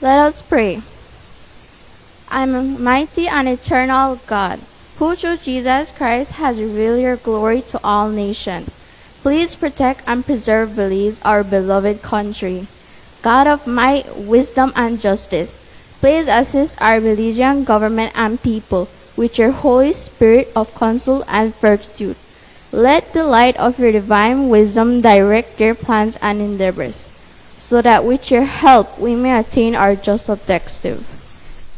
Let us pray. Almighty and eternal God, who through Jesus Christ has revealed your glory to all nations, please protect and preserve Belize, our beloved country. God of might, wisdom, and justice, please assist our Belizean government and people with your Holy Spirit of counsel and fortitude. Let the light of your divine wisdom direct their plans and endeavors, so that with your help we may attain our just objective.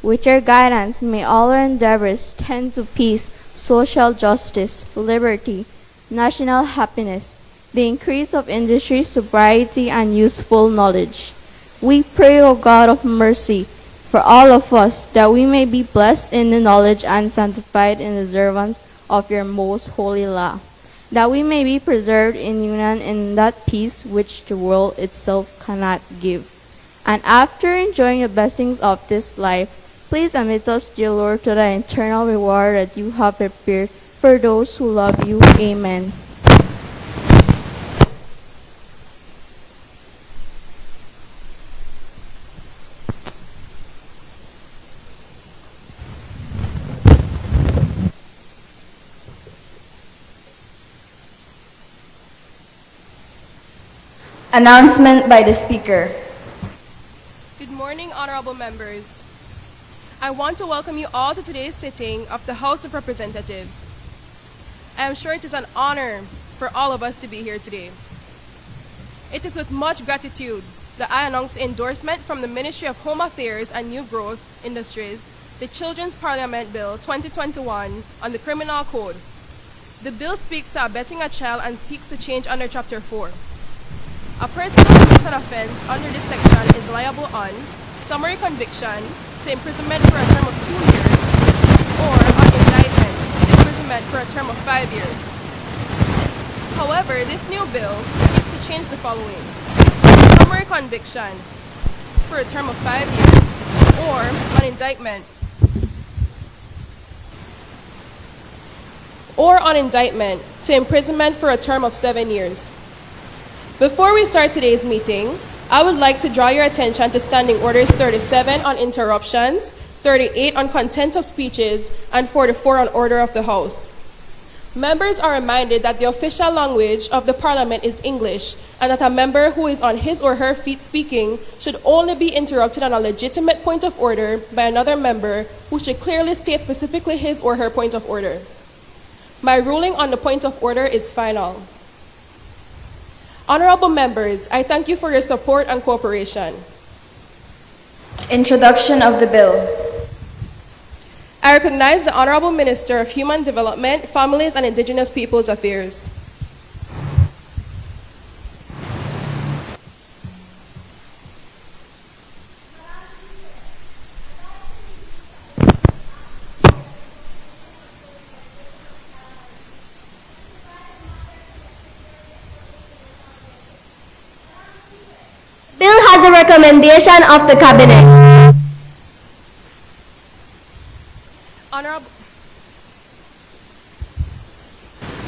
With your guidance, may all our endeavors tend to peace, social justice, liberty, national happiness, the increase of industry, sobriety, and useful knowledge. We pray, O God of mercy, for all of us, that we may be blessed in the knowledge and sanctified in the observance of your most holy law, that we may be preserved in union in that peace which the world itself cannot give. And after enjoying the blessings of this life, please admit us, dear Lord, to the eternal reward that you have prepared for those who love you. Amen. Announcement by the Speaker. Good morning, honorable members. I want to welcome you all to today's sitting of the House of Representatives. I am sure it is an honor for all of us to be here today. It is with much gratitude that I announce the endorsement from the Ministry of Home Affairs and New Growth Industries, the Children's Parliament Bill 2021 on the Criminal Code. The bill speaks to abetting a child and seeks to change under Chapter 4. A person who commits an offense under this section is liable on summary conviction to imprisonment for a term of 2 years or on indictment to imprisonment for a term of 5 years. However, this new bill seeks to change the following: summary conviction for a term of 5 years or on indictment to imprisonment for a term of 7 years. Before we start today's meeting, I would like to draw your attention to Standing Orders 37 on interruptions, 38 on content of speeches, and 44 on order of the House. Members are reminded that the official language of the Parliament is English, and that a member who is on his or her feet speaking should only be interrupted on a legitimate point of order by another member who should clearly state specifically his or her point of order. My ruling on the point of order is final. Honorable members, I thank you for your support and cooperation. Introduction of the bill. I recognize the Honorable Minister of Human Development, Families and Indigenous Peoples Affairs. The recommendation of the Cabinet.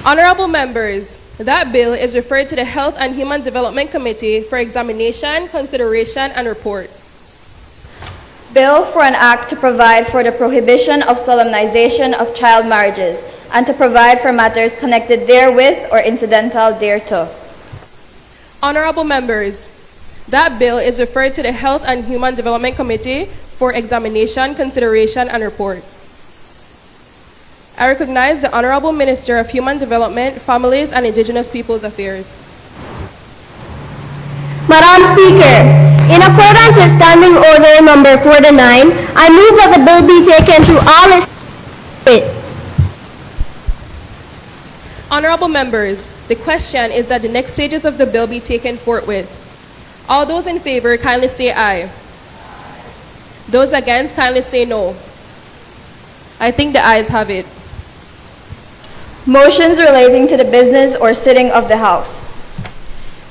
Honorable members, that bill is referred to the Health and Human Development Committee for examination, consideration, and report. Bill for an act to provide for the prohibition of solemnization of child marriages and to provide for matters connected therewith or incidental thereto. Honorable members, that bill is referred to the Health and Human Development Committee for examination, consideration, and report. I recognize the Honorable Minister of Human Development, Families and Indigenous Peoples Affairs. Madam Speaker, in accordance with Standing Order number 49, I move that the bill be taken through all its Honorable members, the question is that the next stages of the bill be taken forthwith. All those in favor, kindly say aye. Those against, kindly say no. I think the ayes have it. Motions relating to the business or sitting of the House.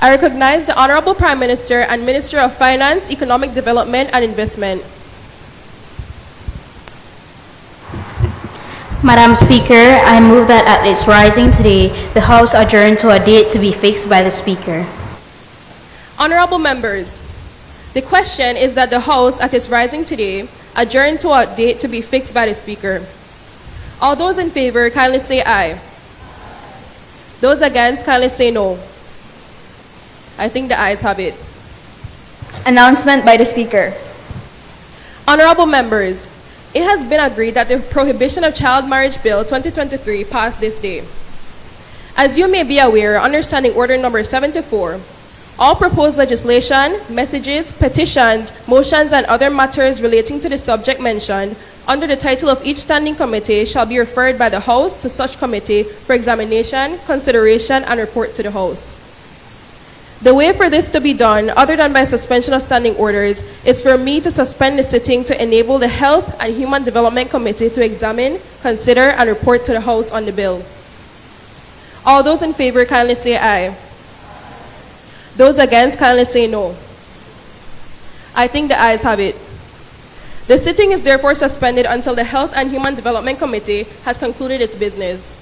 I recognize the Honorable Prime Minister and Minister of Finance, Economic Development and Investment. Madam Speaker, I move that at its rising today, the House adjourn to a date to be fixed by the Speaker. Honorable members, The question is that the House, at its rising today, adjourn to a date to be fixed by the Speaker. All those in favor, kindly say aye. Those against, kindly say no. I think the ayes have it. Announcement by the Speaker. Honorable members, it has been agreed that the Prohibition of Child Marriage Bill 2023 pass this day. As you may be aware, under Standing Order number 74, all proposed legislation, messages, petitions, motions, and other matters relating to the subject mentioned under the title of each standing committee shall be referred by the House to such committee for examination, consideration, and report to the House. The way for this to be done, other than by suspension of standing orders, is for me to suspend the sitting to enable the Health and Human Development Committee to examine, consider, and report to the House on the bill. All those in favor, kindly say aye. Those against, kindly say no. I think the ayes have it. The sitting is therefore suspended until the Health and Human Development Committee has concluded its business.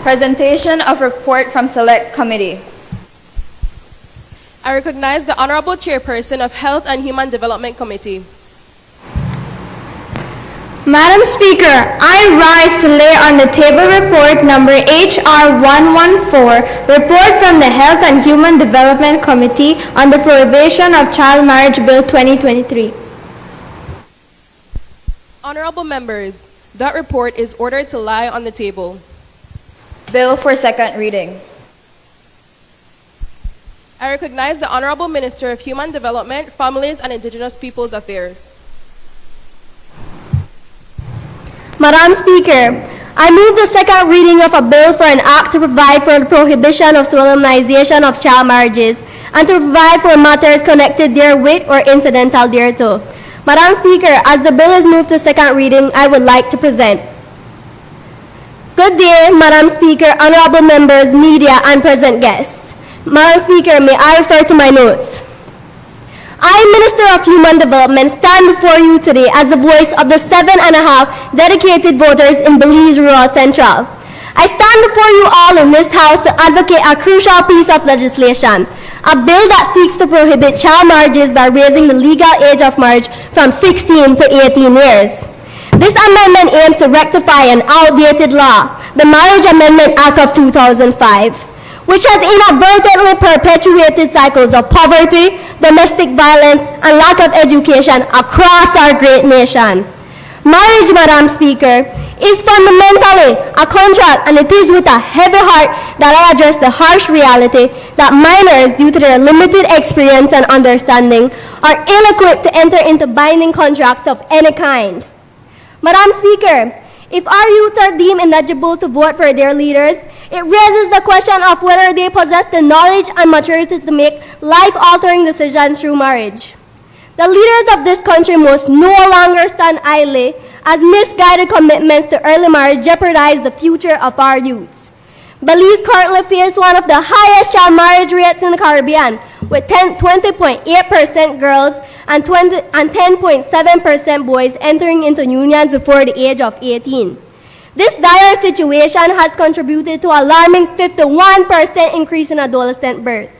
Presentation of report from Select Committee. I recognize the Honorable Chairperson of Health and Human Development Committee. Madam Speaker, I rise to lay on the table report number HR 114, report from the Health and Human Development Committee on the Prohibition of Child Marriage Bill 2023. Honorable members, that report is ordered to lie on the table. Bill for second reading. I recognize the Honorable Minister of Human Development, Families, and Indigenous Peoples Affairs. Madam Speaker, I move the second reading of a bill for an act to provide for the prohibition of solemnization of child marriages and to provide for matters connected therewith or incidental thereto. Madam Speaker, as the bill is moved to second reading, I would like to present. Good day, Madam Speaker, honorable members, media, and present guests. Madam Speaker, may I refer to my notes? I, Minister of Human Development, stand before you today as the voice of the 7.5 dedicated voters in Belize Rural Central. I stand before you all in this House to advocate a crucial piece of legislation, a bill that seeks to prohibit child marriages by raising the legal age of marriage from 16 to 18 years. This amendment aims to rectify an outdated law, the Marriage Amendment Act of 2005, which has inadvertently perpetuated cycles of poverty, domestic violence, and lack of education across our great nation. Marriage, Madam Speaker, is fundamentally a contract, and it is with a heavy heart that I address the harsh reality that minors, due to their limited experience and understanding, are ill-equipped to enter into binding contracts of any kind. Madam Speaker, if our youths are deemed ineligible to vote for their leaders, it raises the question of whether they possess the knowledge and maturity to make life-altering decisions through marriage. The leaders of this country must no longer stand idly as misguided commitments to early marriage jeopardize the future of our youths. Belize currently face one of the highest child marriage rates in the Caribbean, with 20.8% girls and 10.7% boys entering into unions before the age of 18. This dire situation has contributed to an alarming 51% increase in adolescent birth.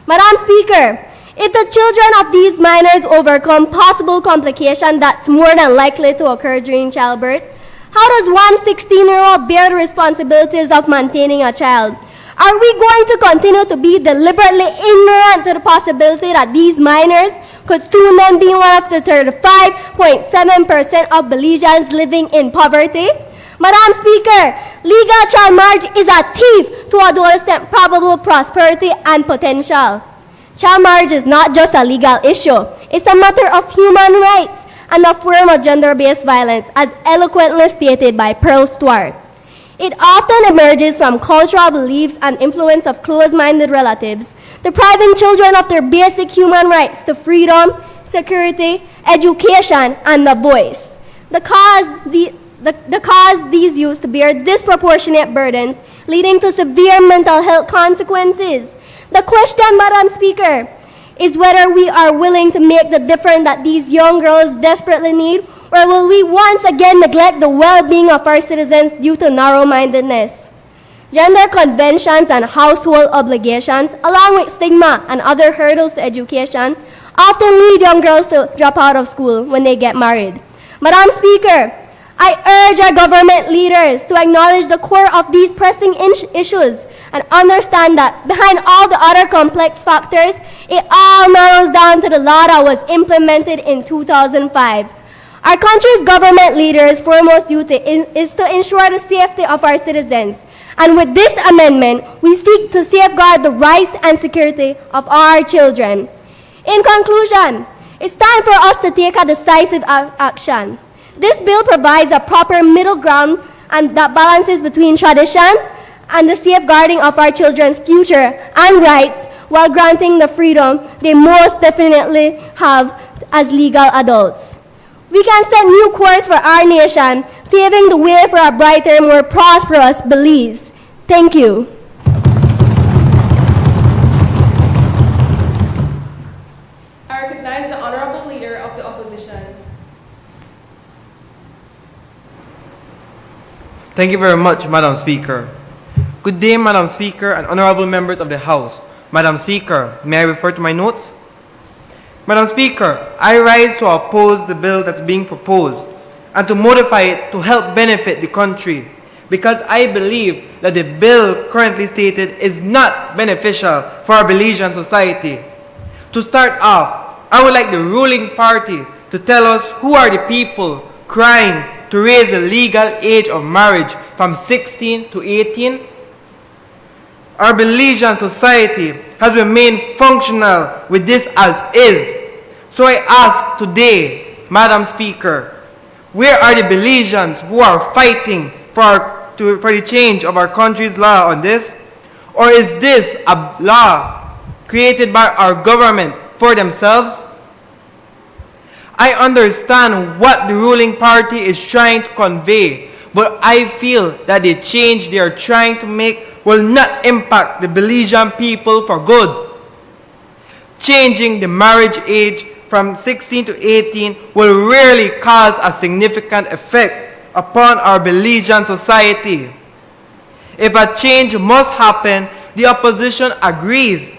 Madam Speaker, if the children of these minors overcome possible complications that's more than likely to occur during childbirth, how does one 16-year-old bear the responsibilities of maintaining a child? Are we going to continue to be deliberately ignorant to the possibility that these minors could soon then be one of the 35.7% of Belizeans living in poverty? Madam Speaker, legal child marriage is a thief to adolescent probable prosperity and potential. Child marriage is not just a legal issue. It's a matter of human rights and a form of gender-based violence, as eloquently stated by Pearl Stewart. It often emerges from cultural beliefs and influence of close-minded relatives, depriving children of their basic human rights to freedom, security, education, and a voice. The cause these youths to bear disproportionate burdens, leading to severe mental health consequences. The question, Madam Speaker, is whether we are willing to make the difference that these young girls desperately need, or will we once again neglect the well-being of our citizens due to narrow-mindedness? Gender conventions and household obligations, along with stigma and other hurdles to education, often lead young girls to drop out of school when they get married. Madam Speaker, I urge our government leaders to acknowledge the core of these pressing issues and understand that behind all the other complex factors, it all narrows down to the law that was implemented in 2005. Our country's government leaders' foremost duty is to ensure the safety of our citizens. And with this amendment, we seek to safeguard the rights and security of our children. In conclusion, it's time for us to take a decisive action. This bill provides a proper middle ground and that balances between tradition and the safeguarding of our children's future and rights while granting the freedom they most definitely have as legal adults. We can set new course for our nation, paving the way for a brighter, more prosperous Belize. Thank you. I recognize the Honorable Leader of the Opposition. Thank you very much, Madam Speaker. Good day, Madam Speaker and honorable members of the House. Madam Speaker, may I refer to my notes? Madam Speaker, I rise to oppose the bill that's being proposed and to modify it to help benefit the country, because I believe that the bill currently stated is not beneficial for our Belizean society. To start off, I would like the ruling party to tell us who are the people crying to raise the legal age of marriage from 16 to 18. Our Belizean society has remained functional with this as is. So I ask today, Madam Speaker, where are the Belizeans who are fighting for the change of our country's law on this? Or is this a law created by our government for themselves? I understand what the ruling party is trying to convey, but I feel that the change they are trying to make will not impact the Belizean people for good. Changing the marriage age from 16 to 18 will rarely cause a significant effect upon our Belizean society. If a change must happen, the opposition agrees,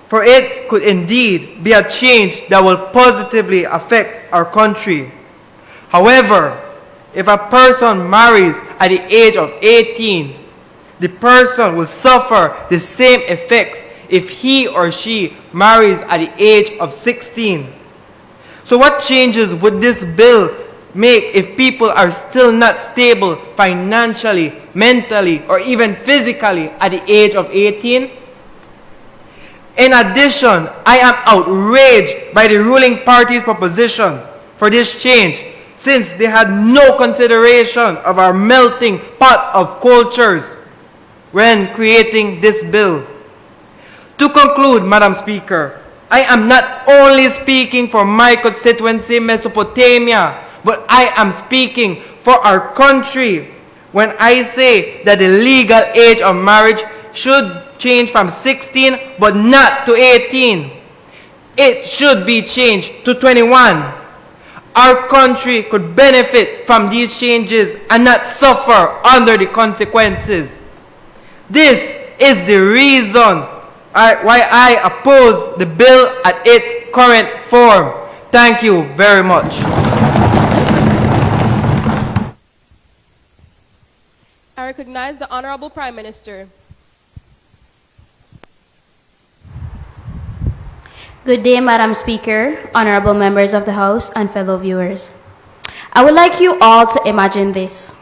for it could indeed be a change that will positively affect our country. However, if a person marries at the age of 18, the person will suffer the same effects if he or she marries at the age of 16. So what changes would this bill make if people are still not stable financially, mentally, or even physically at the age of 18? In addition, I am outraged by the ruling party's proposition for this change, since they had no consideration of our melting pot of cultures when creating this bill. To conclude, Madam Speaker, I am not only speaking for my constituency, Mesopotamia, but I am speaking for our country when I say that the legal age of marriage should change from 16 but not to 18. It should be changed to 21. Our country could benefit from these changes and not suffer under the consequences. This is the reason why I oppose the bill at its current form. Thank you very much. I recognize the Honorable Prime Minister. Good day, Madam Speaker, honorable members of the House, and fellow viewers. I would like you all to imagine this.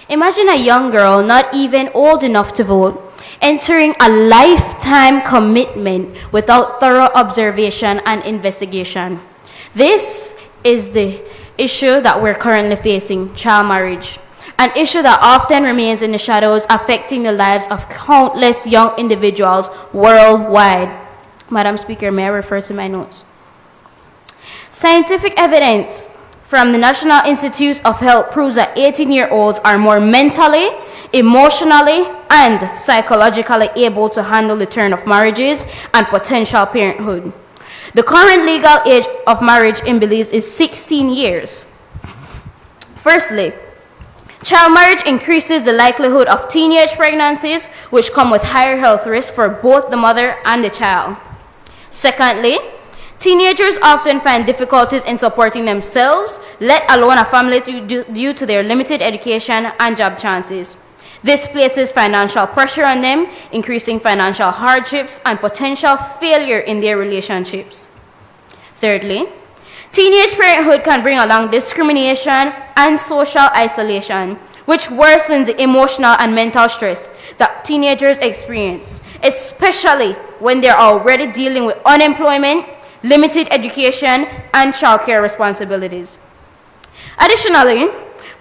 Imagine a young girl, not even old enough to vote, entering a lifetime commitment without thorough observation and investigation. This is the issue that we're currently facing, child marriage. An issue that often remains in the shadows, affecting the lives of countless young individuals worldwide. Madam Speaker, may I refer to my notes? Scientific evidence from the National Institutes of Health proves that 18-year-olds are more mentally, emotionally, and psychologically able to handle the turn of marriages and potential parenthood. The current legal age of marriage in Belize is 16 years. Firstly, child marriage increases the likelihood of teenage pregnancies, which come with higher health risks for both the mother and the child. Secondly, teenagers often find difficulties in supporting themselves, let alone a family, due to their limited education and job chances. This places financial pressure on them, increasing financial hardships and potential failure in their relationships. Thirdly, teenage parenthood can bring along discrimination and social isolation, which worsens the emotional and mental stress that teenagers experience, especially when they're already dealing with unemployment, limited education, and childcare responsibilities. Additionally,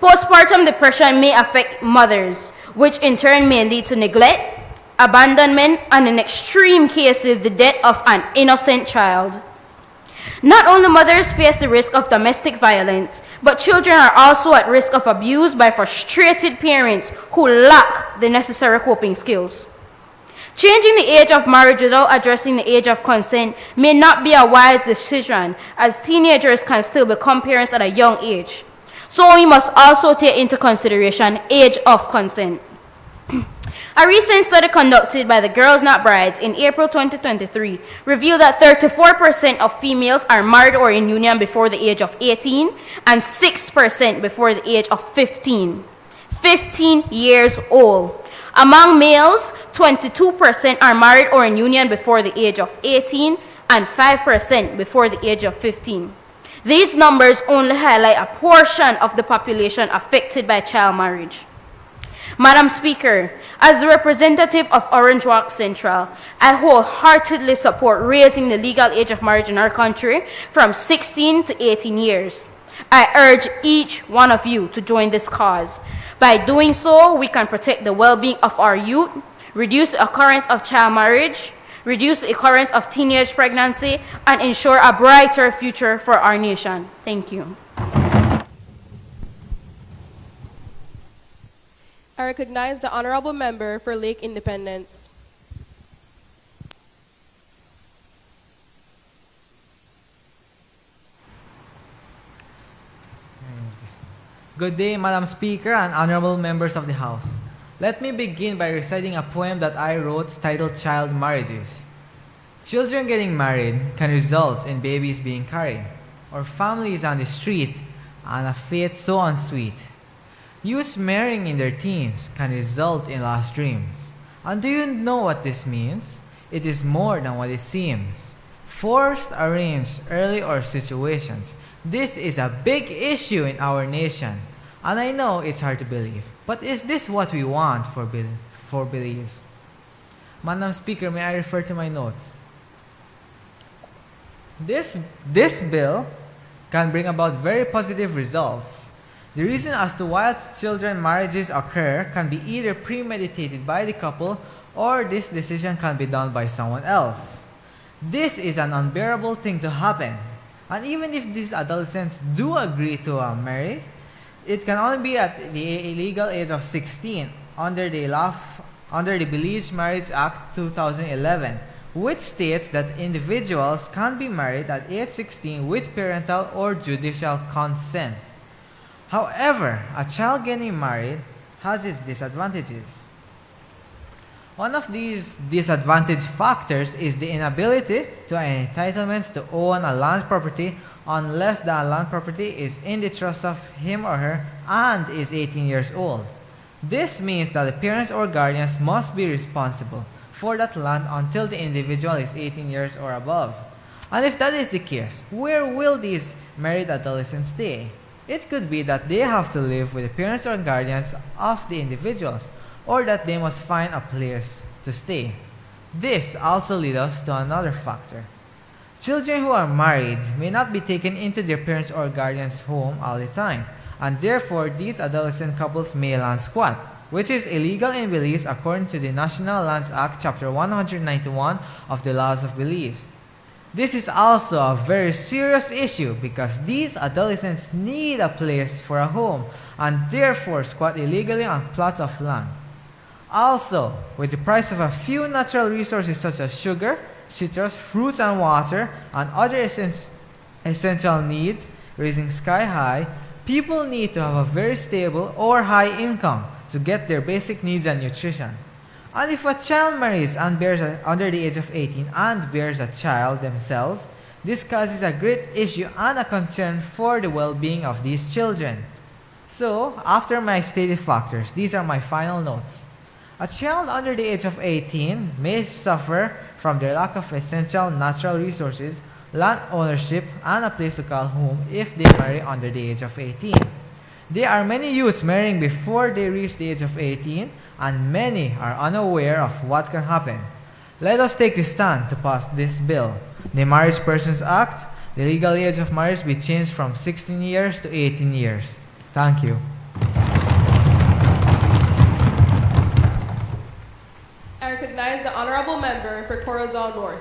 postpartum depression may affect mothers, which in turn may lead to neglect, abandonment, and in extreme cases, the death of an innocent child. Not only mothers face the risk of domestic violence, but children are also at risk of abuse by frustrated parents who lack the necessary coping skills. Changing the age of marriage without addressing the age of consent may not be a wise decision, as teenagers can still become parents at a young age. So we must also take into consideration age of consent. A recent study conducted by the Girls Not Brides in April 2023 revealed that 34% of females are married or in union before the age of 18 and 6% before the age of 15. 15 years old. Among males, 22% are married or in union before the age of 18 and 5% before the age of 15. These numbers only highlight a portion of the population affected by child marriage. Madam Speaker, as the representative of Orange Walk Central, I wholeheartedly support raising the legal age of marriage in our country from 16 to 18 years. I urge each one of you to join this cause. By doing so, we can protect the well-being of our youth, reduce the occurrence of child marriage, reduce the occurrence of teenage pregnancy, and ensure a brighter future for our nation. Thank you. I recognize the Honorable Member for Lake Independence. Good day, Madam Speaker and honorable members of the House. Let me begin by reciting a poem that I wrote titled Child Marriages. Children getting married can result in babies being carried, or families on the street, and a fate so unsweet. Youths marrying in their teens can result in lost dreams. And do you know what this means? It is more than what it seems. Forced, arranged, early or situations. This is a big issue in our nation. And I know it's hard to believe. But is this what we want for Belize? Madam Speaker, may I refer to my notes? This bill can bring about very positive results. The reason as to why children marriages occur can be either premeditated by the couple or this decision can be done by someone else. This is an unbearable thing to happen. And even if these adolescents do agree to marry, it can only be at the legal age of 16 under the Belize Marriage Act 2011, which states that individuals can be married at age 16 with parental or judicial consent. However, a child getting married has its disadvantages. One of these disadvantage factors is the inability to an entitlement to own a land property unless the land property is in the trust of him or her and is 18 years old. This means that the parents or guardians must be responsible for that land until the individual is 18 years or above. And if that is the case, where will these married adolescents stay? It could be that they have to live with the parents or guardians of the individuals, or that they must find a place to stay. This also leads us to another factor. Children who are married may not be taken into their parents' or guardians' home all the time, and therefore these adolescent couples may land squat, which is illegal in Belize according to the National Lands Act, Chapter 191 of the Laws of Belize. This is also a very serious issue because these adolescents need a place for a home and therefore squat illegally on plots of land. Also, with the price of a few natural resources such as sugar, citrus, fruits and water, and other essential needs raising sky high, people need to have a very stable or high income to get their basic needs and nutrition. And if a child marries and bears under the age of 18 and bears a child themselves, this causes a great issue and a concern for the well-being of these children. So, after my stated factors, these are my final notes. A child under the age of 18 may suffer from the lack of essential natural resources, land ownership, and a place to call home if they marry under the age of 18. There are many youths marrying before they reach the age of 18, and many are unaware of what can happen. Let us take the stand to pass this bill. The Marriage Persons Act, the legal age of marriage be changed from 16 years to 18 years. Thank you. I recognize the Honorable Member for Corazon North.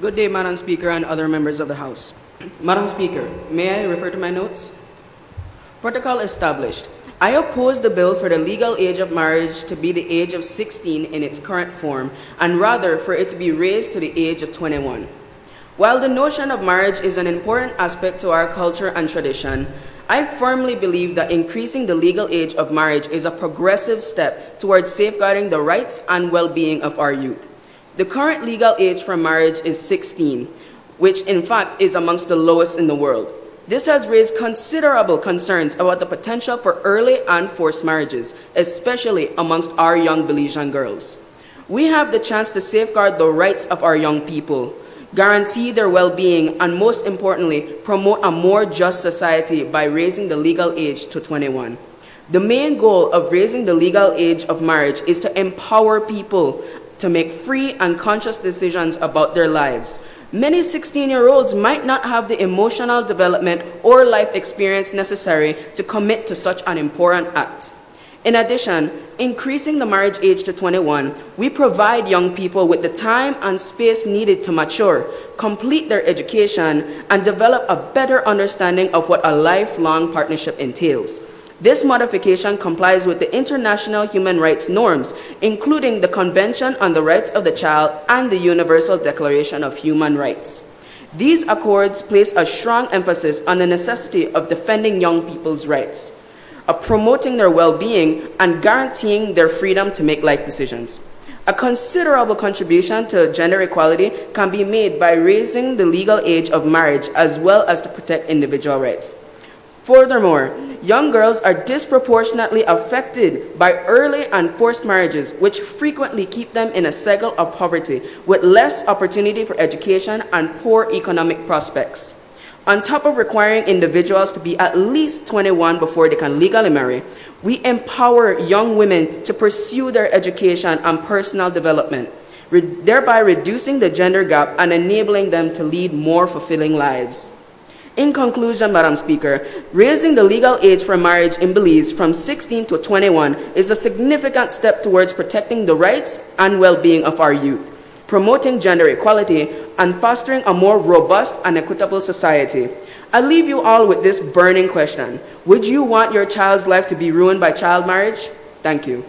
Good day, Madam Speaker and other members of the House. Madam Speaker, may I refer to my notes? Protocol established. I oppose the bill for the legal age of marriage to be the age of 16 in its current form, and rather for it to be raised to the age of 21. While the notion of marriage is an important aspect to our culture and tradition, I firmly believe that increasing the legal age of marriage is a progressive step towards safeguarding the rights and well-being of our youth. The current legal age for marriage is 16, which in fact is amongst the lowest in the world. This has raised considerable concerns about the potential for early and forced marriages, especially amongst our young Belizean girls. We have the chance to safeguard the rights of our young people, guarantee their well-being, and most importantly, promote a more just society by raising the legal age to 21. The main goal of raising the legal age of marriage is to empower people to make free and conscious decisions about their lives. Many 16-year-olds might not have the emotional development or life experience necessary to commit to such an important act. In addition, increasing the marriage age to 21, we provide young people with the time and space needed to mature, complete their education, and develop a better understanding of what a lifelong partnership entails. This modification complies with the international human rights norms, including the Convention on the Rights of the Child and the Universal Declaration of Human Rights. These accords place a strong emphasis on the necessity of defending young people's rights, of promoting their well-being, and guaranteeing their freedom to make life decisions. A considerable contribution to gender equality can be made by raising the legal age of marriage as well as to protect individual rights. Furthermore, young girls are disproportionately affected by early and forced marriages, which frequently keep them in a cycle of poverty with less opportunity for education and poor economic prospects. On top of requiring individuals to be at least 21 before they can legally marry, we empower young women to pursue their education and personal development, thereby reducing the gender gap and enabling them to lead more fulfilling lives. In conclusion, Madam Speaker, raising the legal age for marriage in Belize from 16 to 21 is a significant step towards protecting the rights and well-being of our youth, promoting gender equality, and fostering a more robust and equitable society. I leave you all with this burning question. Would you want your child's life to be ruined by child marriage? Thank you.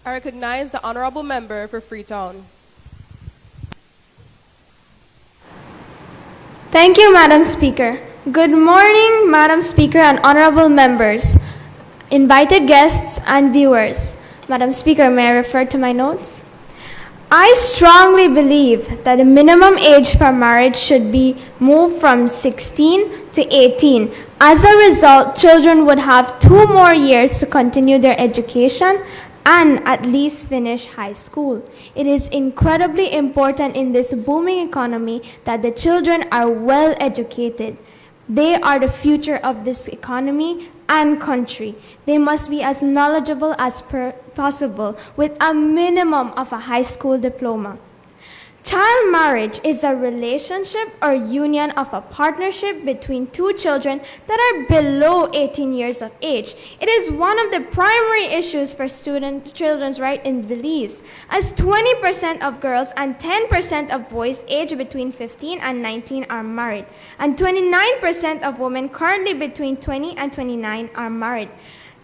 I recognize the honorable member for Freetown. Thank you, Madam Speaker. Good morning, Madam Speaker and honorable members, invited guests, and viewers. Madam Speaker, may I refer to my notes? I strongly believe that the minimum age for marriage should be moved from 16 to 18. As a result, children would have 2 more years to continue their education and at least finish high school. It is incredibly important in this booming economy that the children are well educated. They are the future of this economy and country. They must be as knowledgeable as possible with a minimum of a high school diploma. Child marriage is a relationship or union of a partnership between 2 children that are below 18 years of age. It is one of the primary issues for children's rights in Belize, as 20% of girls and 10% of boys aged between 15 and 19 are married, and 29% of women currently between 20 and 29 are married.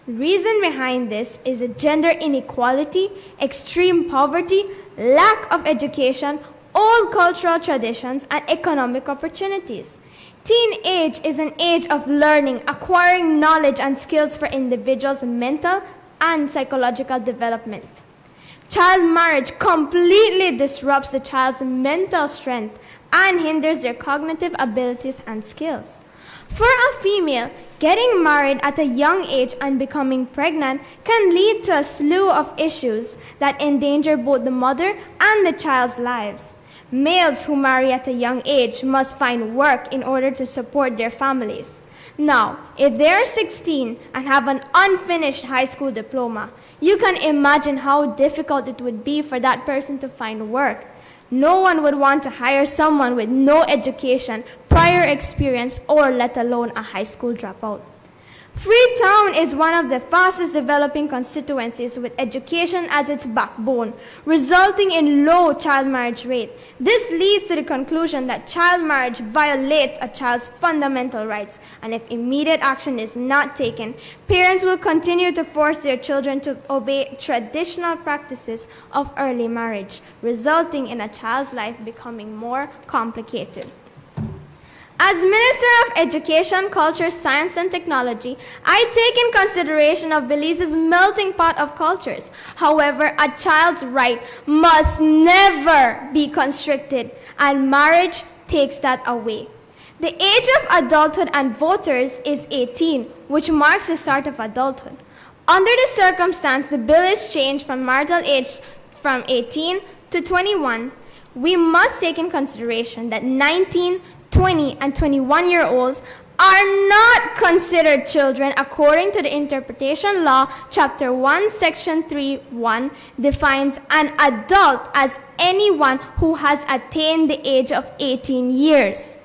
The reason behind this is a gender inequality, extreme poverty, lack of education, old cultural traditions, and economic opportunities. Teen age is an age of learning, acquiring knowledge and skills for individuals' mental and psychological development. Child marriage completely disrupts the child's mental strength and hinders their cognitive abilities and skills. For a female, getting married at a young age and becoming pregnant can lead to a slew of issues that endanger both the mother and the child's lives. Males who marry at a young age must find work in order to support their families. Now, if they are 16 and have an unfinished high school diploma, you can imagine how difficult it would be for that person to find work. No one would want to hire someone with no education, prior experience, or let alone a high school dropout. Freetown is one of the fastest developing constituencies with education as its backbone, resulting in low child marriage rate. This leads to the conclusion that child marriage violates a child's fundamental rights, and if immediate action is not taken, parents will continue to force their children to obey traditional practices of early marriage, resulting in a child's life becoming more complicated. As Minister of Education, Culture, Science and Technology, I take in consideration of Belize's melting pot of cultures. However, a child's right must never be constricted, and marriage takes that away. The age of adulthood and voters is 18, which marks the start of adulthood. Under this circumstance, the bill is changed from marital age from 18 to 21. We must take in consideration that 19, 20 and 21-year-olds are not considered children according to the Interpretation Law, Chapter 1, Section 3.1 defines an adult as anyone who has attained the age of 18 years.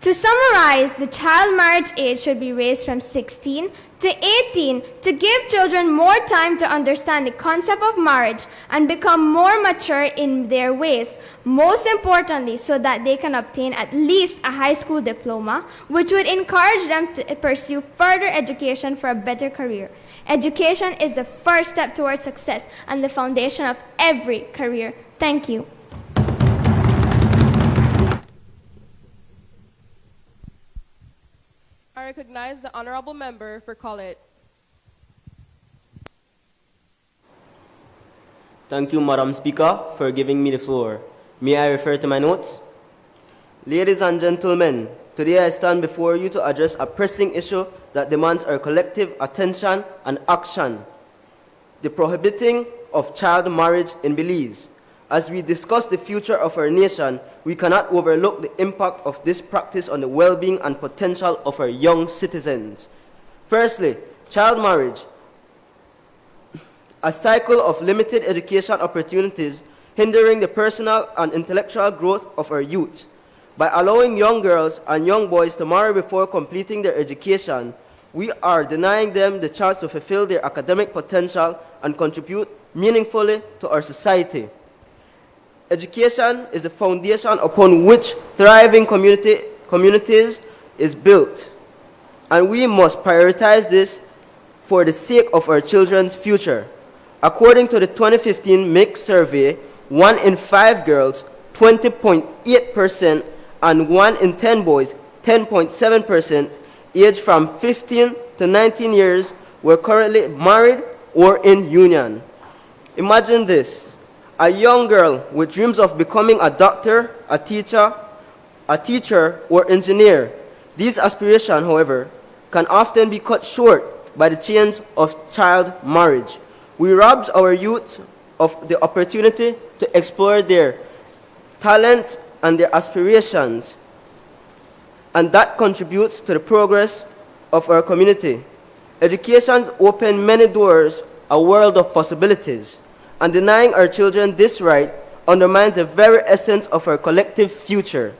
To summarize, the child marriage age should be raised from 16 to 18 to give children more time to understand the concept of marriage and become more mature in their ways. Most importantly, so that they can obtain at least a high school diploma, which would encourage them to pursue further education for a better career. Education is the first step towards success and the foundation of every career. Thank you. I recognize the honorable member for Collett. Thank you, Madam Speaker, for giving me the floor. May I refer to my notes? Ladies and gentlemen, today I stand before you to address a pressing issue that demands our collective attention and action: the prohibiting of child marriage in Belize. As we discuss the future of our nation, we cannot overlook the impact of this practice on the well-being and potential of our young citizens. Firstly, child marriage, a cycle of limited education opportunities hindering the personal and intellectual growth of our youth. By allowing young girls and young boys to marry before completing their education, we are denying them the chance to fulfill their academic potential and contribute meaningfully to our society. Education is the foundation upon which thriving communities is built, and we must prioritize this for the sake of our children's future. According to the 2015 mixed survey, 1 in 5 girls, 20.8%, and 1 in 10 boys, 10.7%, aged from 15 to 19 years were currently married or in union. Imagine this. A young girl with dreams of becoming a doctor, a teacher, or engineer. These aspirations, however, can often be cut short by the chains of child marriage. We rob our youth of the opportunity to explore their talents and their aspirations, and that contributes to the progress of our community. Education opens many doors, a world of possibilities, and denying our children this right undermines the very essence of our collective future.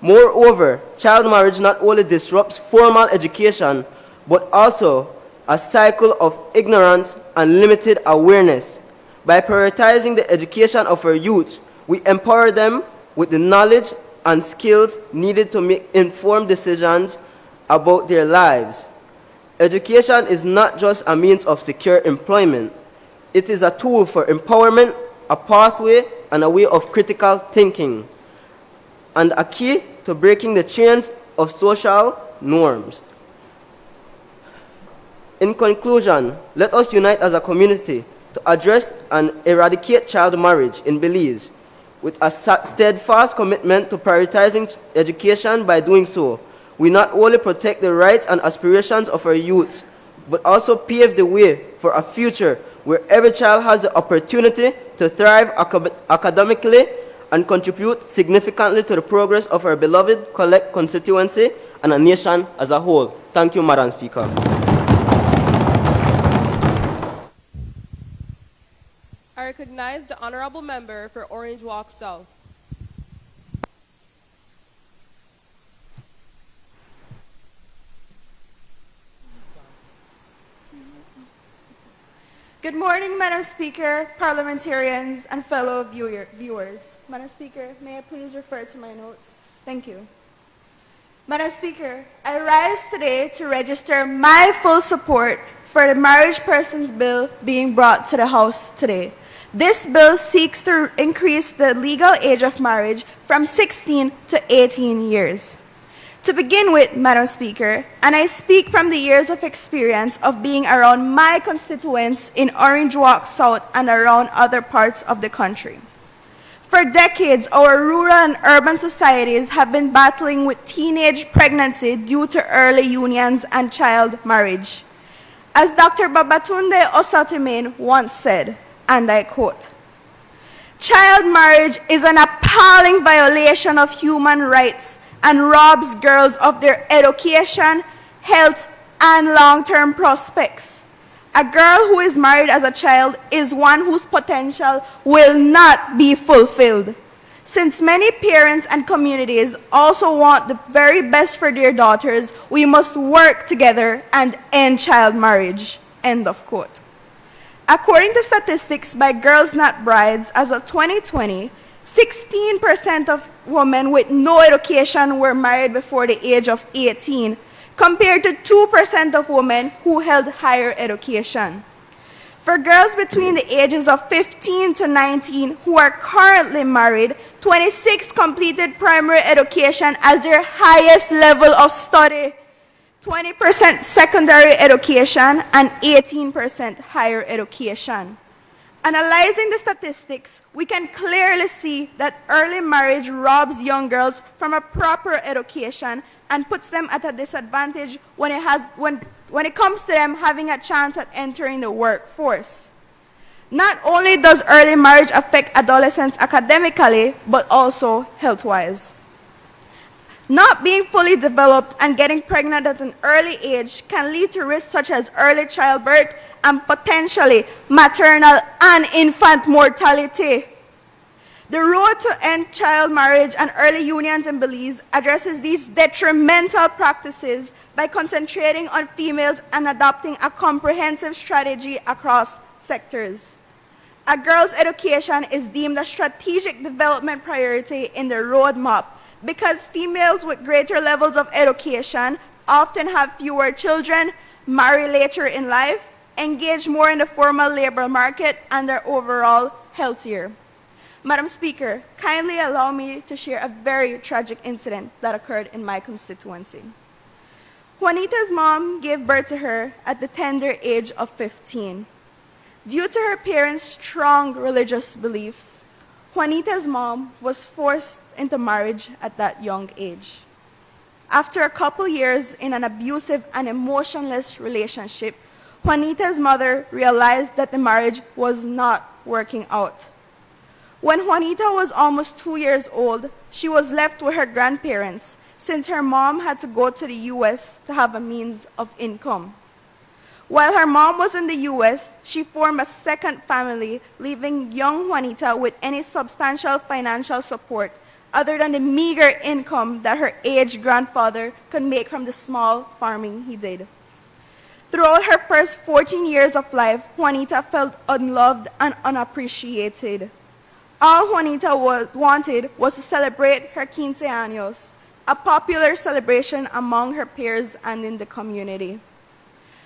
Moreover, child marriage not only disrupts formal education, but also a cycle of ignorance and limited awareness. By prioritizing the education of our youth, we empower them with the knowledge and skills needed to make informed decisions about their lives. Education is not just a means of secure employment. It is a tool for empowerment, a pathway, and a way of critical thinking, and a key to breaking the chains of social norms. In conclusion, let us unite as a community to address and eradicate child marriage in Belize with a steadfast commitment to prioritizing education. By doing so, we not only protect the rights and aspirations of our youth, but also pave the way for a future where every child has the opportunity to thrive academically and contribute significantly to the progress of our beloved constituency and a nation as a whole. Thank you, Madam Speaker. I recognize the Honorable Member for Orange Walk South. Good morning, Madam Speaker, parliamentarians, and fellow viewers. Madam Speaker, may I please refer to my notes? Thank you. Madam Speaker, I rise today to register my full support for the Marriage Persons Bill being brought to the House today. This bill seeks to increase the legal age of marriage from 16 to 18 years. To begin with, Madam Speaker, and I speak from the years of experience of being around my constituents in Orange Walk South and around other parts of the country. For decades, our rural and urban societies have been battling with teenage pregnancy due to early unions and child marriage. As Dr. Babatunde Osatimen once said, and I quote, "Child marriage is an appalling violation of human rights and robs girls of their education, health, and long-term prospects. A girl who is married as a child is one whose potential will not be fulfilled. Since many parents and communities also want the very best for their daughters, we must work together and end child marriage." End of quote. According to statistics by Girls Not Brides as of 2020, 16% of women with no education were married before the age of 18, compared to 2% of women who held higher education. For girls between the ages of 15 to 19 who are currently married, 26 completed primary education as their highest level of study, 20% secondary education, and 18% higher education. Analyzing the statistics, we can clearly see that early marriage robs young girls from a proper education and puts them at a disadvantage when it comes to them having a chance at entering the workforce. Not only does early marriage affect adolescents academically, but also health-wise. Not being fully developed and getting pregnant at an early age can lead to risks such as early childbirth and potentially maternal and infant mortality. The Road to End Child Marriage and Early Unions in Belize addresses these detrimental practices by concentrating on females and adopting a comprehensive strategy across sectors. A girl's education is deemed a strategic development priority in the roadmap because females with greater levels of education often have fewer children, marry later in life, engage more in the formal labor market, and are overall healthier. Madam Speaker, kindly allow me to share a very tragic incident that occurred in my constituency. Juanita's mom gave birth to her at the tender age of 15. Due to her parents' strong religious beliefs, Juanita's mom was forced into marriage at that young age. After a couple years in an abusive and emotionless relationship, Juanita's mother realized that the marriage was not working out. When Juanita was almost 2 years old, she was left with her grandparents since her mom had to go to the US to have a means of income. While her mom was in the US, she formed a second family, leaving young Juanita with any substantial financial support other than the meager income that her aged grandfather could make from the small farming he did. Throughout her first 14 years of life, Juanita felt unloved and unappreciated. All Juanita wanted was to celebrate her 15 años, a popular celebration among her peers and in the community.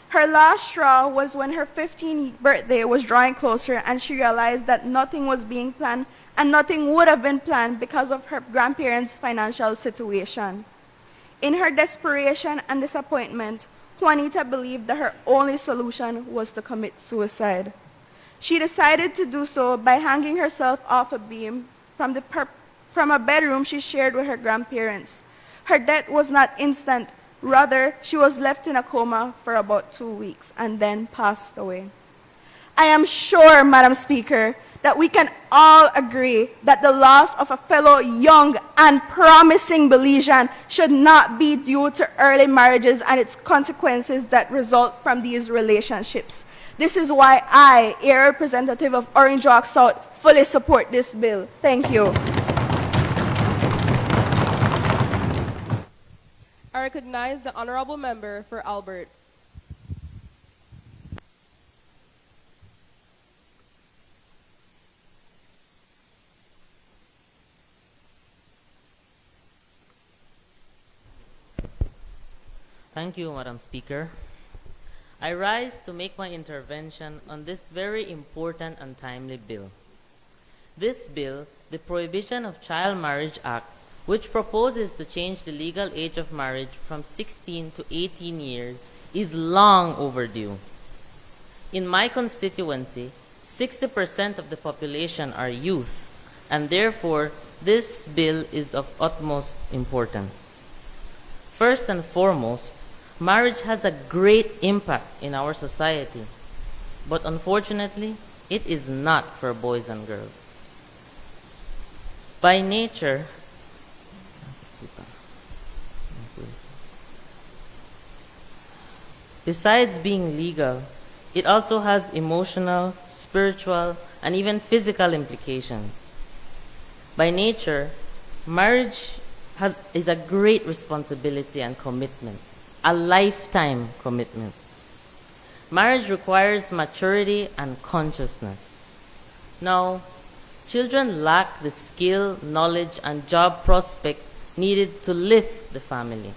Her last straw was when her 15th birthday was drawing closer and she realized that nothing was being planned and nothing would have been planned because of her grandparents' financial situation. In her desperation and disappointment, Juanita believed that her only solution was to commit suicide. She decided to do so by hanging herself off a beam from a bedroom she shared with her grandparents. Her death was not instant. Rather, she was left in a coma for about 2 weeks and then passed away. I am sure, Madam Speaker, that we can all agree that the loss of a fellow young and promising Belizean should not be due to early marriages and its consequences that result from these relationships. This is why I, a representative of Orange Walk South, fully support this bill. Thank you. I recognize the honorable member for Albert. Thank you, Madam Speaker. I rise to make my intervention on this very important and timely bill. This bill, the Prohibition of Child Marriage Act, which proposes to change the legal age of marriage from 16 to 18 years, is long overdue. In my constituency, 60% of the population are youth, and therefore this bill is of utmost importance. First and foremost, marriage has a great impact in our society, but unfortunately, it is not for boys and girls. By nature, besides being legal, it also has emotional, spiritual, and even physical implications. By nature, marriage is a great responsibility and commitment, a lifetime commitment. Marriage requires maturity and consciousness. Now, children lack the skill, knowledge, and job prospect needed to lift the family.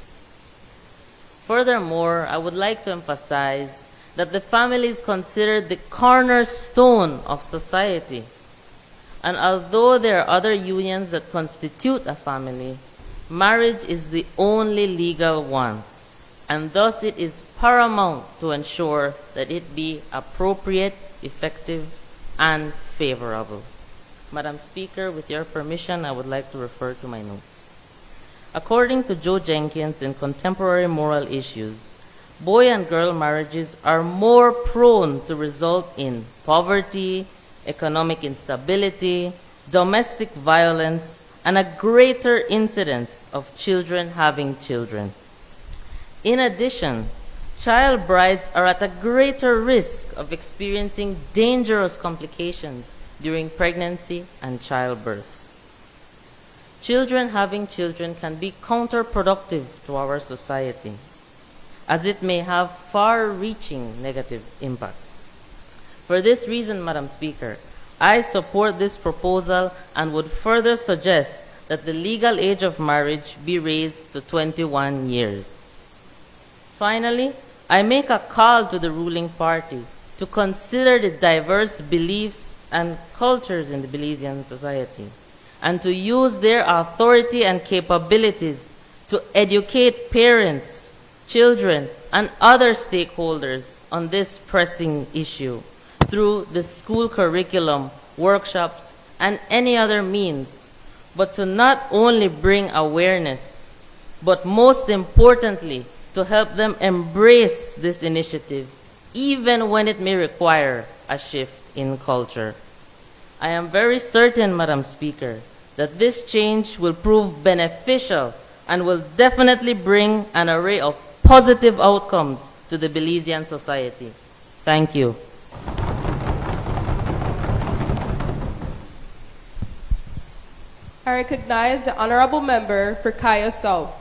Furthermore, I would like to emphasize that the family is considered the cornerstone of society. And although there are other unions that constitute a family, marriage is the only legal one, and thus it is paramount to ensure that it be appropriate, effective, and favorable. Madam Speaker, with your permission, I would like to refer to my notes. According to Joe Jenkins in Contemporary Moral Issues, boy and girl marriages are more prone to result in poverty, economic instability, domestic violence, and a greater incidence of children having children. In addition, child brides are at a greater risk of experiencing dangerous complications during pregnancy and childbirth. Children having children can be counterproductive to our society, as it may have far-reaching negative impact. For this reason, Madam Speaker, I support this proposal and would further suggest that the legal age of marriage be raised to 21 years. Finally, I make a call to the ruling party to consider the diverse beliefs and cultures in the Belizean society and to use their authority and capabilities to educate parents, children, and other stakeholders on this pressing issue through the school curriculum, workshops, and any other means, but to not only bring awareness, but most importantly, to help them embrace this initiative, even when it may require a shift in culture. I am very certain, Madam Speaker, that this change will prove beneficial and will definitely bring an array of positive outcomes to the Belizean society. Thank you. I recognize the Honorable Member for Kaya South.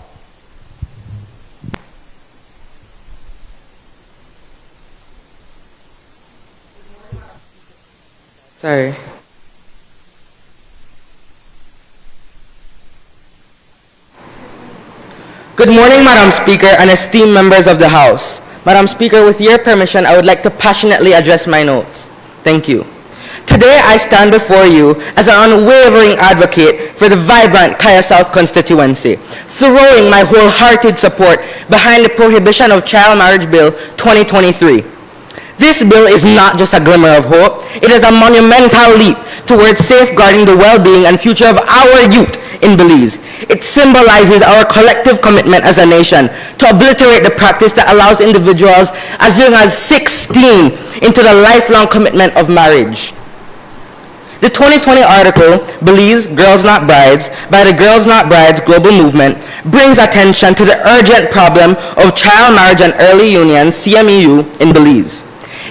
Sorry. Good morning, Madam Speaker and esteemed members of the House. Madam Speaker, with your permission, I would like to passionately address my notes. Thank you. Today, I stand before you as an unwavering advocate for the vibrant Kaya South constituency, throwing my wholehearted support behind the Prohibition of Child Marriage Bill 2023. This bill is not just a glimmer of hope, it is a monumental leap towards safeguarding the well-being and future of our youth in Belize. It symbolizes our collective commitment as a nation to obliterate the practice that allows individuals as young as 16 into the lifelong commitment of marriage. The 2020 article, Belize Girls Not Brides, by the Girls Not Brides Global Movement, brings attention to the urgent problem of child marriage and early union, CMEU, in Belize.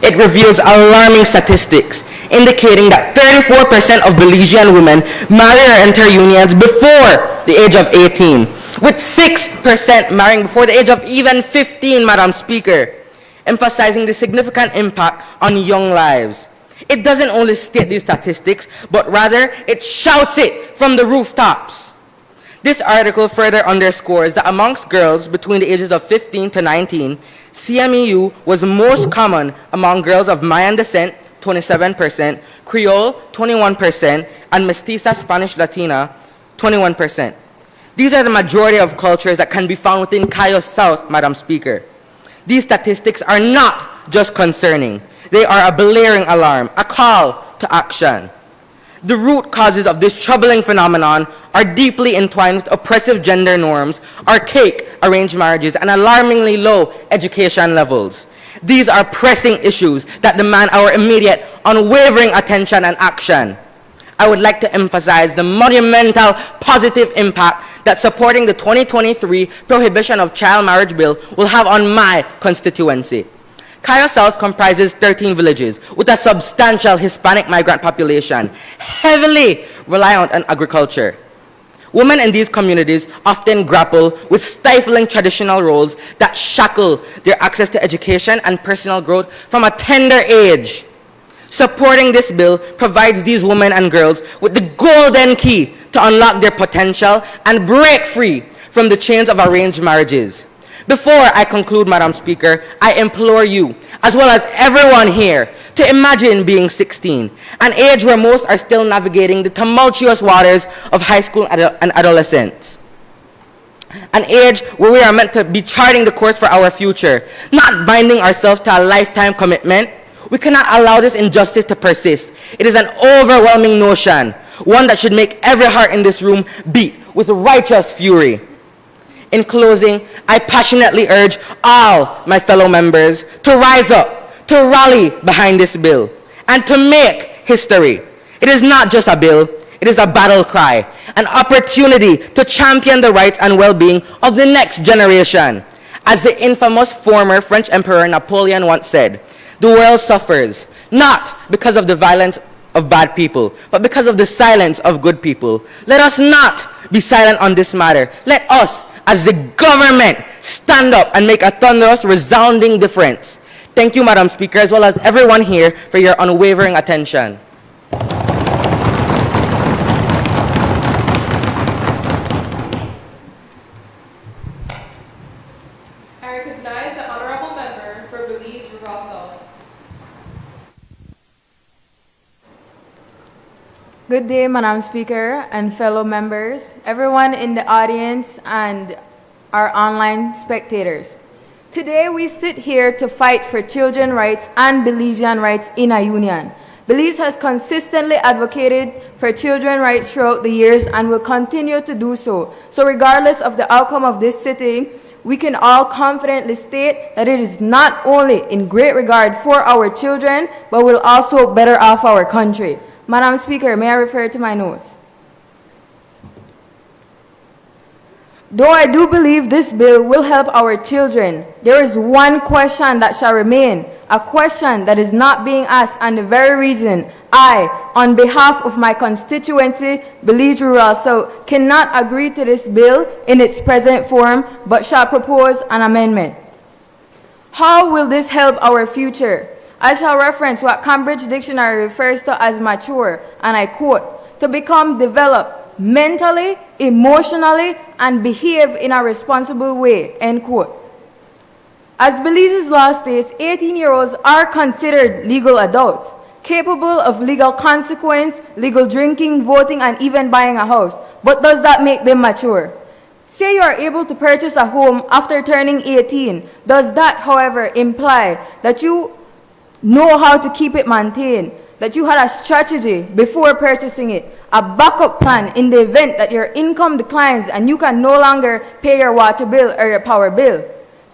It reveals alarming statistics indicating that 34% of Belizean women marry or enter unions before the age of 18, with 6% marrying before the age of even 15, Madam Speaker, emphasizing the significant impact on young lives. It doesn't only state these statistics, but rather it shouts it from the rooftops. This article further underscores that amongst girls between the ages of 15 to 19, CMEU was most common among girls of Mayan descent, 27%, Creole, 21%, and Mestiza Spanish Latina, 21%. These are the majority of cultures that can be found within Cayo South, Madam Speaker. These statistics are not just concerning. They are a blaring alarm, a call to action. The root causes of this troubling phenomenon are deeply entwined with oppressive gender norms, archaic arranged marriages, and alarmingly low education levels. These are pressing issues that demand our immediate, unwavering attention and action. I would like to emphasize the monumental positive impact that supporting the 2023 Prohibition of Child Marriage Bill will have on my constituency. Cayo South comprises 13 villages with a substantial Hispanic migrant population, heavily reliant on agriculture. Women in these communities often grapple with stifling traditional roles that shackle their access to education and personal growth from a tender age. Supporting this bill provides these women and girls with the golden key to unlock their potential and break free from the chains of arranged marriages. Before I conclude, Madam Speaker, I implore you, as well as everyone here, to imagine being 16, an age where most are still navigating the tumultuous waters of high school and adolescence. An age where we are meant to be charting the course for our future, not binding ourselves to a lifetime commitment. We cannot allow this injustice to persist. It is an overwhelming notion, one that should make every heart in this room beat with righteous fury. In closing, I passionately urge all my fellow members to rise up, to rally behind this bill, and to make history. It is not just a bill, it is a battle cry, an opportunity to champion the rights and well-being of the next generation. As the infamous former French Emperor Napoleon once said, the world suffers not because of the violence of bad people, but because of the silence of good people. Let us not be silent on this matter. Let us, as the government, stand up and make a thunderous, resounding difference. Thank you, Madam Speaker, as well as everyone here for your unwavering attention. I recognize the honorable member for Belize Russell. Good day, Madam Speaker and fellow members, everyone in the audience and our online spectators. Today we sit here to fight for children's rights and Belizean rights in a union. Belize has consistently advocated for children's rights throughout the years and will continue to do so. So regardless of the outcome of this sitting, we can all confidently state that it is not only in great regard for our children, but will also better off our country. Madam Speaker, may I refer to my notes? Though I do believe this bill will help our children, there is one question that shall remain, a question that is not being asked, and the very reason I, on behalf of my constituency, Belize Rural South, cannot agree to this bill in its present form, but shall propose an amendment. How will this help our future? I shall reference what Cambridge Dictionary refers to as mature, and I quote, to become developed mentally, emotionally, and behave in a responsible way, end quote. As Belize's law states, 18-year-olds are considered legal adults, capable of legal consequence, legal drinking, voting, and even buying a house. But does that make them mature? Say you are able to purchase a home after turning 18. Does that, however, imply that you know how to keep it maintained, that you had a strategy before purchasing it, a backup plan in the event that your income declines and you can no longer pay your water bill or your power bill?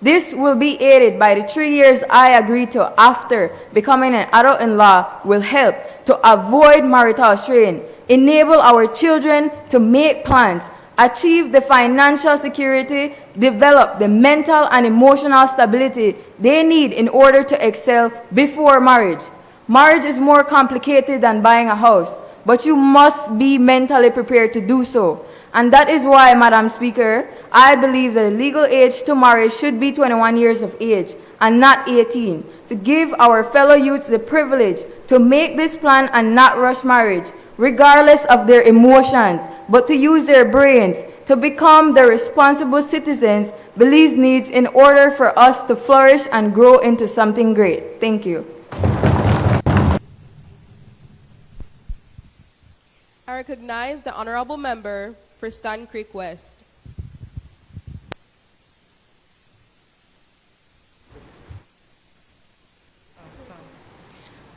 This will be aided by the 3 years I agreed to after becoming an adult-in-law will help to avoid marital strain, enable our children to make plans, achieve the financial security, develop the mental and emotional stability they need in order to excel before marriage. Marriage is more complicated than buying a house, but you must be mentally prepared to do so. And that is why, Madam Speaker, I believe that the legal age to marry should be 21 years of age and not 18, to give our fellow youths the privilege to make this plan and not rush marriage, regardless of their emotions, but to use their brains to become the responsible citizens Belize needs in order for us to flourish and grow into something great. Thank you. I recognize the honorable member for Stan Creek West.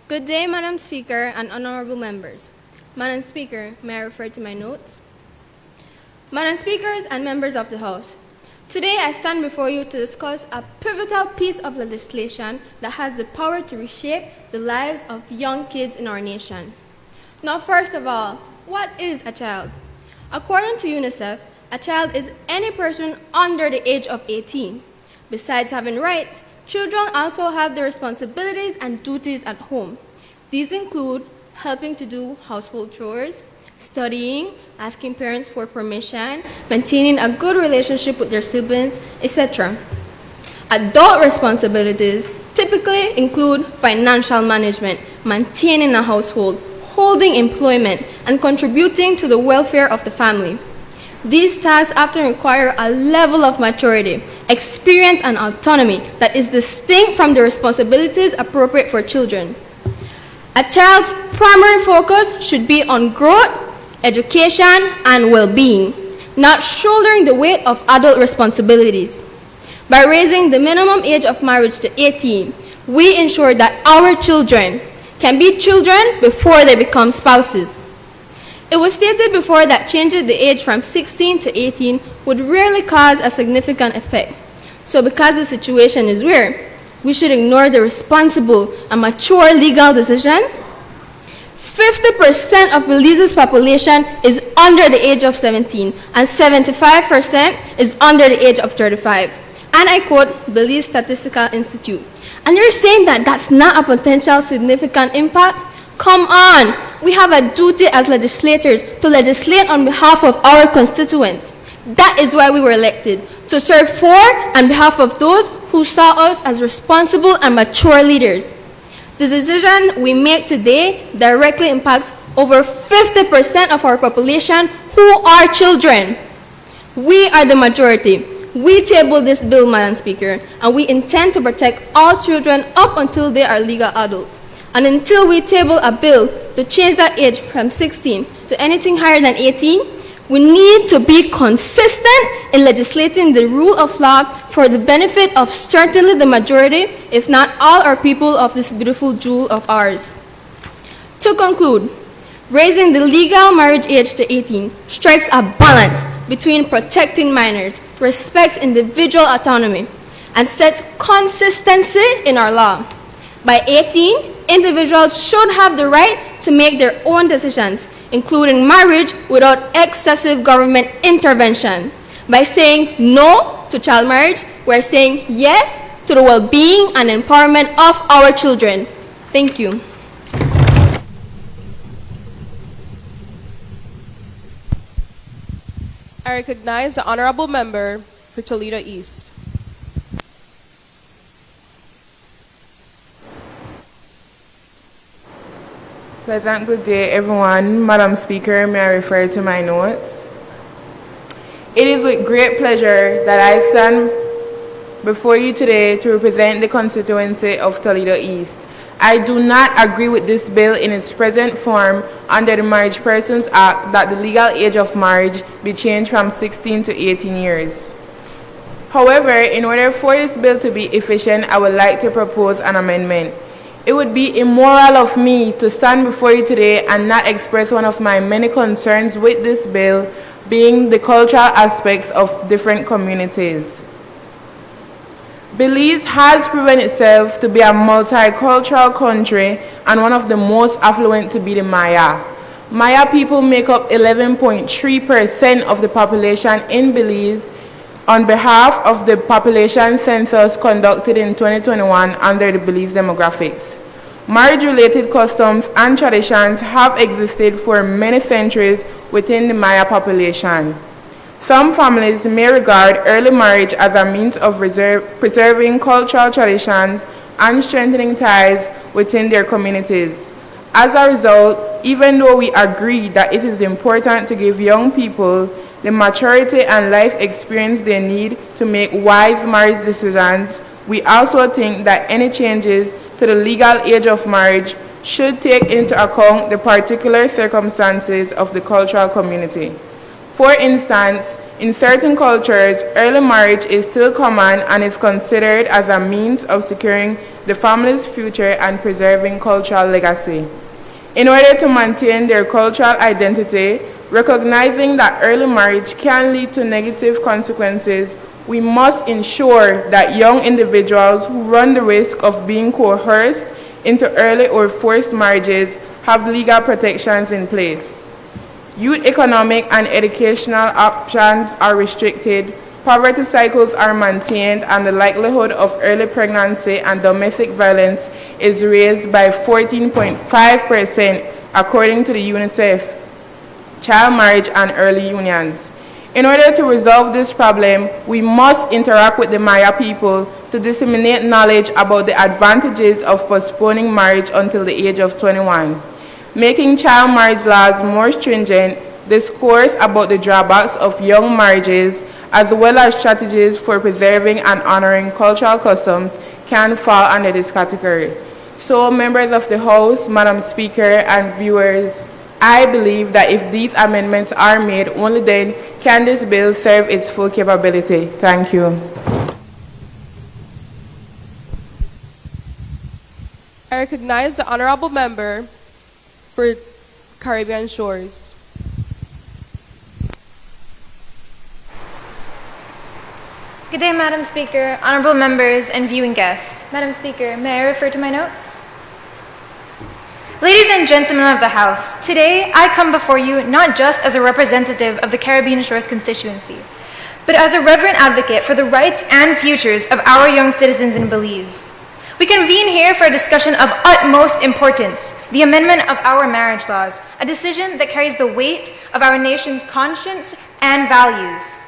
Good day, Madam Speaker and honorable members. Madam Speaker, may I refer to my notes? Madam Speakers and members of the House, today I stand before you to discuss a pivotal piece of legislation that has the power to reshape the lives of young kids in our nation. Now, first of all, what is a child? According to UNICEF, a child is any person under the age of 18. Besides having rights, children also have the responsibilities and duties at home. These include helping to do household chores, studying, asking parents for permission, maintaining a good relationship with their siblings, etc. Adult responsibilities typically include financial management, maintaining a household, holding employment, and contributing to the welfare of the family. These tasks often require a level of maturity, experience, and autonomy that is distinct from the responsibilities appropriate for children. A child's primary focus should be on growth, education, and well-being, not shouldering the weight of adult responsibilities. By raising the minimum age of marriage to 18, we ensure that our children can be children before they become spouses. It was stated before that changing the age from 16 to 18 would rarely cause a significant effect. So because the situation is weird, we should ignore the responsible and mature legal decision. 50% of Belize's population is under the age of 17 and 75% is under the age of 35. And I quote Belize Statistical Institute. And you're saying that that's not a potential significant impact? Come on! We have a duty as legislators to legislate on behalf of our constituents. That is why we were elected, to serve for and behalf of those who saw us as responsible and mature leaders. The decision we make today directly impacts over 50% of our population who are children. We are the majority. We tabled this bill, Madam Speaker, and we intend to protect all children up until they are legal adults. And until we table a bill to change that age from 16 to anything higher than 18, we need to be consistent in legislating the rule of law for the benefit of certainly the majority, if not all our people of this beautiful jewel of ours. To conclude, raising the legal marriage age to 18 strikes a balance between protecting minors, respects individual autonomy, and sets consistency in our law. By 18, individuals should have the right to make their own decisions, including marriage, without excessive government intervention. By saying no to child marriage, we're saying yes to the well-being and empowerment of our children. Thank you. I recognize the honorable member for Toledo East. Pleasant good day, everyone. Madam Speaker, may I refer to my notes? It is with great pleasure that I stand before you today to represent the constituency of Toledo East. I do not agree with this bill in its present form under the Marriage Persons Act that the legal age of marriage be changed from 16 to 18 years. However, in order for this bill to be efficient, I would like to propose an amendment. It would be immoral of me to stand before you today and not express one of my many concerns with this bill, being the cultural aspects of different communities. Belize has proven itself to be a multicultural country and one of the most affluent to be the Maya. Maya people make up 11.3% of the population in Belize on behalf of the population census conducted in 2021 under the Belize demographics. Marriage-related customs and traditions have existed for many centuries within the Maya population. Some families may regard early marriage as a means of preserving cultural traditions and strengthening ties within their communities. As a result, even though we agree that it is important to give young people the maturity and life experience they need to make wise marriage decisions, we also think that any changes to the legal age of marriage should take into account the particular circumstances of the cultural community. For instance, in certain cultures, early marriage is still common and is considered as a means of securing the family's future and preserving cultural legacy. In order to maintain their cultural identity, recognizing that early marriage can lead to negative consequences, we must ensure that young individuals who run the risk of being coerced into early or forced marriages have legal protections in place. Youth economic and educational options are restricted, poverty cycles are maintained, and the likelihood of early pregnancy and domestic violence is raised by 14.5% according to the UNICEF Child Marriage and Early Unions. In order to resolve this problem, we must interact with the Maya people to disseminate knowledge about the advantages of postponing marriage until the age of 21. Making child marriage laws more stringent, discourse about the drawbacks of young marriages, as well as strategies for preserving and honoring cultural customs can fall under this category. So, members of the House, Madam Speaker, and viewers, I believe that if these amendments are made, only then can this bill serve its full capability. Thank you. I recognize the honorable member for Caribbean Shores. Good day, Madam Speaker, honorable members, and viewing guests. Madam Speaker, may I refer to my notes? Ladies and gentlemen of the House, today I come before you not just as a representative of the Caribbean Shores constituency, but as a reverent advocate for the rights and futures of our young citizens in Belize. We convene here for a discussion of utmost importance, the amendment of our marriage laws, a decision that carries the weight of our nation's conscience and values.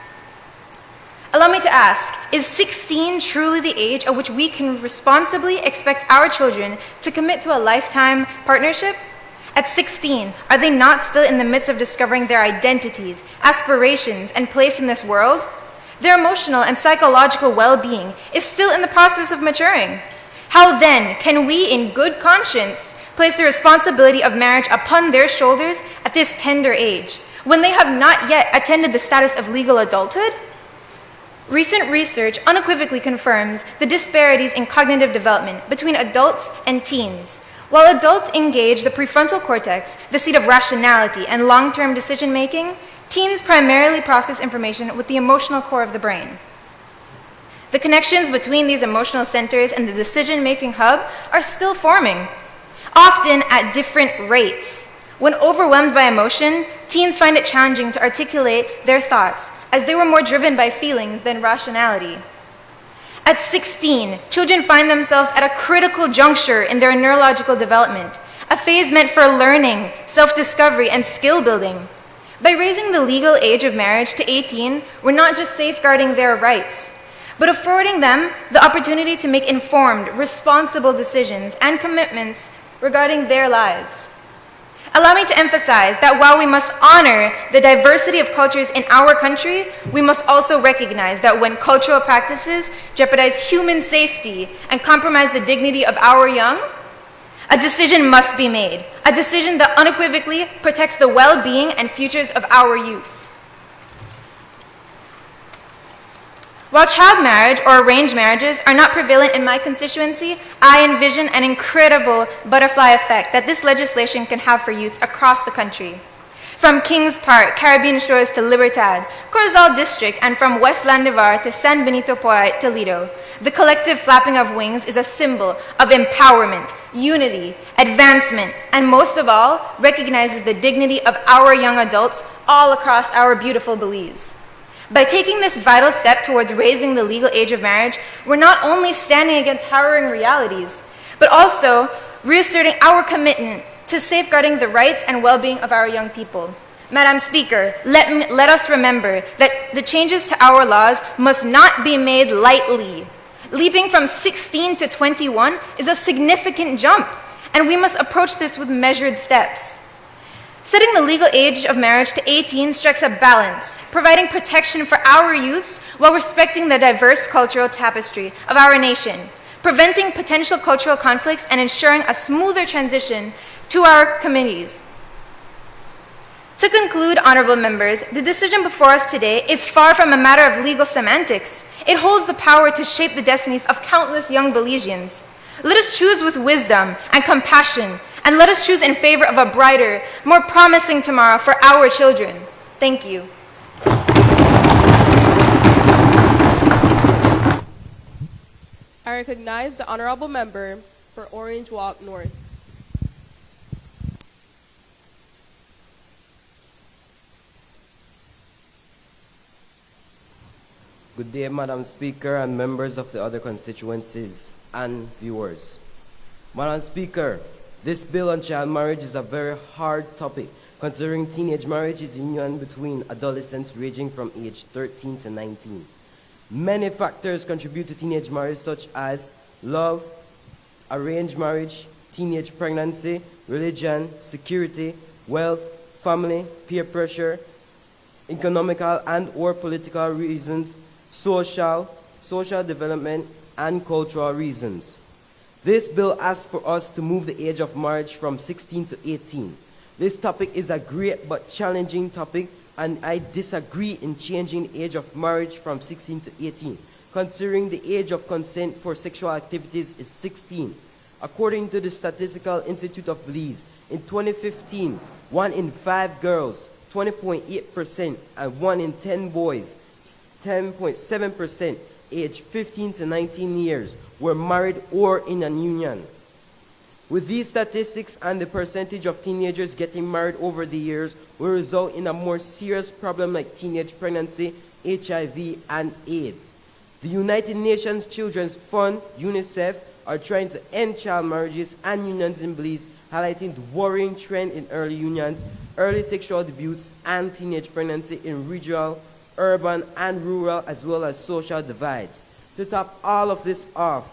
Allow me to ask, is 16 truly the age at which we can responsibly expect our children to commit to a lifetime partnership? At 16, are they not still in the midst of discovering their identities, aspirations, and place in this world? Their emotional and psychological well-being is still in the process of maturing. How then can we, in good conscience, place the responsibility of marriage upon their shoulders at this tender age, when they have not yet attained the status of legal adulthood? Recent research unequivocally confirms the disparities in cognitive development between adults and teens. While adults engage the prefrontal cortex, the seat of rationality and long-term decision-making, teens primarily process information with the emotional core of the brain. The connections between these emotional centers and the decision-making hub are still forming, often at different rates. When overwhelmed by emotion, teens find it challenging to articulate their thoughts, as they were more driven by feelings than rationality. At 16, children find themselves at a critical juncture in their neurological development, a phase meant for learning, self-discovery, and skill building. By raising the legal age of marriage to 18, we're not just safeguarding their rights, but affording them the opportunity to make informed, responsible decisions and commitments regarding their lives. Allow me to emphasize that while we must honor the diversity of cultures in our country, we must also recognize that when cultural practices jeopardize human safety and compromise the dignity of our young, a decision must be made, a decision that unequivocally protects the well-being and futures of our youth. While child marriage or arranged marriages are not prevalent in my constituency, I envision an incredible butterfly effect that this legislation can have for youths across the country. From Kings Park, Caribbean Shores to Libertad, Corozal District, and from West Landivar to San Benito Poa, Toledo, the collective flapping of wings is a symbol of empowerment, unity, advancement, and most of all, recognizes the dignity of our young adults all across our beautiful Belize. By taking this vital step towards raising the legal age of marriage, we're not only standing against harrowing realities, but also reasserting our commitment to safeguarding the rights and well-being of our young people. Madam Speaker, let us remember that the changes to our laws must not be made lightly. Leaping from 16 to 21 is a significant jump, and we must approach this with measured steps. Setting the legal age of marriage to 18 strikes a balance, providing protection for our youths while respecting the diverse cultural tapestry of our nation, preventing potential cultural conflicts and ensuring a smoother transition to our communities. To conclude, honorable members, the decision before us today is far from a matter of legal semantics. It holds the power to shape the destinies of countless young Belizeans. Let us choose with wisdom and compassion, and let us choose in favor of a brighter, more promising tomorrow for our children. Thank you. I recognize the honorable member for Orange Walk North. Good day, Madam Speaker and members of the other constituencies and viewers. Madam Speaker, this bill on child marriage is a very hard topic, considering teenage marriage is a union between adolescents ranging from age 13 to 19. Many factors contribute to teenage marriage, such as love, arranged marriage, teenage pregnancy, religion, security, wealth, family, peer pressure, economical and or political reasons, social development, and cultural reasons. This bill asks for us to move the age of marriage from 16 to 18. This topic is a great but challenging topic, and I disagree in changing the age of marriage from 16 to 18, considering the age of consent for sexual activities is 16. According to the Statistical Institute of Belize, in 2015, 1 in 5 girls, 20.8%, and 1 in 10 boys 10.7% aged 15 to 19 years were married or in a union. With these statistics and the percentage of teenagers getting married over the years will result in a more serious problem like teenage pregnancy, HIV, and AIDS. The United Nations Children's Fund, UNICEF, are trying to end child marriages and unions in Belize, highlighting the worrying trend in early unions, early sexual debuts, and teenage pregnancy in regional, urban, and rural, as well as social divides. To top all of this off,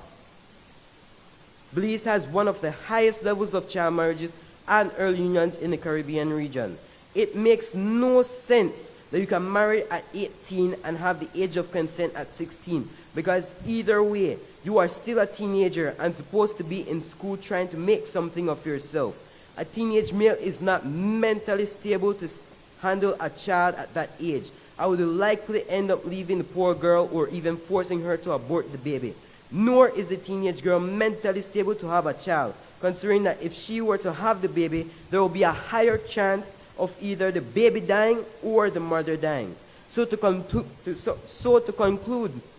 Belize has one of the highest levels of child marriages and early unions in the Caribbean region. It makes no sense that you can marry at 18 and have the age of consent at 16, because either way, you are still a teenager and supposed to be in school trying to make something of yourself. A teenage male is not mentally stable to handle a child at that age. I would likely end up leaving the poor girl or even forcing her to abort the baby. Nor is the teenage girl mentally stable to have a child, considering that if she were to have the baby, there will be a higher chance of either the baby dying or the mother dying. So to conclude,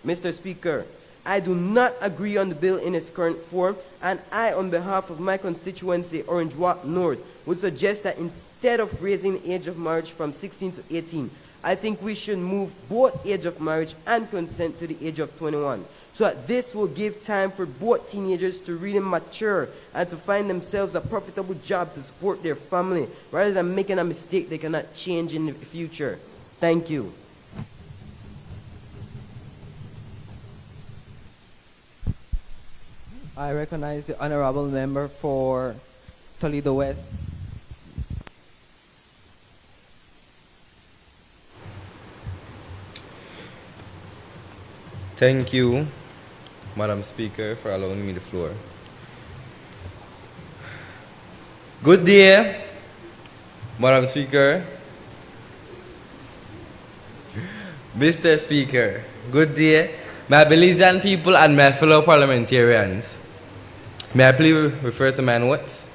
Mr. Speaker, I do not agree on the bill in its current form, and I, on behalf of my constituency, Orange Walk North, would suggest that instead of raising the age of marriage from 16 to 18, I think we should move both age of marriage and consent to the age of 21. So that this will give time for both teenagers to really mature and to find themselves a profitable job to support their family, rather than making a mistake they cannot change in the future. Thank you. I recognize the honorable member for Toledo West. Thank you, Madam Speaker, for allowing me the floor. Good day, Madam Speaker. Mr. Speaker, good day, my Belizean people and my fellow parliamentarians. May I please refer to my notes?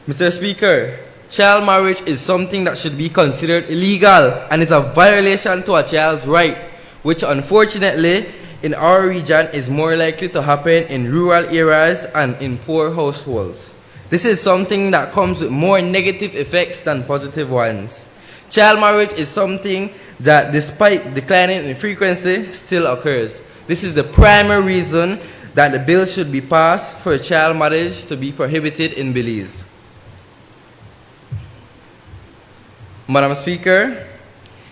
Mr. Speaker, child marriage is something that should be considered illegal and is a violation to a child's right, which unfortunately in our region is more likely to happen in rural areas and in poor households. This is something that comes with more negative effects than positive ones. Child marriage is something that, despite declining in frequency, still occurs. This is the primary reason that the bill should be passed for child marriage to be prohibited in Belize. Madam Speaker,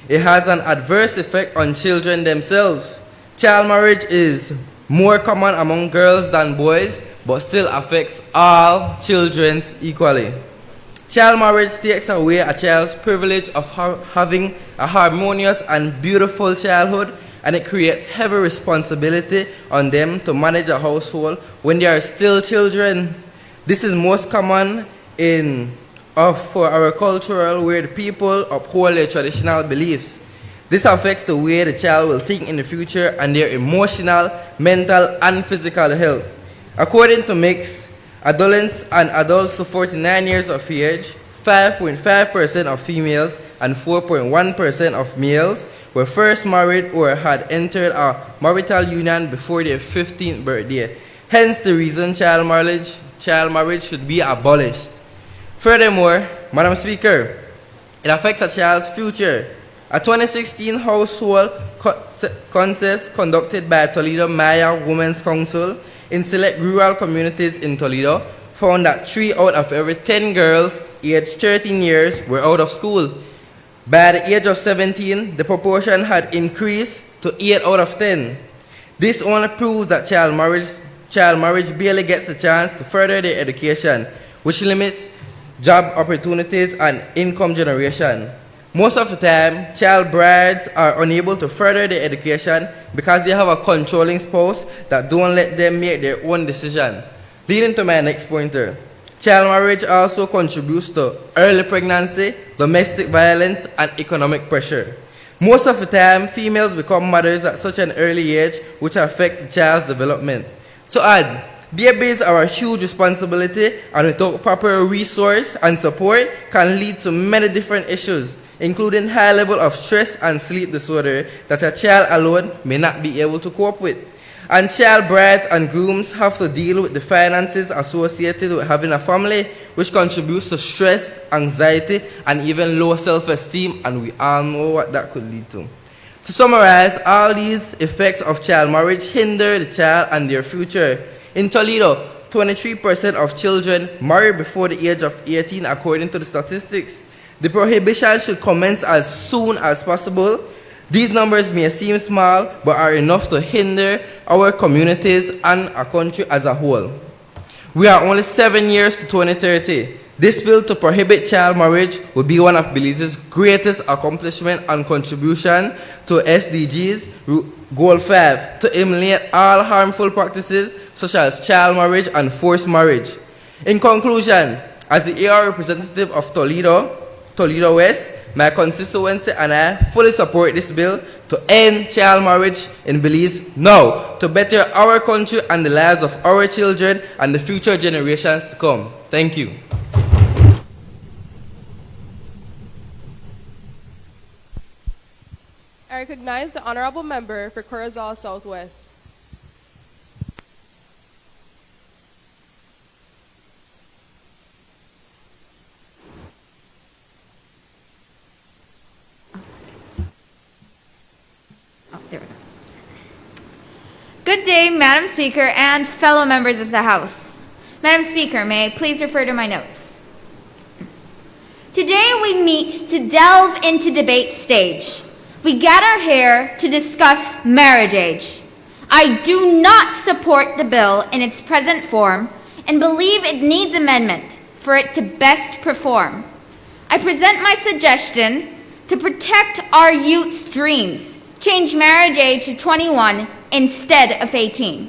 it has an adverse effect on children themselves. Child marriage is more common among girls than boys, but still affects all children equally. Child marriage takes away a child's privilege of having a harmonious and beautiful childhood, and it creates heavy responsibility on them to manage a household when they are still children. This is most common for our cultural, where the people uphold their traditional beliefs. This affects the way the child will think in the future and their emotional, mental, and physical health. According to Mix, adolescents and adults to 49 years of age, 5.5% of females and 4.1% of males were first married or had entered a marital union before their 15th birthday. Hence the reason child marriage should be abolished. Furthermore, Madam Speaker, it affects a child's future. A 2016 household census conducted by Toledo Maya Women's Council in select rural communities in Toledo found that 3 out of every 10 girls aged 13 years were out of school. By the age of 17, the proportion had increased to 8 out of 10. This only proves that child marriage barely gets a chance to further their education, which limits job opportunities and income generation. Most of the time, child brides are unable to further their education because they have a controlling spouse that don't let them make their own decision. Leading to my next pointer. Child marriage also contributes to early pregnancy, domestic violence, and economic pressure. Most of the time, females become mothers at such an early age, which affects the child's development. To add, babies are a huge responsibility, and without proper resource and support can lead to many different issues, including high level of stress and sleep disorder that a child alone may not be able to cope with. And child brides and grooms have to deal with the finances associated with having a family, which contributes to stress, anxiety, and even low self-esteem, and we all know what that could lead to. To summarize, all these effects of child marriage hinder the child and their future. In Toledo, 23% of children marry before the age of 18 according to the statistics. The prohibition should commence as soon as possible. These numbers may seem small, but are enough to hinder our communities and our country as a whole. We are only 7 years to 2030. This bill to prohibit child marriage will be one of Belize's greatest accomplishments and contribution to SDGs Goal 5 to eliminate all harmful practices such as child marriage and forced marriage. In conclusion, as the AR representative of Toledo West, my constituency and I fully support this bill to end child marriage in Belize now, to better our country and the lives of our children and the future generations to come. Thank you. I recognize the honorable member for Corozal Southwest. Good day, Madam Speaker and fellow members of the House. Madam Speaker, may I please refer to my notes? Today we meet to delve into debate stage. We gather here to discuss marriage age. I do not support the bill in its present form and believe it needs amendment for it to best perform. I present my suggestion to protect our youth's dreams. Change marriage age to 21 instead of 18.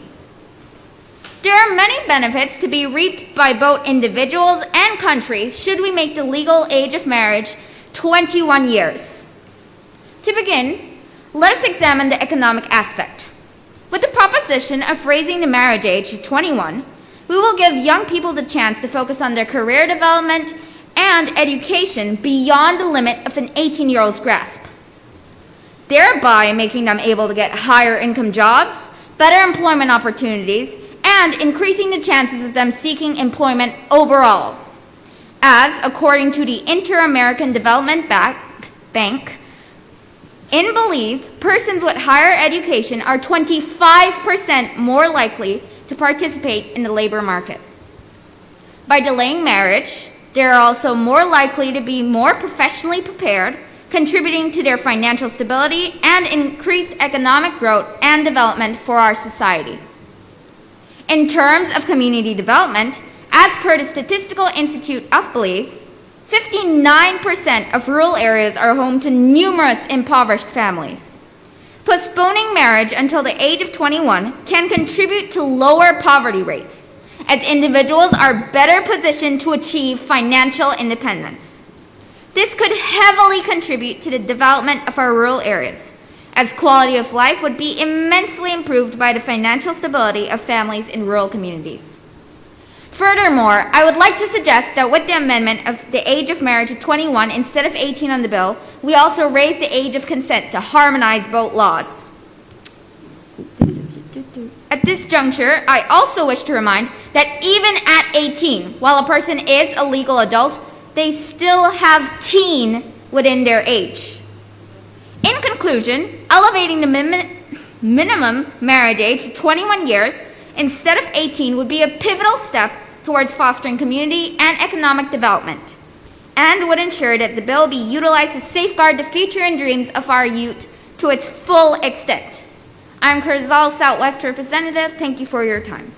There are many benefits to be reaped by both individuals and country should we make the legal age of marriage 21 years. To begin, let us examine the economic aspect. With the proposition of raising the marriage age to 21, we will give young people the chance to focus on their career development and education beyond the limit of an 18-year-old's grasp, thereby making them able to get higher income jobs, better employment opportunities, and increasing the chances of them seeking employment overall. As, according to the Inter-American Development Bank, in Belize, persons with higher education are 25% more likely to participate in the labor market. By delaying marriage, they are also more likely to be more professionally prepared, contributing to their financial stability and increased economic growth and development for our society. In terms of community development, as per the Statistical Institute of Belize, 59% of rural areas are home to numerous impoverished families. Postponing marriage until the age of 21 can contribute to lower poverty rates, as individuals are better positioned to achieve financial independence. This could heavily contribute to the development of our rural areas, as quality of life would be immensely improved by the financial stability of families in rural communities. Furthermore, I would like to suggest that with the amendment of the age of marriage to 21 instead of 18 on the bill, we also raise the age of consent to harmonize both laws. At this juncture, I also wish to remind that even at 18, while a person is a legal adult, they still have teen within their age. In conclusion, elevating the minimum marriage age to 21 years instead of 18 would be a pivotal step towards fostering community and economic development, and would ensure that the bill be utilized to safeguard the future and dreams of our youth to its full extent. I'm Corozal Southwest representative. Thank you for your time.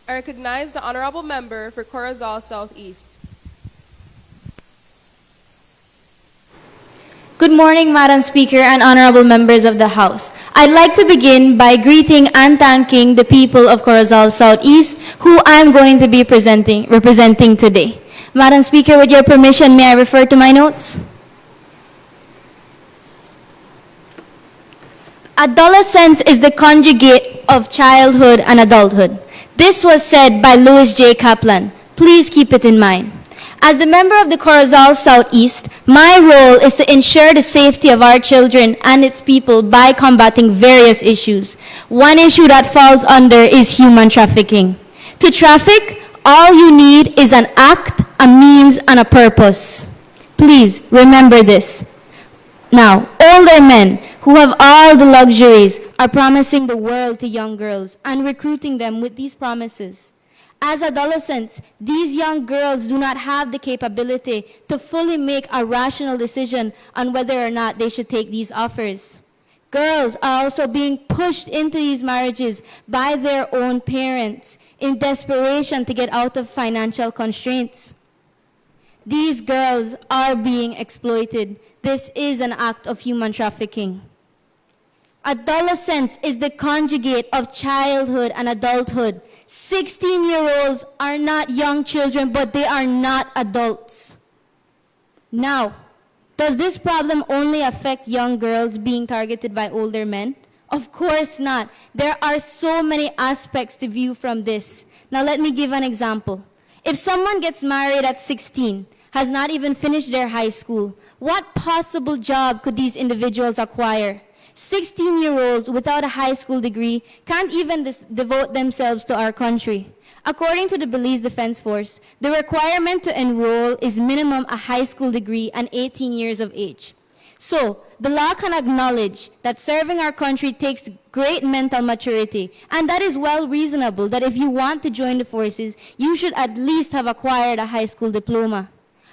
I recognize the honorable member for Corozal Southeast. Good morning, Madam Speaker and honorable members of the House. I'd like to begin by greeting and thanking the people of Corozal Southeast, who I'm going to be representing today. Madam Speaker, with your permission, may I refer to my notes? Adolescence is the conjugate of childhood and adulthood. This was said by Louis J. Kaplan. Please keep it in mind. As the member of the Corozal Southeast, my role is to ensure the safety of our children and its people by combating various issues. One issue that falls under is human trafficking. To traffic, all you need is an act, a means, and a purpose. Please remember this. Now, older men who have all the luxuries are promising the world to young girls and recruiting them with these promises. As adolescents, these young girls do not have the capability to fully make a rational decision on whether or not they should take these offers. Girls are also being pushed into these marriages by their own parents in desperation to get out of financial constraints. These girls are being exploited. This is an act of human trafficking. Adolescence is the conjugate of childhood and adulthood. 16-year-olds are not young children, but they are not adults. Now, does this problem only affect young girls being targeted by older men? Of course not. There are so many aspects to view from this. Now let me give an example. If someone gets married at 16, has not even finished their high school, what possible job could these individuals acquire? 16-year-olds without a high school degree can't even devote themselves to our country. According to the Belize Defense Force, the requirement to enroll is minimum a high school degree and 18 years of age. So, the law can acknowledge that serving our country takes great mental maturity, and that is well reasonable that if you want to join the forces, you should at least have acquired a high school diploma.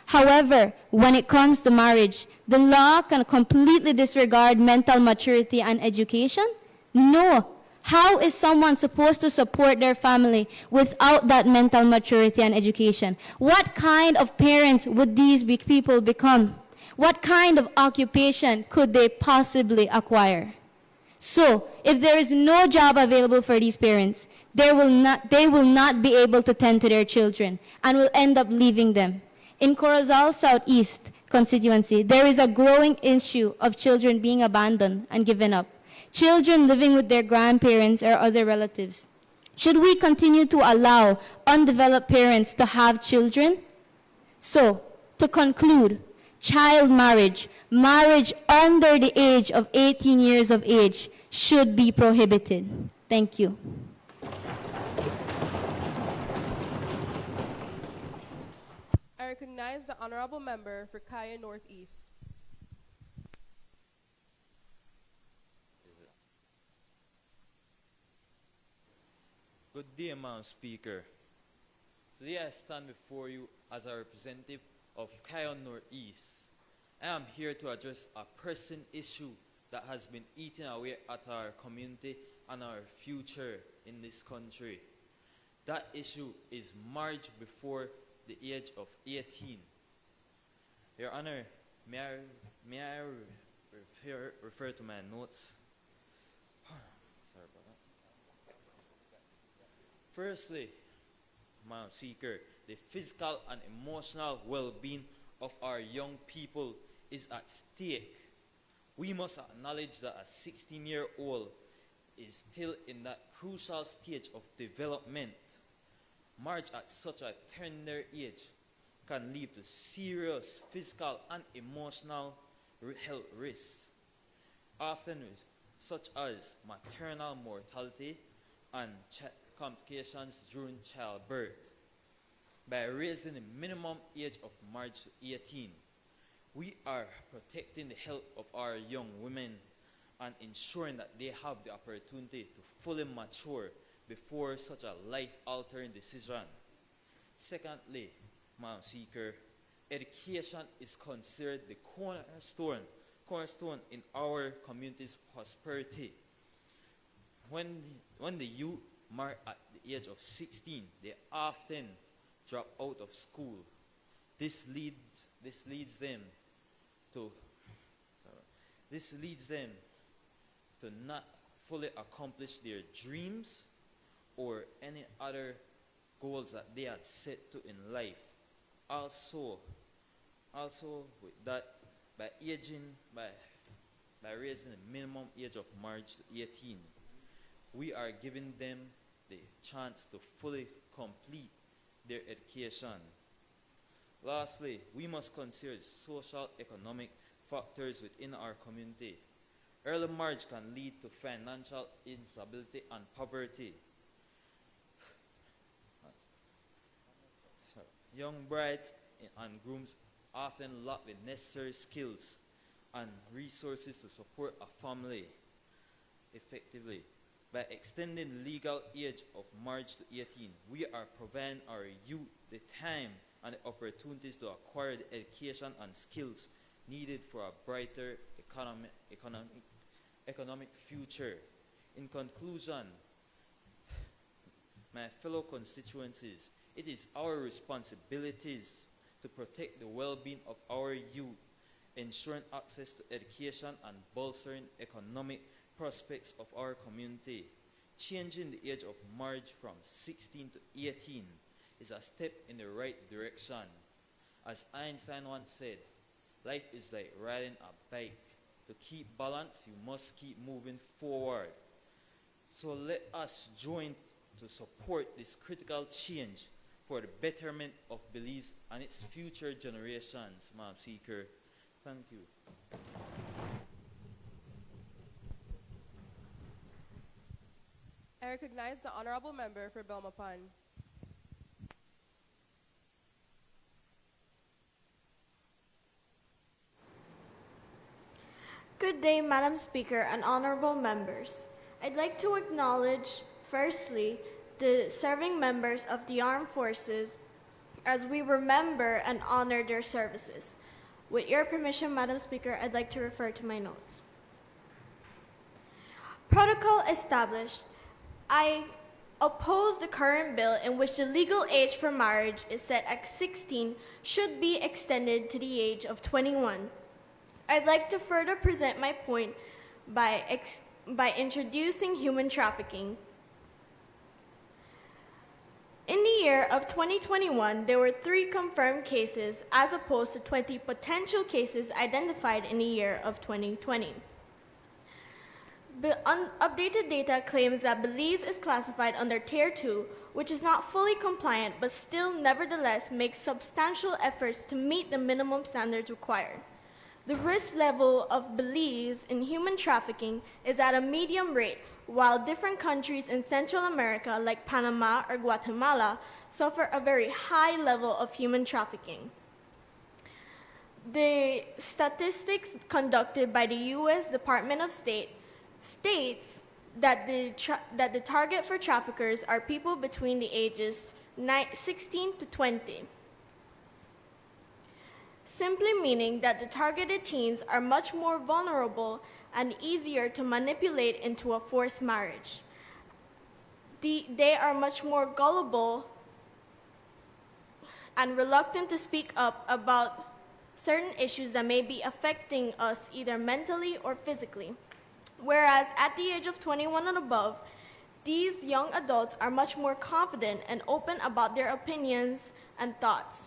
However, when it comes to marriage, the law can completely disregard mental maturity and education? No. How is someone supposed to support their family without that mental maturity and education? What kind of parents would these people become? What kind of occupation could they possibly acquire? So, if there is no job available for these parents, they will not be able to tend to their children and will end up leaving them. In Corozal Southeast constituency, there is a growing issue of children being abandoned and given up. Children living with their grandparents or other relatives. Should we continue to allow undeveloped parents to have children? So, to conclude, child marriage, marriage under the age of 18 years of age should be prohibited. Thank you. I recognize the honorable member for Kaya Northeast. Good day, Madam Speaker. Today I stand before you as a representative of Kaya Northeast. I am here to address a pressing issue that has been eating away at our community and our future in this country. That issue is marriage before the age of 18. Your Honor, may I refer to my notes? Sorry about that. Firstly, Madam Speaker, the physical and emotional well-being of our young people is at stake. We must acknowledge that a 16-year-old is still in that crucial stage of development. Marriage at such a tender age can lead to serious physical and emotional health risks, often such as maternal mortality and complications during childbirth. By raising the minimum age of marriage to 18, we are protecting the health of our young women and ensuring that they have the opportunity to fully mature before such a life-altering decision. Secondly, Madam Speaker, education is considered the cornerstone in our community's prosperity. When the youth marry at the age of 16, they often drop out of school. This leads them to not fully accomplish their dreams or any other goals that they had set to in life. Also with that, by raising the minimum age of marriage to 18, we are giving them the chance to fully complete their education. Lastly, we must consider social economic factors within our community. Early marriage can lead to financial instability and poverty. So, young brides and grooms often lack the necessary skills and resources to support a family effectively. By extending the legal age of marriage to 18, we are providing our youth the time and the opportunities to acquire the education and skills needed for a brighter economic future. In conclusion, my fellow constituencies, it is our responsibilities to protect the well-being of our youth, ensuring access to education and bolstering economic prospects of our community. Changing the age of marriage from 16 to 18 is a step in the right direction. As Einstein once said, life is like riding a bike. To keep balance, you must keep moving forward. So let us join to support this critical change for the betterment of Belize and its future generations, Madam Speaker. Thank you. I recognize the honorable member for Belmopan. Good day, Madam Speaker and honorable members. I'd like to acknowledge, firstly, the serving members of the armed forces as we remember and honor their services. With your permission, Madam Speaker, I'd like to refer to my notes. Protocol established. I oppose the current bill in which the legal age for marriage is set at 16 should be extended to the age of 21. I'd like to further present my point by introducing human trafficking. In the year of 2021, there were 3 confirmed cases as opposed to 20 potential cases identified in the year of 2020. Updated data claims that Belize is classified under Tier 2, which is not fully compliant but still nevertheless makes substantial efforts to meet the minimum standards required. The risk level of Belize in human trafficking is at a medium rate, while different countries in Central America, like Panama or Guatemala, suffer a very high level of human trafficking. The statistics conducted by the U.S. Department of State states that the target for traffickers are people between the ages 16 to 20. Simply meaning that the targeted teens are much more vulnerable and easier to manipulate into a forced marriage. They are much more gullible and reluctant to speak up about certain issues that may be affecting us either mentally or physically. Whereas at the age of 21 and above, these young adults are much more confident and open about their opinions and thoughts.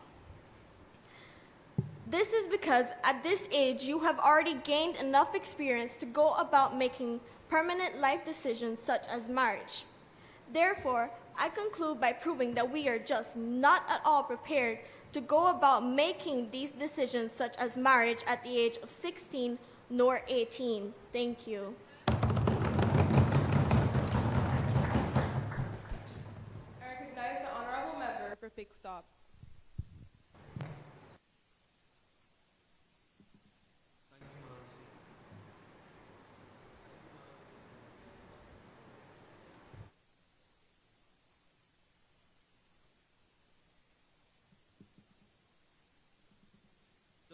This is because at this age, you have already gained enough experience to go about making permanent life decisions such as marriage. Therefore, I conclude by proving that we are just not at all prepared to go about making these decisions such as marriage at the age of 16 nor 18. Thank you. I recognize the honorable member for Pigstop.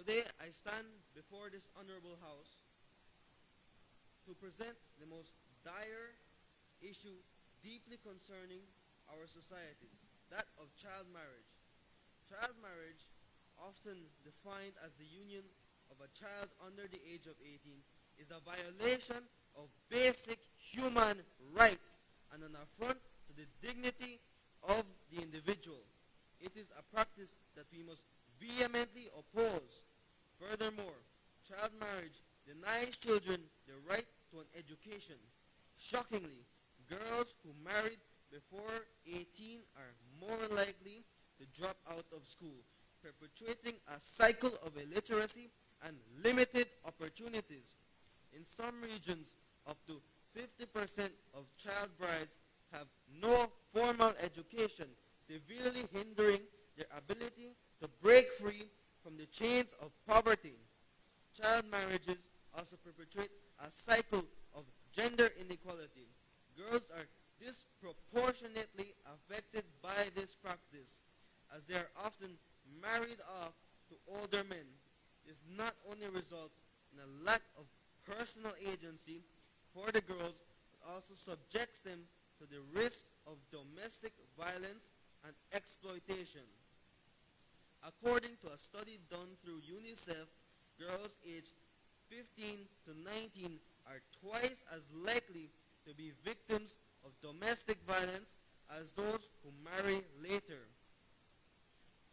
Today, I stand before this honorable house to present the most dire issue deeply concerning our societies, that of child marriage. Child marriage, often defined as the union of a child under the age of 18, is a violation of basic human rights and an affront to the dignity of the individual. It is a practice that we must vehemently oppose. Furthermore, child marriage denies children the right to an education. Shockingly, girls who married before 18 are more likely to school, perpetuating a cycle of illiteracy and limited opportunities. In some regions, up to 50% of child brides have no formal education, severely hindering their ability to break free from the chains of poverty. Child marriages also perpetuate a cycle of gender inequality. Girls are disproportionately affected by this practice, as they are often married off to older men. This not only results in a lack of personal agency for the girls, but also subjects them to the risk of domestic violence and exploitation. According to a study done through UNICEF, girls aged 15 to 19 are twice as likely to be victims of domestic violence as those who marry later.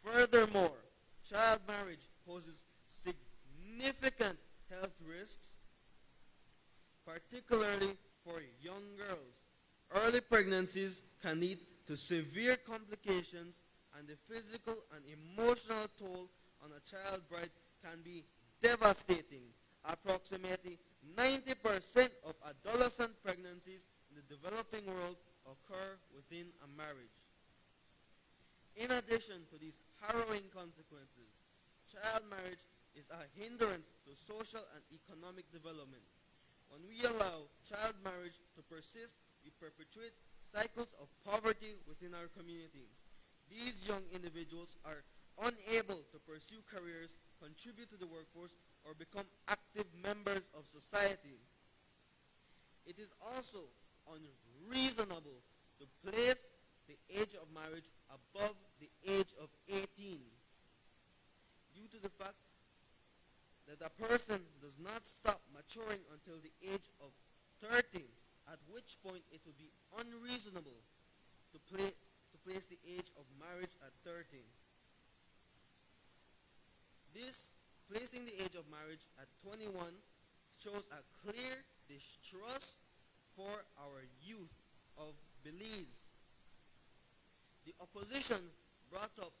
Furthermore, child marriage poses significant health risks, particularly for young girls. Early pregnancies can lead to severe complications, and the physical and emotional toll on a child bride can be devastating. Approximately 90% of adolescent pregnancies in the developing world occur within a marriage. In addition to these harrowing consequences, child marriage is a hindrance to social and economic development. When we allow child marriage to persist, we perpetuate cycles of poverty within our community. These young individuals are unable to pursue careers, contribute to the workforce, or become active members of society. It is also unreasonable to place the age of marriage above the age of 18 due to the fact that a person does not stop maturing until the age of 30, at which point it would be unreasonable to place the age of marriage at 30. This, placing the age of marriage at 21, shows a clear distrust for our youth of Belize. The opposition brought up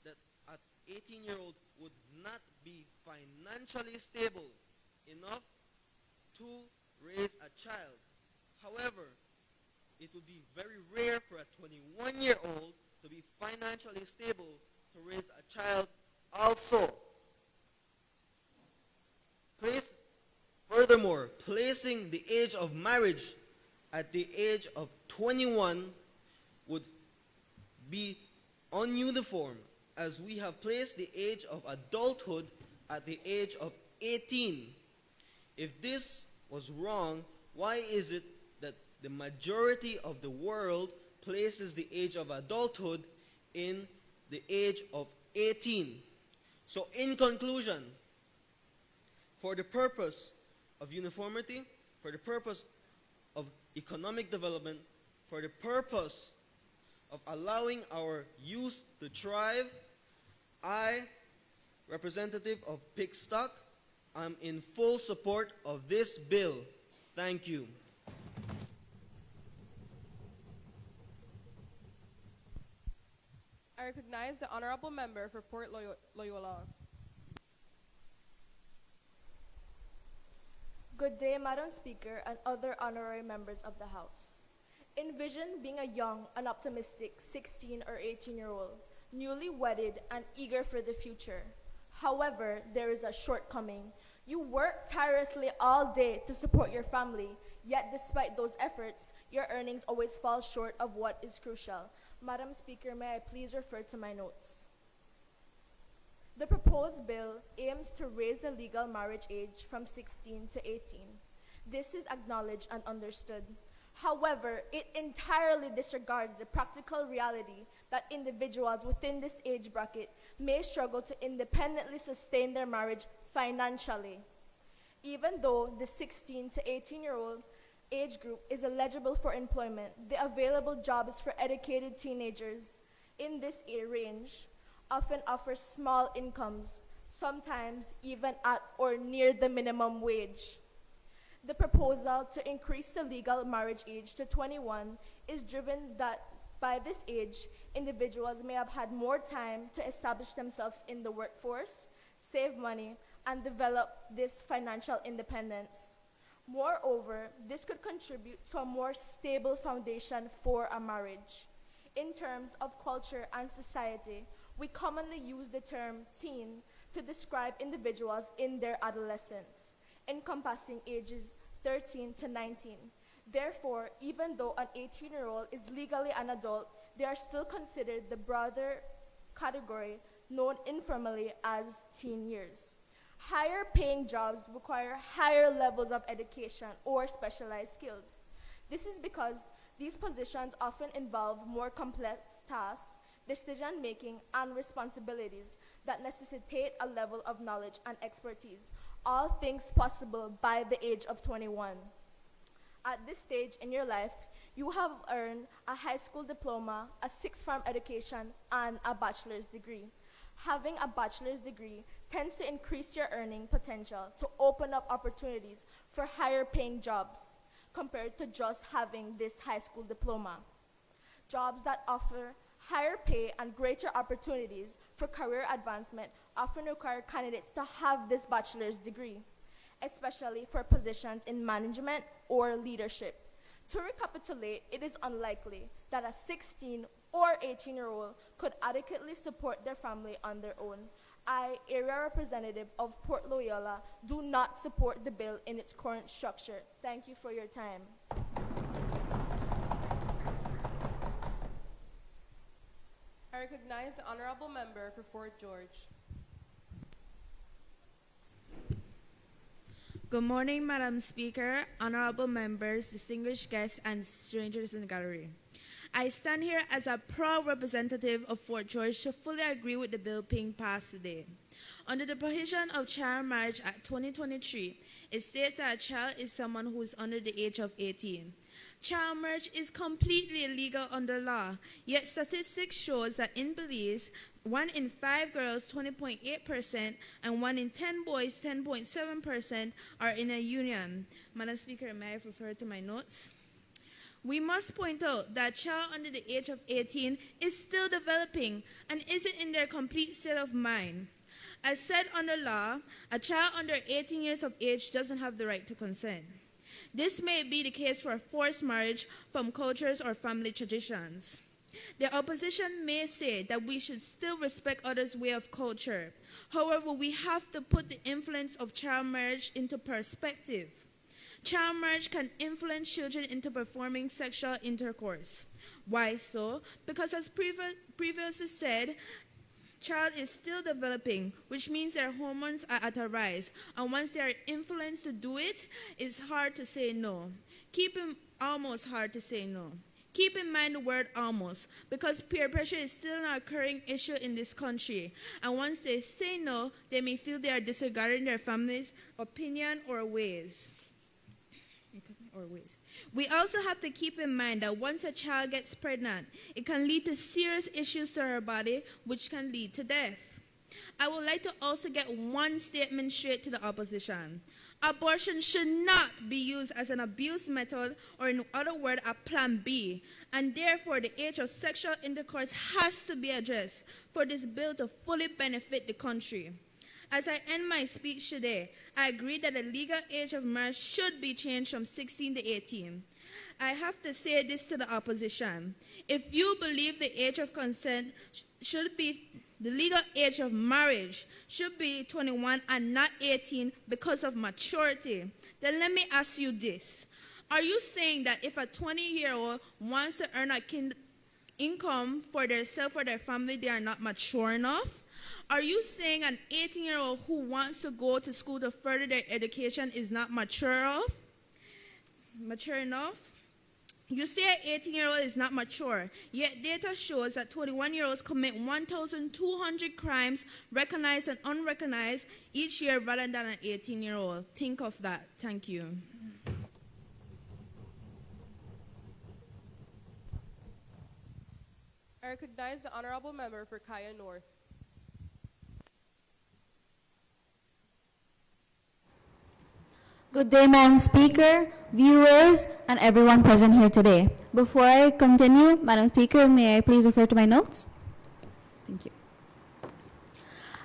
that an 18-year-old would not be financially stable enough to raise a child. However, it would be very rare for a 21-year-old to be financially stable to raise a child also. Furthermore, placing the age of marriage at the age of 21 would be ununiform, as we have placed the age of adulthood at the age of 18. If this was wrong, why is it that the majority of the world places the age of adulthood in the age of 18? So in conclusion, for the purpose of uniformity, for the purpose of economic development, for the purpose of allowing our youth to thrive, I, representative of Pickstock, am in full support of this bill. Thank you. I recognize the honorable member for Port Loyola. Good day, Madam Speaker and other honorary members of the House. Envision being a young and optimistic 16 or 18-year-old, newly wedded and eager for the future. However, there is a shortcoming. You work tirelessly all day to support your family, yet despite those efforts, your earnings always fall short of what is crucial. Madam Speaker, may I please refer to my notes? The proposed bill aims to raise the legal marriage age from 16 to 18. This is acknowledged and understood. However, it entirely disregards the practical reality that individuals within this age bracket may struggle to independently sustain their marriage financially. Even though the 16 to 18-year-old age group is eligible for employment, the available jobs for educated teenagers in this age range often offer small incomes, sometimes even at or near the minimum wage. The proposal to increase the legal marriage age to 21 is driven that By this age, individuals may have had more time to establish themselves in the workforce, save money, and develop this financial independence. Moreover, this could contribute to a more stable foundation for a marriage. In terms of culture and society, we commonly use the term teen to describe individuals in their adolescence, encompassing ages 13 to 19. Therefore, even though an 18-year-old is legally an adult, they are still considered the broader category known informally as teen years. Higher paying jobs require higher levels of education or specialized skills. This is because these positions often involve more complex tasks, decision-making, and responsibilities that necessitate a level of knowledge and expertise, all things possible by the age of 21. At this stage in your life, you have earned a high school diploma, a sixth form education, and a bachelor's degree. Having a bachelor's degree tends to increase your earning potential to open up opportunities for higher paying jobs compared to just having this high school diploma. Jobs that offer higher pay and greater opportunities for career advancement often require candidates to have this bachelor's degree, especially for positions in management or leadership. To recapitulate, it is unlikely that a 16 or 18-year-old could adequately support their family on their own. I, area representative of Port Loyola, do not support the bill in its current structure. Thank you for your time. I recognize the honorable member for Fort George. Good morning, Madam Speaker, honorable members, distinguished guests, and strangers in the gallery. I stand here as a proud representative of Fort George to fully agree with the bill being passed today. Under the Prohibition of Child Marriage Act 2023, it states that a child is someone who is under the age of 18. Child marriage is completely illegal under law, yet statistics shows that in Belize, 1 in 5 girls, 20.8%, and 1 in 10 boys, 10.7%, are in a union. Madam Speaker, may I refer to my notes? We must point out that a child under the age of 18 is still developing and isn't in their complete state of mind. As said under law, a child under 18 years of age doesn't have the right to consent. This may be the case for a forced marriage from cultures or family traditions. The opposition may say that we should still respect others' way of culture. However, we have to put the influence of child marriage into perspective. Child marriage can influence children into performing sexual intercourse. Why so? Because as previously said, child is still developing, which means their hormones are at a rise, and once they are influenced to do it, it's hard to say no. Almost hard to say no. Keep in mind the word almost, because peer pressure is still an occurring issue in this country, and once they say no, they may feel they are disregarding their family's opinion or ways. We also have to keep in mind that once a child gets pregnant, it can lead to serious issues to her body, which can lead to death. I would like to also get one statement straight to the opposition. Abortion should not be used as an abuse method, or in other words, a plan B, and therefore the age of sexual intercourse has to be addressed for this bill to fully benefit the country. As I end my speech today, I agree that the legal age of marriage should be changed from 16 to 18. I have to say this to the opposition. If you believe the age of consent should be, the legal age of marriage should be 21 and not 18 because of maturity, then let me ask you this. Are you saying that if a 20-year-old wants to earn a income for themselves or their family, they are not mature enough? Are you saying an 18-year-old who wants to go to school to further their education is not mature enough? You say an 18-year-old is not mature, yet data shows that 21-year-olds commit 1,200 crimes, recognized and unrecognized, each year rather than an 18-year-old. Think of that. Thank you. I recognize the honorable member for Kaya North. Good day, Madam Speaker, viewers, and everyone present here today. Before I continue, Madam Speaker, may I please refer to my notes? Thank you.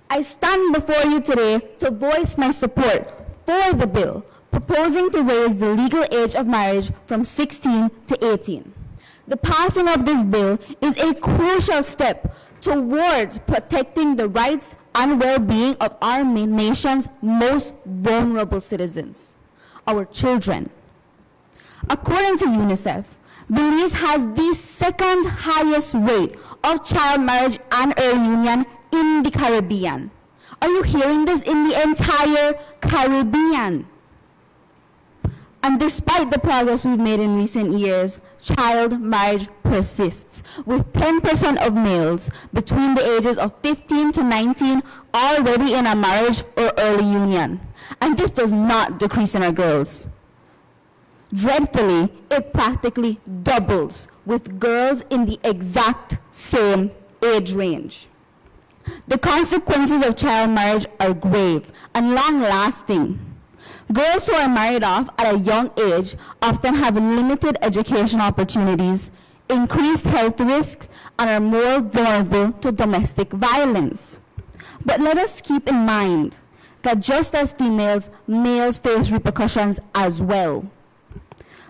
I stand before you today to voice my support for the bill proposing to raise the legal age of marriage from 16 to 18. The passing of this bill is a crucial step towards protecting the rights and well-being of our nation's most vulnerable citizens, our children. According to UNICEF, Belize has the second highest rate of child marriage and early union in the Caribbean. Are you hearing this? In the entire Caribbean. And despite the progress we've made in recent years, child marriage persists, with 10% of males between the ages of 15 to 19 already in a marriage or early union. And this does not decrease in our girls. Dreadfully, it practically doubles with girls in the exact same age range. The consequences of child marriage are grave and long-lasting. Girls who are married off at a young age often have limited education opportunities, increased health risks, and are more vulnerable to domestic violence. But let us keep in mind that just as females, males face repercussions as well.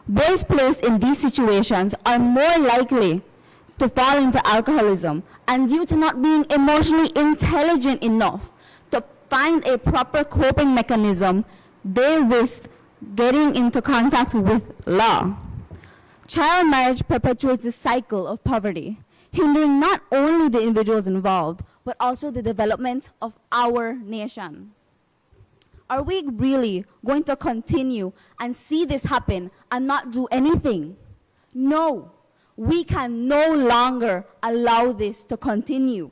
Boys placed in these situations are more likely to fall into alcoholism, and due to not being emotionally intelligent enough to find a proper coping mechanism, they risk getting into contact with law. Child marriage perpetuates the cycle of poverty, hindering not only the individuals involved, but also the development of our nation. Are we really going to continue and see this happen and not do anything? No, we can no longer allow this to continue.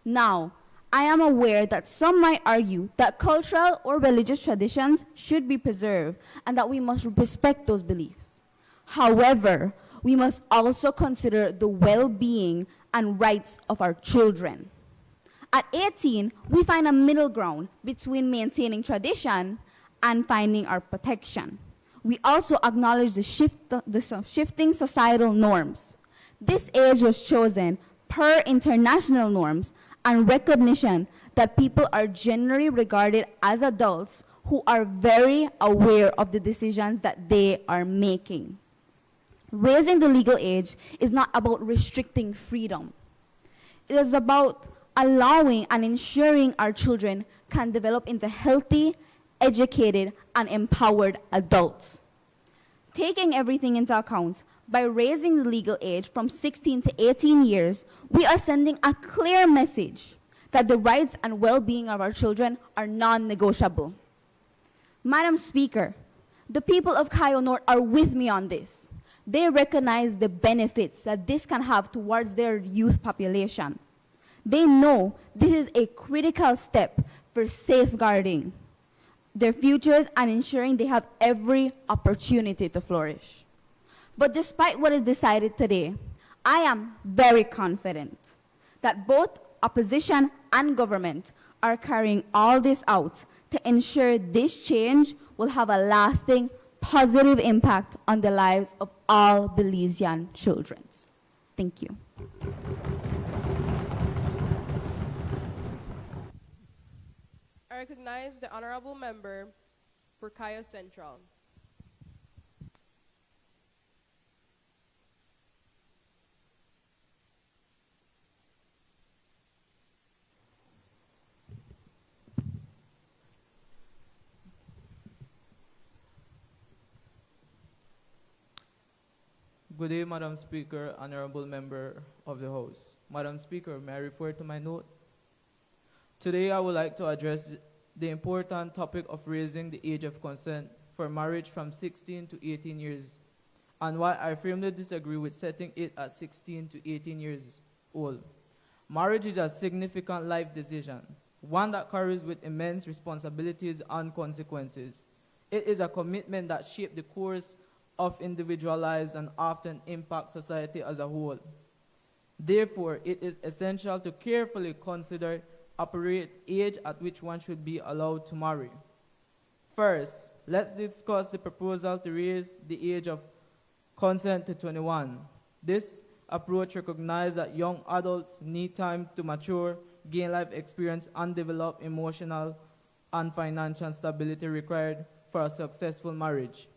Now, I am aware that some might argue that cultural or religious traditions should be preserved and that we must respect those beliefs. However, we must also consider the well-being and rights of our children. At 18, we find a middle ground between maintaining tradition and finding our protection. We also acknowledge the shifting societal norms. This age was chosen per international norms and recognition that people are generally regarded as adults who are very aware of the decisions that they are making. Raising the legal age is not about restricting freedom. It is about allowing and ensuring our children can develop into healthy, educated, and empowered adults. Taking everything into account, by raising the legal age from 16 to 18 years, we are sending a clear message that the rights and well-being of our children are non-negotiable. Madam Speaker, the people of Cayo North are with me on this. They recognize the benefits that this can have towards their youth population. They know this is a critical step for safeguarding their futures and ensuring they have every opportunity to flourish. But despite what is decided today, I am very confident that both opposition and government are carrying all this out to ensure this change will have a lasting positive impact on the lives of all Belizean children. Thank you. I recognize the honorable member for Cayo Central. Good day, Madam Speaker, Honorable Member of the House. Madam Speaker, may I refer to my note? Today, I would like to address the important topic of raising the age of consent for marriage from 16 to 18 years, and why I firmly disagree with setting it at 16 to 18 years old. Marriage is a significant life decision, one that carries with immense responsibilities and consequences. It is a commitment that shapes the course of individual lives and often impact society as a whole. Therefore, it is essential to carefully consider appropriate age at which one should be allowed to marry. First, let's discuss the proposal to raise the age of consent to 21. This approach recognizes that young adults need time to mature, gain life experience, and develop emotional and financial stability required for a successful marriage.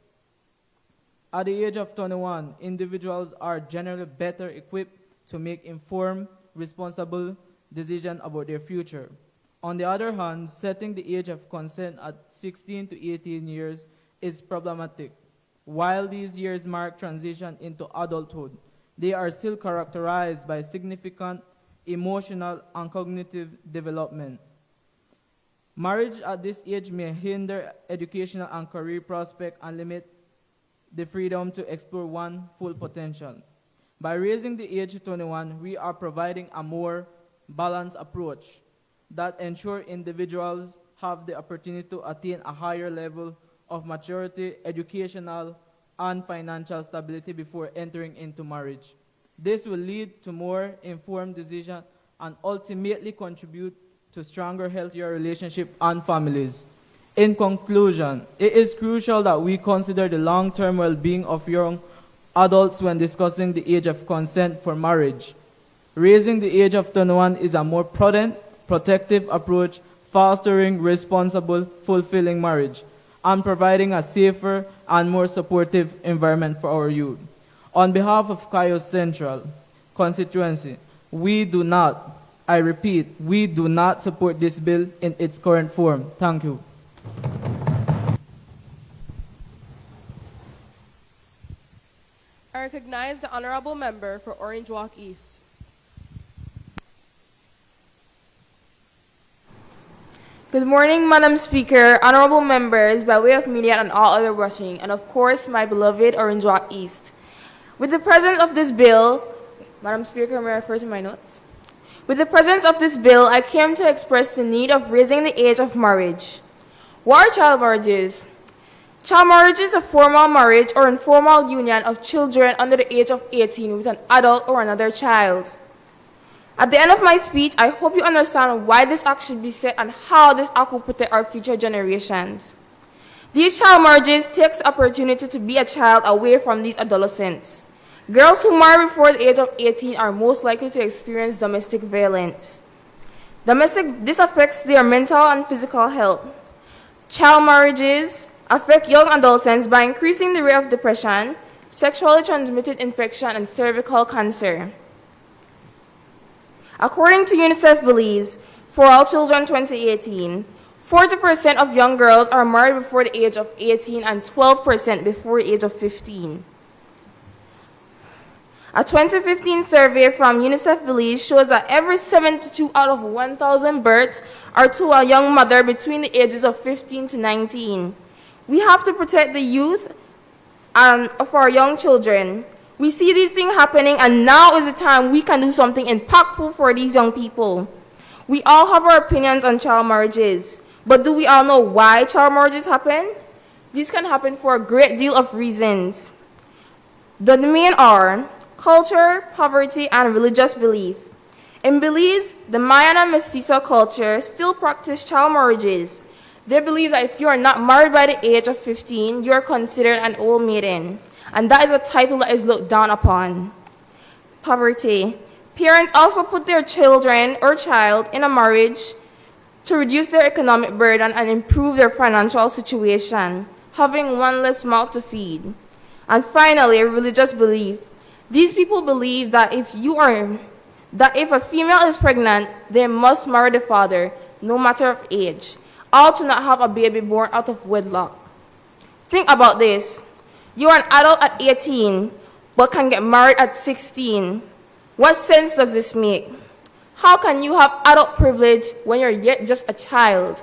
At the age of 21, individuals are generally better equipped to make informed, responsible decisions about their future. On the other hand, setting the age of consent at 16 to 18 years is problematic. While these years mark transition into adulthood, they are still characterized by significant emotional and cognitive development. Marriage at this age may hinder educational and career prospects and limit the freedom to explore one's full potential. By raising the age to 21, we are providing a more balanced approach that ensures individuals have the opportunity to attain a higher level of maturity, educational, and financial stability before entering into marriage. This will lead to more informed decisions and ultimately contribute to stronger, healthier relationships and families. In conclusion, it is crucial that we consider the long-term well-being of young adults when discussing the age of consent for marriage. Raising the age of 21 is a more prudent, protective approach, fostering responsible, fulfilling marriage, and providing a safer and more supportive environment for our youth. On behalf of Cayo Central constituency, we do not, I repeat, we do not support this bill in its current form. Thank you. I recognize the honorable member for Orange Walk East. Good morning, Madam Speaker, honorable members, by way of media and all other watching, and of course, my beloved Orange Walk East. With the presence of this bill, Madam Speaker, may I refer to my notes? With the presence of this bill, I came to express the need of raising the age of marriage. What are child marriages? Child marriage is a formal marriage or informal union of children under the age of 18 with an adult or another child. At the end of my speech, I hope you understand why this act should be set and how this act will protect our future generations. These child marriages take the opportunity to be a child away from these adolescents. Girls who marry before the age of 18 are most likely to experience domestic violence. This affects their mental and physical health. Child marriages affect young adolescents by increasing the rate of depression, sexually transmitted infection, and cervical cancer. According to UNICEF Belize, for all children 2018, 40% of young girls are married before the age of 18 and 12% before the age of 15. A 2015 survey from UNICEF Belize shows that every 72 out of 1,000 births are to a young mother between the ages of 15 to 19. We have to protect the youth of our young children. We see these things happening, and now is the time we can do something impactful for these young people. We all have our opinions on child marriages, but do we all know why child marriages happen? These can happen for a great deal of reasons. The main are culture, poverty, and religious belief. In Belize, the Mayan and Mestizo culture still practice child marriages. They believe that if you are not married by the age of 15, you are considered an old maiden, and that is a title that is looked down upon. Poverty. Parents also put their children or child in a marriage to reduce their economic burden and improve their financial situation, having one less mouth to feed. And finally, religious belief. These people believe that if a female is pregnant, they must marry the father, no matter of age, all to not have a baby born out of wedlock. Think about this. You are an adult at 18, but can get married at 16. What sense does this make? How can you have adult privilege when you're yet just a child?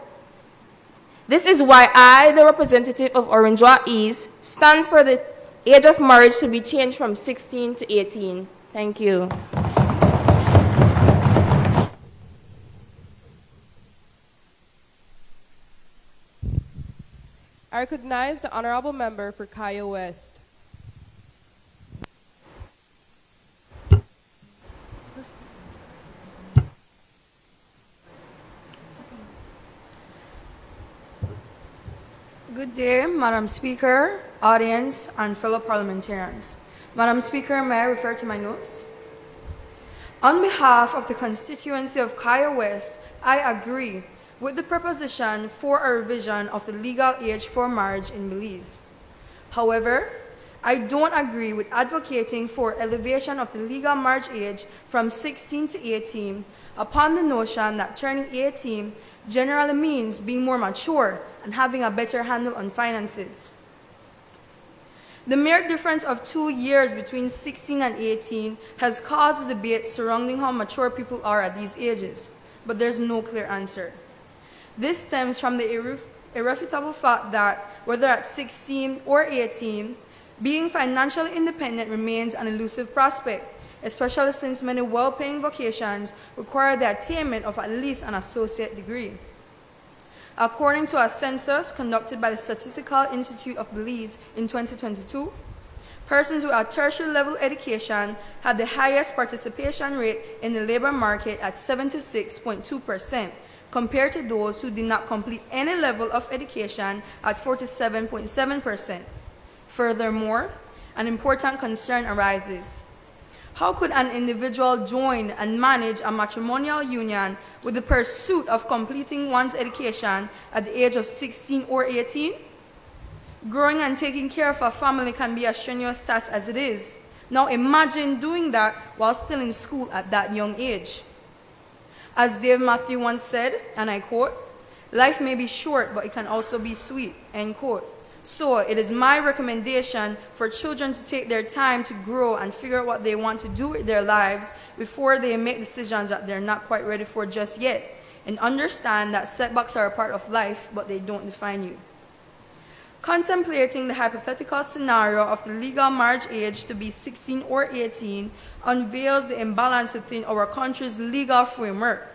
This is why I, the representative of Orangewa East, stand for the age of marriage to be changed from 16 to 18. Thank you. I recognize the honorable member for Cayo West. Good day, Madam Speaker, audience, and fellow parliamentarians. Madam Speaker, may I refer to my notes? On behalf of the constituency of Kaya West, I agree with the proposition for a revision of the legal age for marriage in Belize. However, I don't agree with advocating for elevation of the legal marriage age from 16 to 18 upon the notion that turning 18 generally means being more mature and having a better handle on finances. The mere difference of 2 years between 16 and 18 has caused debate surrounding how mature people are at these ages, but there's no clear answer. This stems from the irrefutable fact that whether at 16 or 18, being financially independent remains an elusive prospect, especially since many well-paying vocations require the attainment of at least an associate degree. According to a census conducted by the Statistical Institute of Belize in 2022, persons with a tertiary level education had the highest participation rate in the labor market at 76.2%, compared to those who did not complete any level of education at 47.7%. Furthermore, an important concern arises. How could an individual join and manage a matrimonial union with the pursuit of completing one's education at the age of 16 or 18? Growing and taking care of a family can be a strenuous task as it is. Now imagine doing that while still in school at that young age. As Dave Matthew once said, and I quote, "Life may be short, but it can also be sweet," end quote. So it is my recommendation for children to take their time to grow and figure out what they want to do with their lives before they make decisions that they're not quite ready for just yet, and understand that setbacks are a part of life, but they don't define you. Contemplating the hypothetical scenario of the legal marriage age to be 16 or 18 unveils the imbalance within our country's legal framework.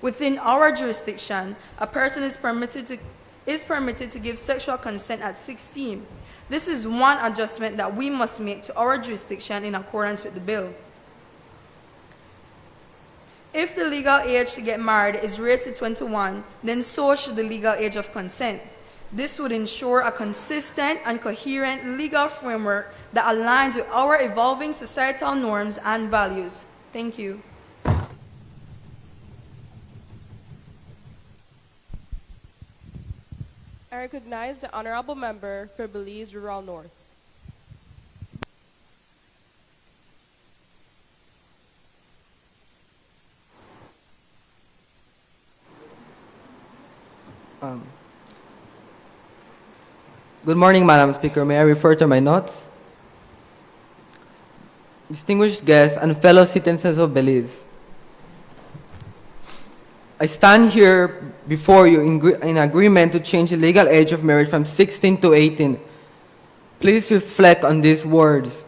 Within our jurisdiction, a person is permitted to give sexual consent at 16. This is one adjustment that we must make to our jurisdiction in accordance with the bill. If the legal age to get married is raised to 21, then so should the legal age of consent. This would ensure a consistent and coherent legal framework that aligns with our evolving societal norms and values. Thank you. I recognize the honorable member for Belize Rural North. Good morning, Madam Speaker. May I refer to my notes? Distinguished guests and fellow citizens of Belize, I stand here before you in agreement to change the legal age of marriage from 16 to 18. Please reflect on these words: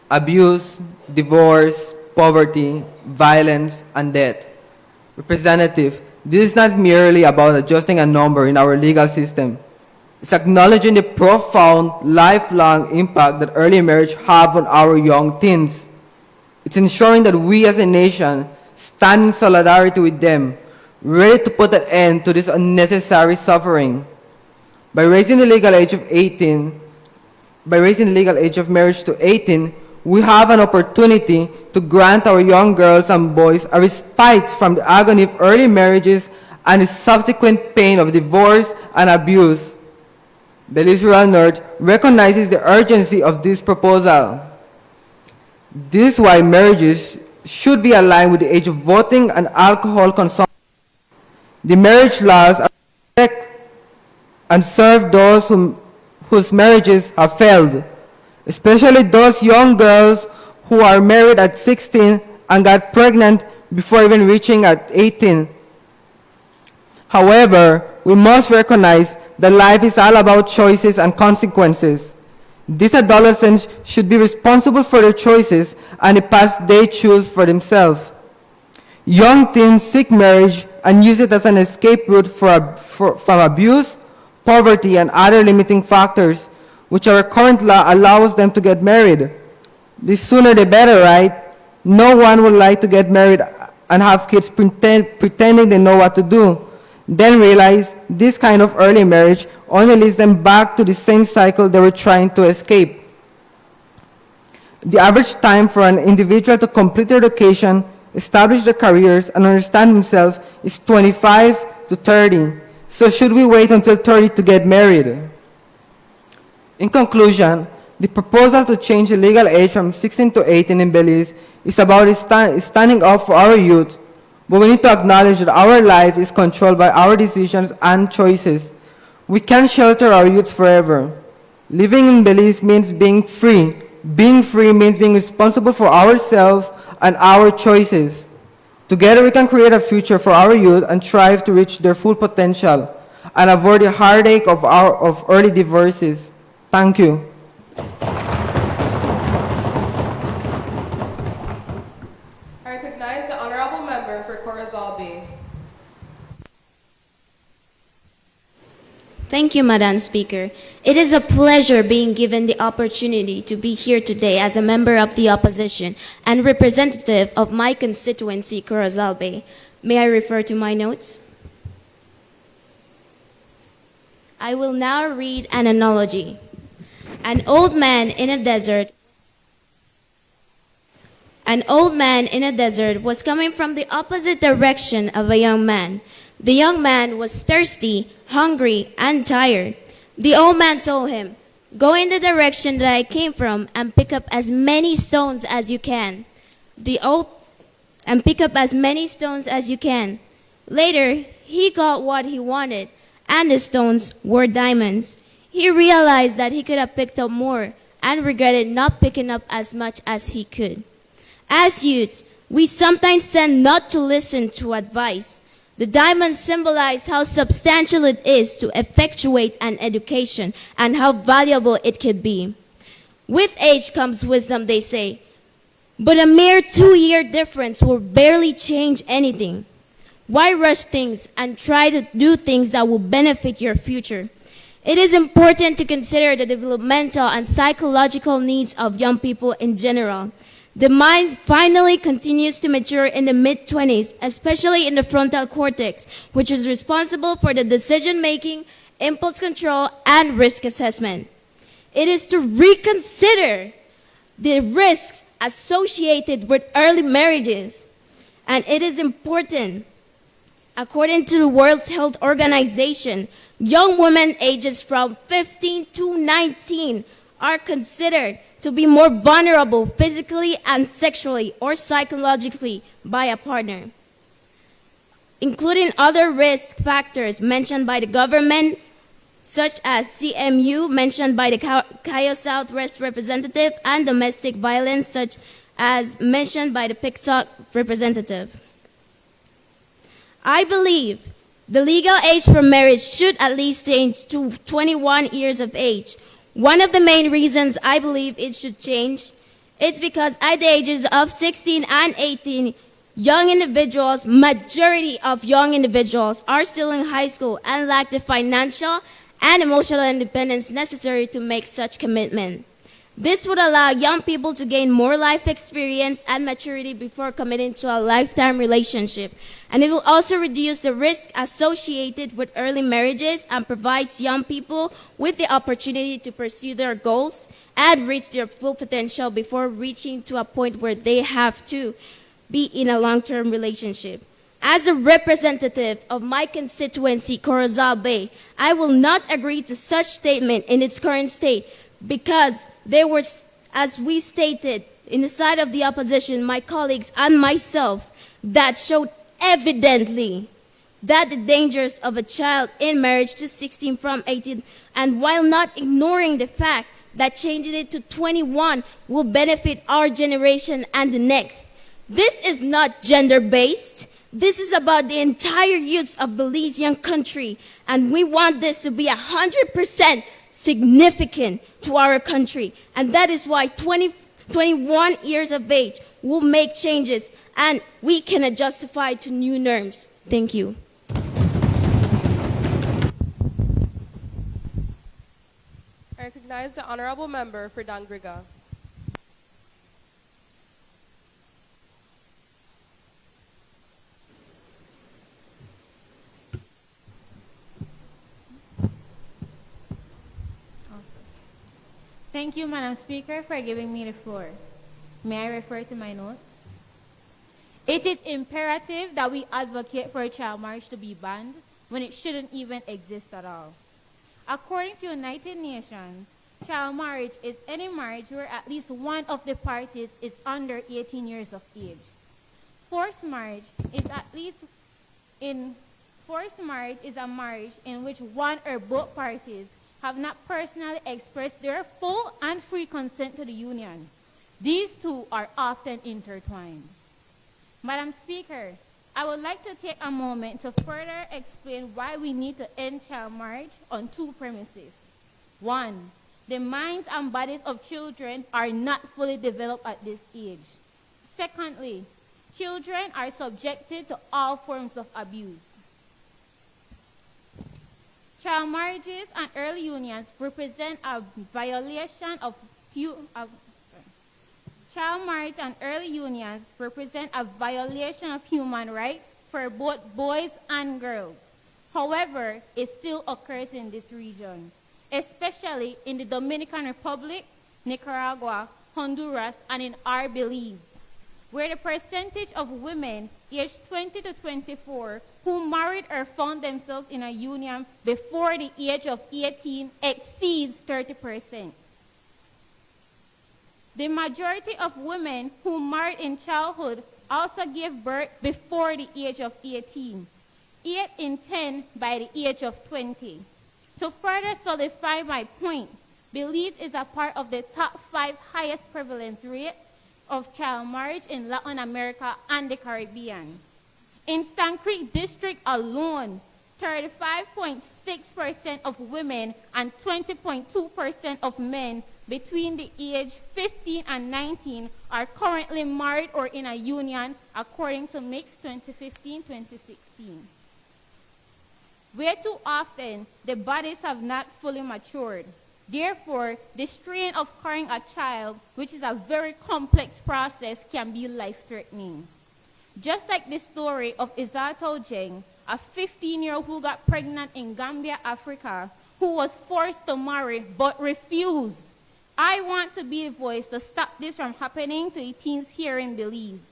abuse, divorce, poverty, violence, and death. Representative, this is not merely about adjusting a number in our legal system. It's acknowledging the profound, lifelong impact that early marriage have on our young teens. It's ensuring that we as a nation stand in solidarity with them, ready to put an end to this unnecessary suffering. By raising the legal age of marriage to 18, we have an opportunity to grant our young girls and boys a respite from the agony of early marriages and the subsequent pain of divorce and abuse. Belize Rural North recognizes the urgency of this proposal. This is why marriages should be aligned with the age of voting and alcohol consumption. The marriage laws are protect and serve those whose marriages have failed, especially those young girls who are married at 16 and got pregnant before even reaching at 18. However, we must recognize that life is all about choices and consequences. These adolescents should be responsible for their choices and the paths they choose for themselves. Young teens seek marriage and use it as an escape route from abuse, poverty, and other limiting factors, which our current law allows them to get married. The sooner the better, right? No one would like to get married and have kids pretending they know what to do. then realize this kind of early marriage only leads them back to the same cycle they were trying to escape. The average time for an individual to complete their education, establish their careers, and understand themselves is 25 to 30. So should we wait until 30 to get married? In conclusion, the proposal to change the legal age from 16 to 18 in Belize is about standing up for our youth, but we need to acknowledge that our life is controlled by our decisions and choices. We can't shelter our youth forever. Living in Belize means being free. Being free means being responsible for ourselves and our choices. Together we can create a future for our youth and strive to reach their full potential and avoid the heartache of early divorces. Thank you. I recognize the honorable member for Corazal Bay. Thank you, Madam Speaker. It is a pleasure being given the opportunity to be here today as a member of the opposition and representative of my constituency, Corazal Bay. May I refer to my notes? I will now read an analogy. An old man in a desert was coming from the opposite direction of a young man. The young man was thirsty, hungry, and tired. The old man told him, "Go in the direction that I came from and pick up as many stones as you can." Later, he got what he wanted, and the stones were diamonds. He realized that he could have picked up more and regretted not picking up as much as he could. As youths, we sometimes tend not to listen to advice. The diamonds symbolize how substantial it is to effectuate an education and how valuable it could be. With age comes wisdom, they say, but a mere 2-year difference will barely change anything. Why rush things and try to do things that will benefit your future? It is important to consider the developmental and psychological needs of young people in general. The mind finally continues to mature in the mid-20s, especially in the frontal cortex, which is responsible for the decision-making, impulse control, and risk assessment. It is to reconsider the risks associated with early marriages, and it is important. According to the World Health Organization, young women ages from 15 to 19 are considered to be more vulnerable physically and sexually or psychologically by a partner, including other risk factors mentioned by the government, such as CMU, mentioned by the Cayo Southwest representative, and domestic violence, such as mentioned by the PICSOC representative. I believe the legal age for marriage should at least change to 21 years of age. One of the main reasons I believe it should change is because at the ages of 16 and 18, majority of young individuals are still in high school and lack the financial and emotional independence necessary to make such commitment. This would allow young people to gain more life experience and maturity before committing to a lifetime relationship. And it will also reduce the risk associated with early marriages and provides young people with the opportunity to pursue their goals and reach their full potential before reaching to a point where they have to be in a long-term relationship. As a representative of my constituency, Corazal Bay, I will not agree to such statement in its current state, because there were, as we stated, in the side of the opposition, my colleagues and myself, that showed evidently that the dangers of a child in marriage to 16 from 18, and while not ignoring the fact that changing it to 21 will benefit our generation and the next. This is not gender-based. This is about the entire youth of Belizean country, and we want this to be 100% significant to our country, and that is why 21 years of age will make changes, and we can justify to new norms. Thank you. I recognize the honorable member for Dangriga. Thank you, Madam Speaker, for giving me the floor. May I refer to my notes? It is imperative that we advocate for child marriage to be banned when it shouldn't even exist at all. According to United Nations, child marriage is any marriage where at least one of the parties is under 18 years of age. Forced marriage is a marriage in which one or both parties have not personally expressed their full and free consent to the union. These two are often intertwined. Madam Speaker, I would like to take a moment to further explain why we need to end child marriage on two premises. One, the minds and bodies of children are not fully developed at this age. Secondly, children are subjected to all forms of abuse. Child marriages and early unions represent a violation of Child marriage and early unions represent a violation of human rights for both boys and girls. However, it still occurs in this region, especially in the Dominican Republic, Nicaragua, Honduras, and in our Belize, where the percentage of women aged 20 to 24 who married or found themselves in a union before the age of 18 exceeds 30%. The majority of women who married in childhood also gave birth before the age of 18, 8 in 10 by the age of 20. To further solidify my point, Belize is a part of the top 5 highest prevalence rates of child marriage in Latin America and the Caribbean. In Stan Creek District alone, 35.6% of women and 20.2% of men between the age 15 and 19 are currently married or in a union, according to Mix 2015-2016. Way too often, the bodies have not fully matured. Therefore, the strain of carrying a child, which is a very complex process, can be life-threatening. Just like the story of Isato Jeng, a 15-year-old who got pregnant in Gambia, Africa, who was forced to marry but refused. I want to be the voice to stop this from happening to the teens here in Belize.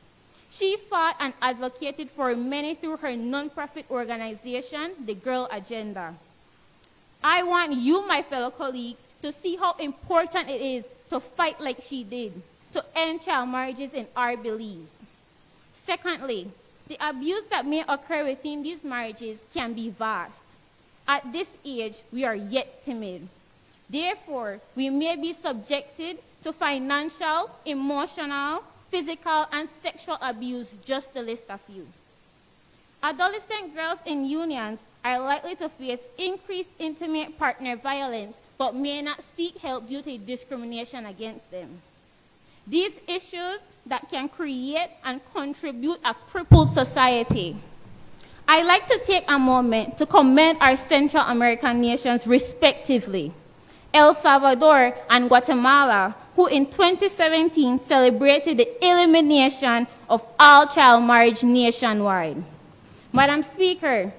She fought and advocated for many through her non-profit organization, the Girl Agenda. I want you, my fellow colleagues, to see how important it is to fight like she did, to end child marriages in our Belize. Secondly, the abuse that may occur within these marriages can be vast. At this age, we are yet timid. Therefore, we may be subjected to financial, emotional, physical, and sexual abuse, just to list a few. Adolescent girls in unions are likely to face increased intimate partner violence, but may not seek help due to discrimination against them. These issues that can create and contribute a crippled society. I'd like to take a moment to commend our Central American nations respectively, El Salvador and Guatemala, who in 2017 celebrated the elimination of all child marriage nationwide. Madam Speaker,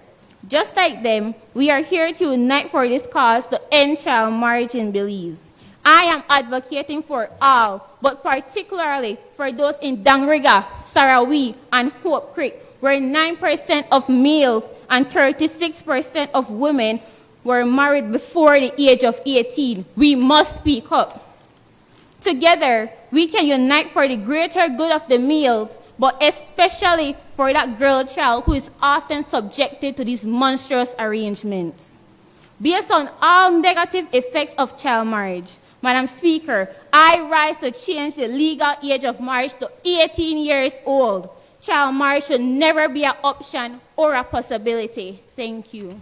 just like them, we are here to unite for this cause to end child marriage in Belize. I am advocating for all, but particularly for those in Dangriga, Sarawi, and Hope Creek, where 9% of males and 36% of women were married before the age of 18. We must speak up. Together, we can unite for the greater good of the males, but especially for that girl child who is often subjected to these monstrous arrangements. Based on all negative effects of child marriage, Madam Speaker, I rise to change the legal age of marriage to 18 years old. Child marriage should never be an option or a possibility. Thank you.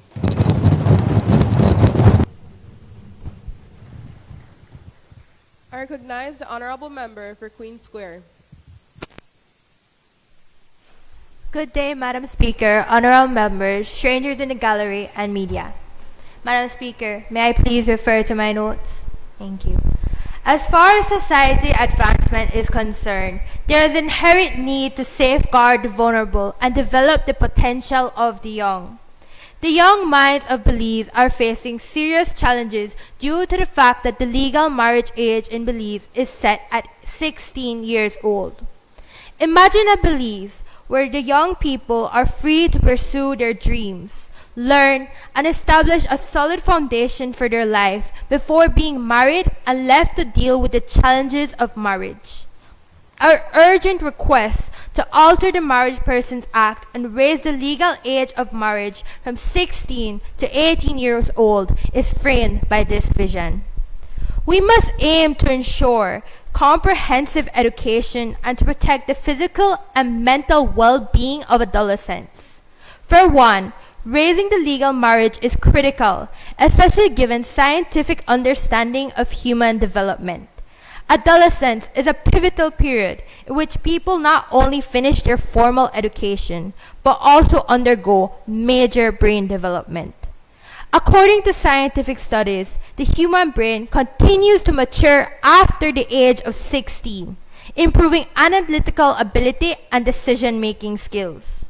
I recognize the honorable member for Queen Square. Good day, Madam Speaker, honorable members, strangers in the gallery, and media. Madam Speaker, may I please refer to my notes? Thank you. As far as society advancement is concerned, there is inherent need to safeguard the vulnerable and develop the potential of the young. The young minds of Belize are facing serious challenges due to the fact that the legal marriage age in Belize is set at 16 years old. Imagine a Belize where the young people are free to pursue their dreams, learn, and establish a solid foundation for their life before being married and left to deal with the challenges of marriage. Our urgent request to alter the Marriage Persons Act and raise the legal age of marriage from 16 to 18 years old is framed by this vision. We must aim to ensure comprehensive education and to protect the physical and mental well-being of adolescents. For one, raising the legal marriage is critical, especially given scientific understanding of human development. Adolescence is a pivotal period in which people not only finish their formal education, but also undergo major brain development. According to scientific studies, the human brain continues to mature after the age of 16, improving analytical ability and decision-making skills.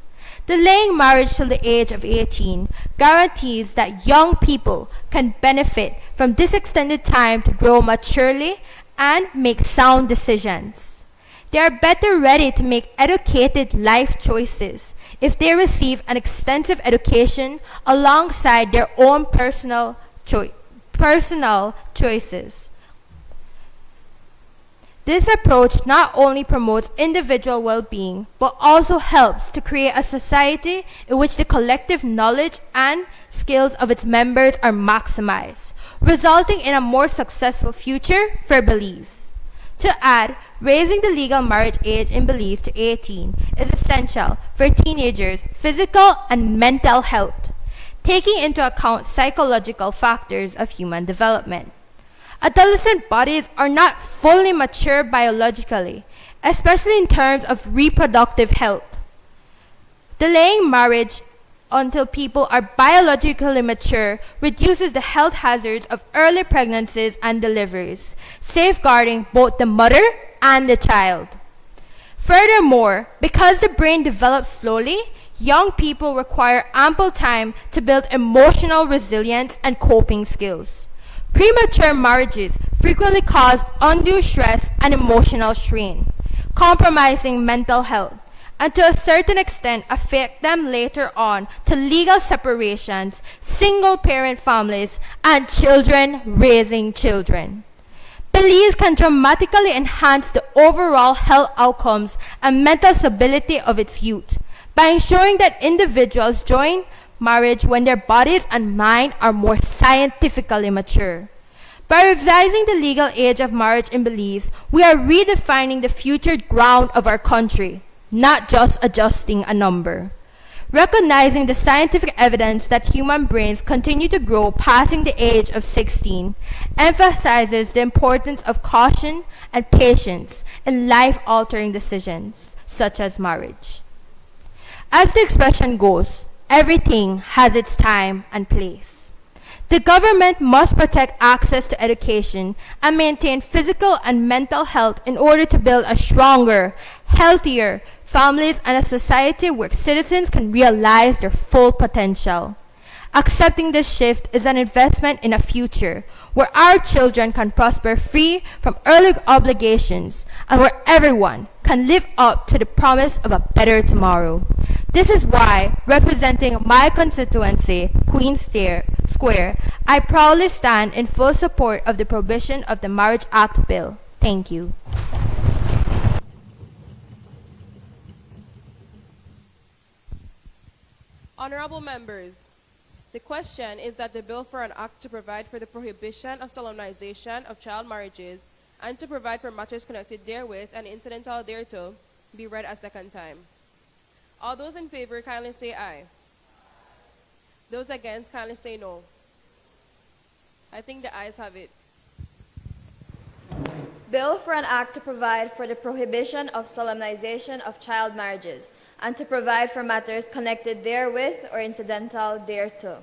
Delaying marriage till the age of 18 guarantees that young people can benefit from this extended time to grow maturely and make sound decisions. They are better ready to make educated life choices if they receive an extensive education alongside their own personal choices. This approach not only promotes individual well-being, but also helps to create a society in which the collective knowledge and skills of its members are maximized, resulting in a more successful future for Belize. To add, raising the legal marriage age in Belize to 18 is essential for teenagers' physical and mental health, taking into account psychological factors of human development. Adolescent bodies are not fully mature biologically, especially in terms of reproductive health. Delaying marriage until people are biologically mature reduces the health hazards of early pregnancies and deliveries, safeguarding both the mother and the child. Furthermore, because the brain develops slowly, young people require ample time to build emotional resilience and coping skills. Premature marriages frequently cause undue stress and emotional strain, compromising mental health, and to a certain extent affect them later on to legal separations, single-parent families, and children raising children. Belize can dramatically enhance the overall health outcomes and mental stability of its youth by ensuring that individuals join marriage when their bodies and mind are more scientifically mature. By revising the legal age of marriage in Belize, we are redefining the future ground of our country, not just adjusting a number. Recognizing the scientific evidence that human brains continue to grow passing the age of 16 emphasizes the importance of caution and patience in life-altering decisions, such as marriage. As the expression goes, everything has its time and place. The government must protect access to education and maintain physical and mental health in order to build a stronger, healthier families and a society where citizens can realize their full potential. Accepting this shift is an investment in a future where our children can prosper free from early obligations and where everyone can live up to the promise of a better tomorrow. This is why, representing my constituency, Queen's Square, I proudly stand in full support of the Prohibition of the Marriage Act bill. Thank you. Honorable members, the question is that the bill for an act to provide for the prohibition of solemnization of child marriages and to provide for matters connected therewith and incidental thereto be read a second time. All those in favor kindly say aye. Those against kindly say no. I think the ayes have it. Bill for an act to provide for the prohibition of solemnization of child marriages and to provide for matters connected therewith or incidental thereto.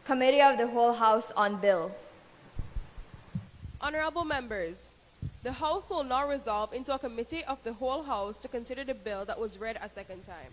Committee of the Whole House on Bill. Honorable members, the House will now resolve into a Committee of the Whole House to consider the bill that was read a second time.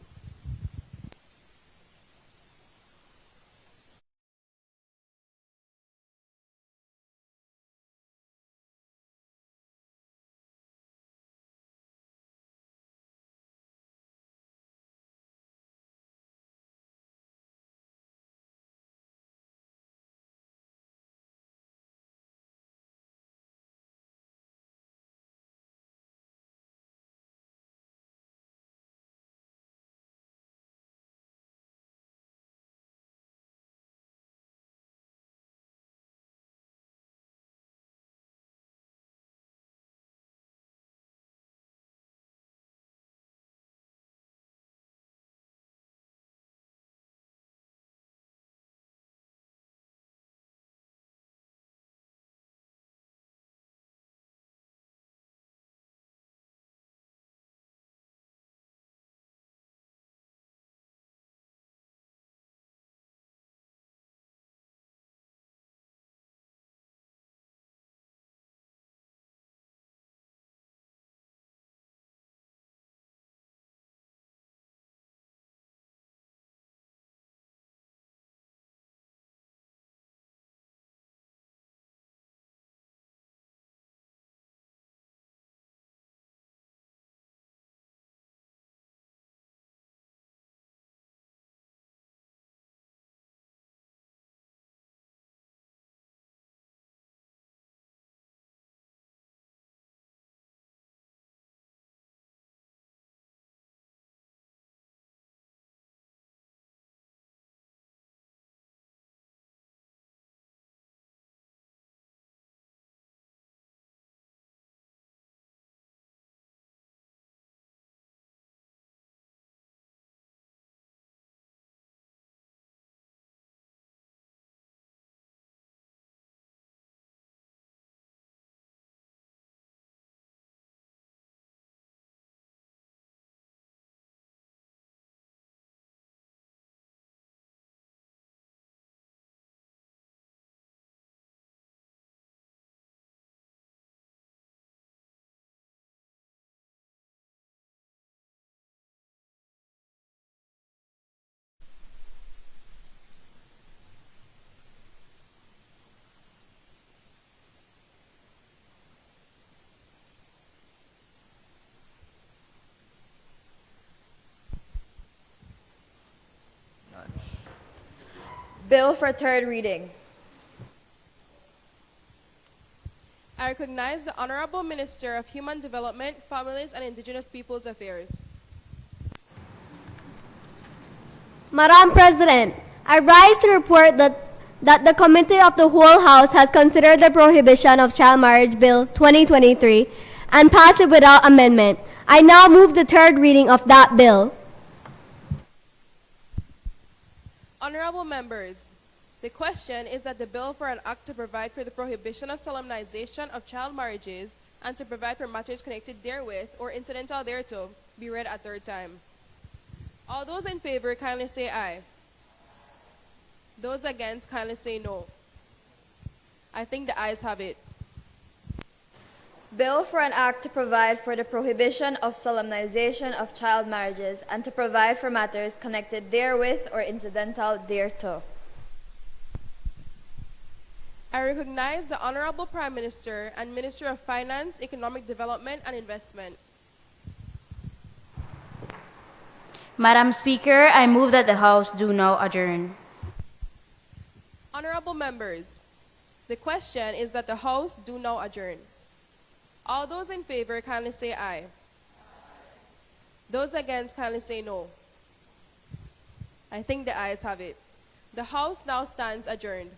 Bill for third reading. I recognize the Honorable Minister of Human Development, Families and Indigenous Peoples Affairs. Madam President, I rise to report that the Committee of the Whole House has considered the Prohibition of Child Marriage Bill 2023 and passed it without amendment. I now move the third reading of that bill. Honorable members, the question is that the bill for an act to provide for the prohibition of solemnization of child marriages and to provide for matters connected therewith or incidental thereto be read a third time. All those in favor kindly say aye. Those against kindly say no. I think the ayes have it. Bill for an act to provide for the prohibition of solemnization of child marriages and to provide for matters connected therewith or incidental thereto. I recognize the Honorable Prime Minister and Minister of Finance, Economic Development and Investment. Madam Speaker, I move that the House do now adjourn. Honorable members, the question is that the House do now adjourn. All those in favor kindly say aye. Those against kindly say no. I think the ayes have it. The House now stands adjourned.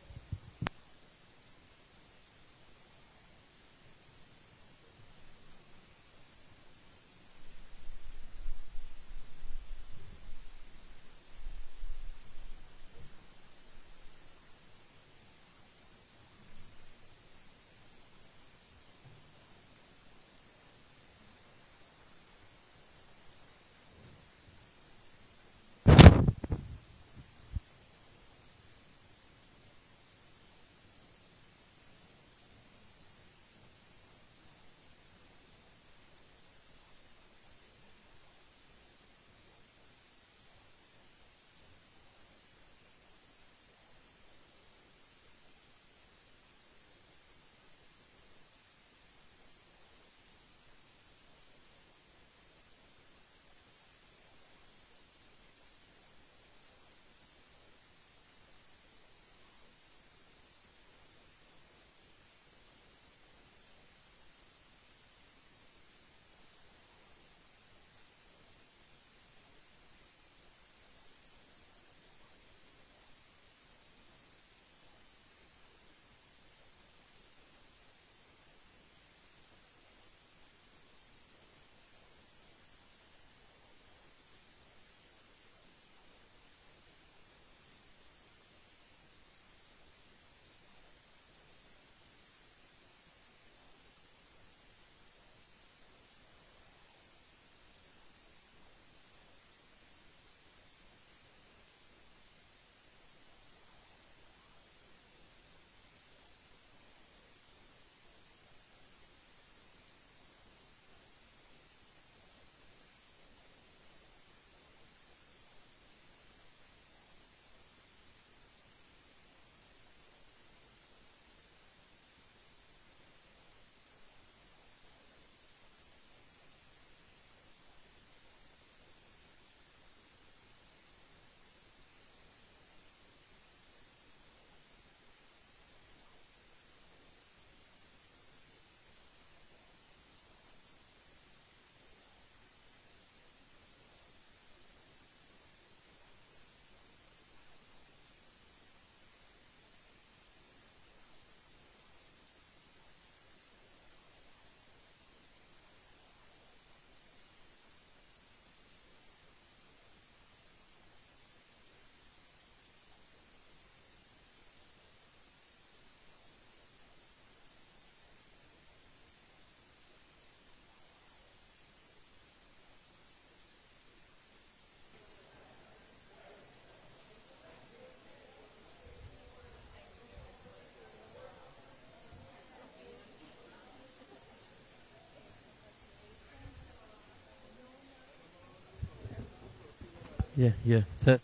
Yeah, yeah. Test.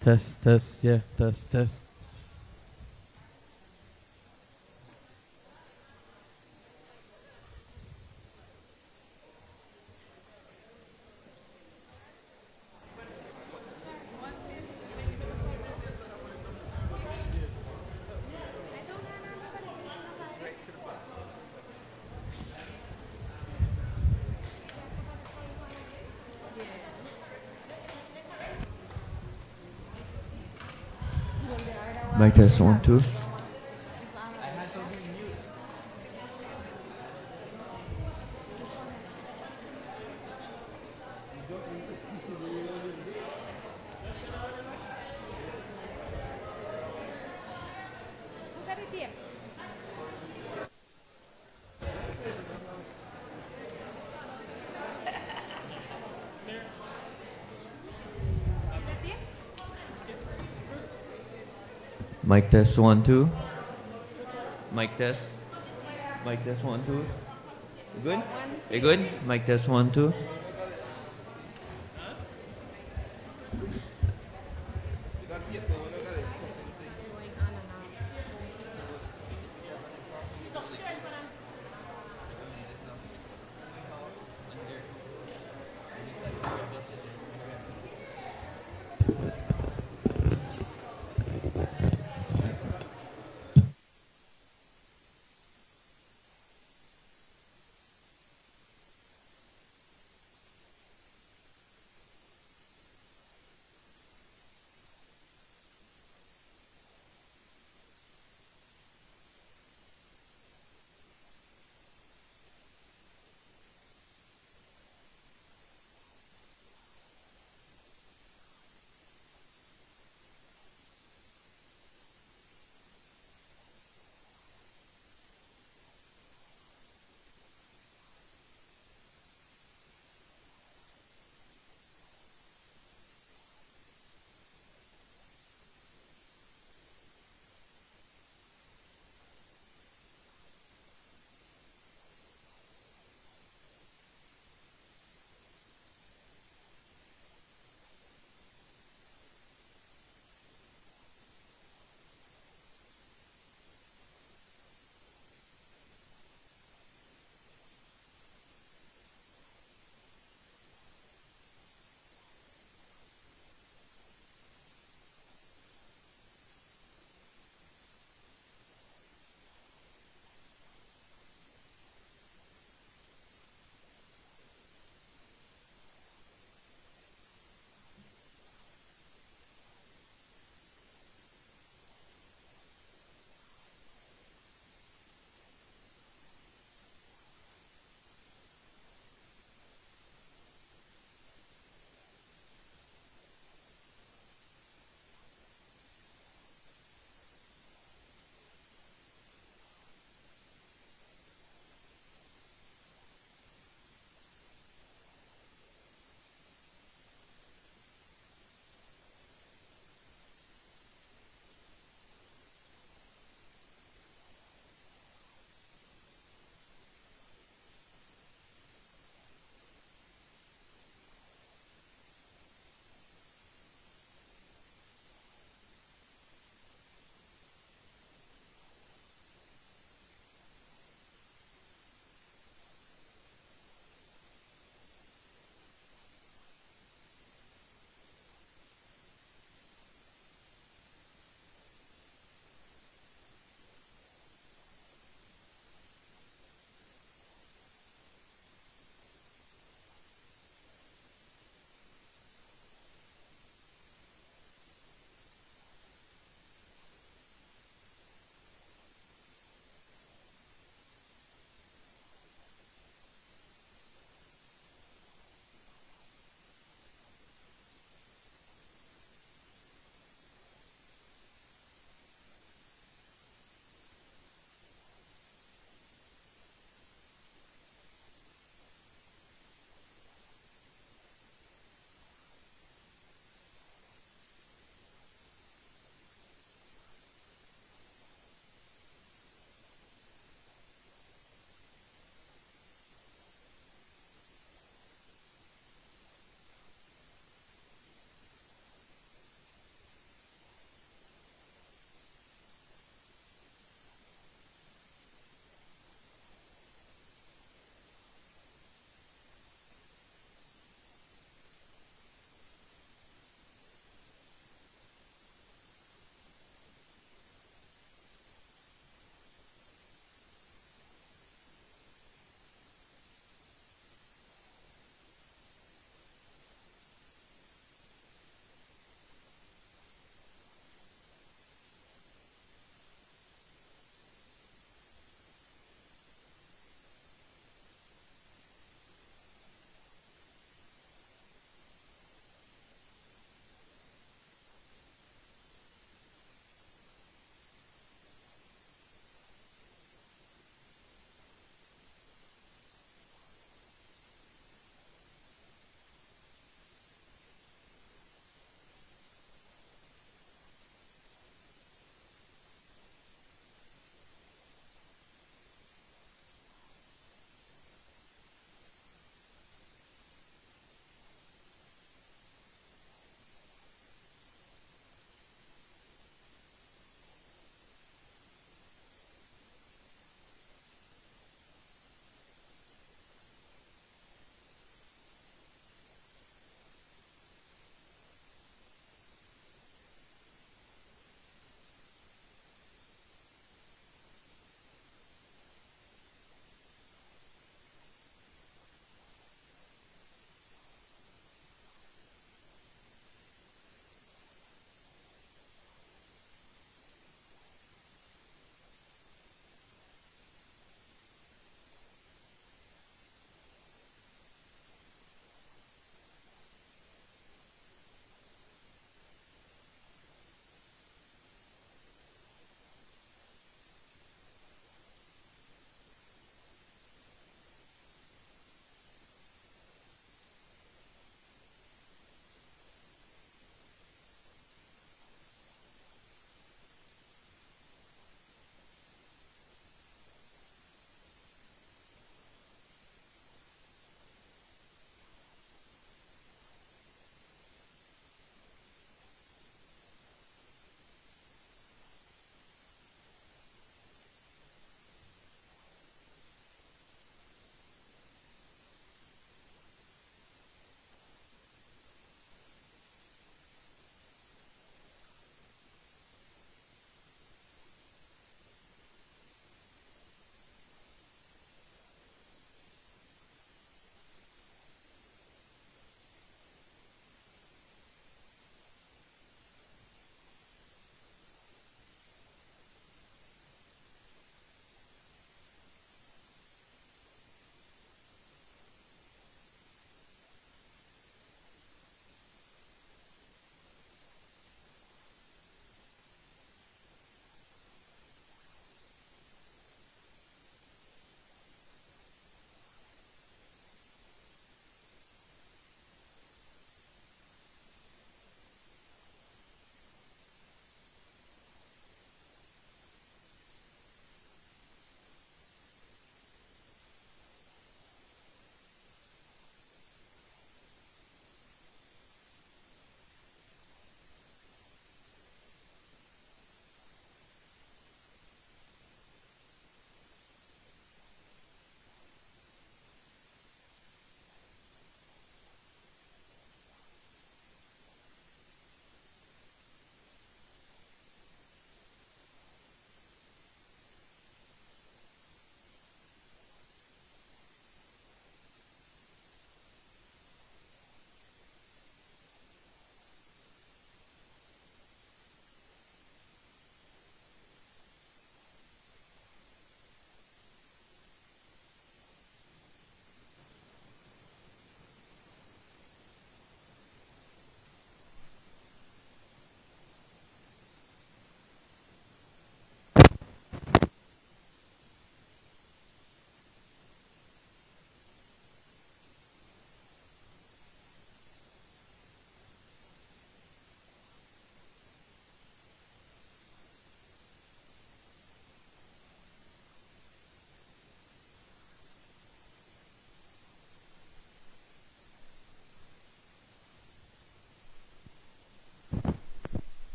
Test, test, yeah, test, test. Mic test 1 2. Mic test 1 2. Mic test. Mic test 1 2. Good? You good? Mic test 1 2.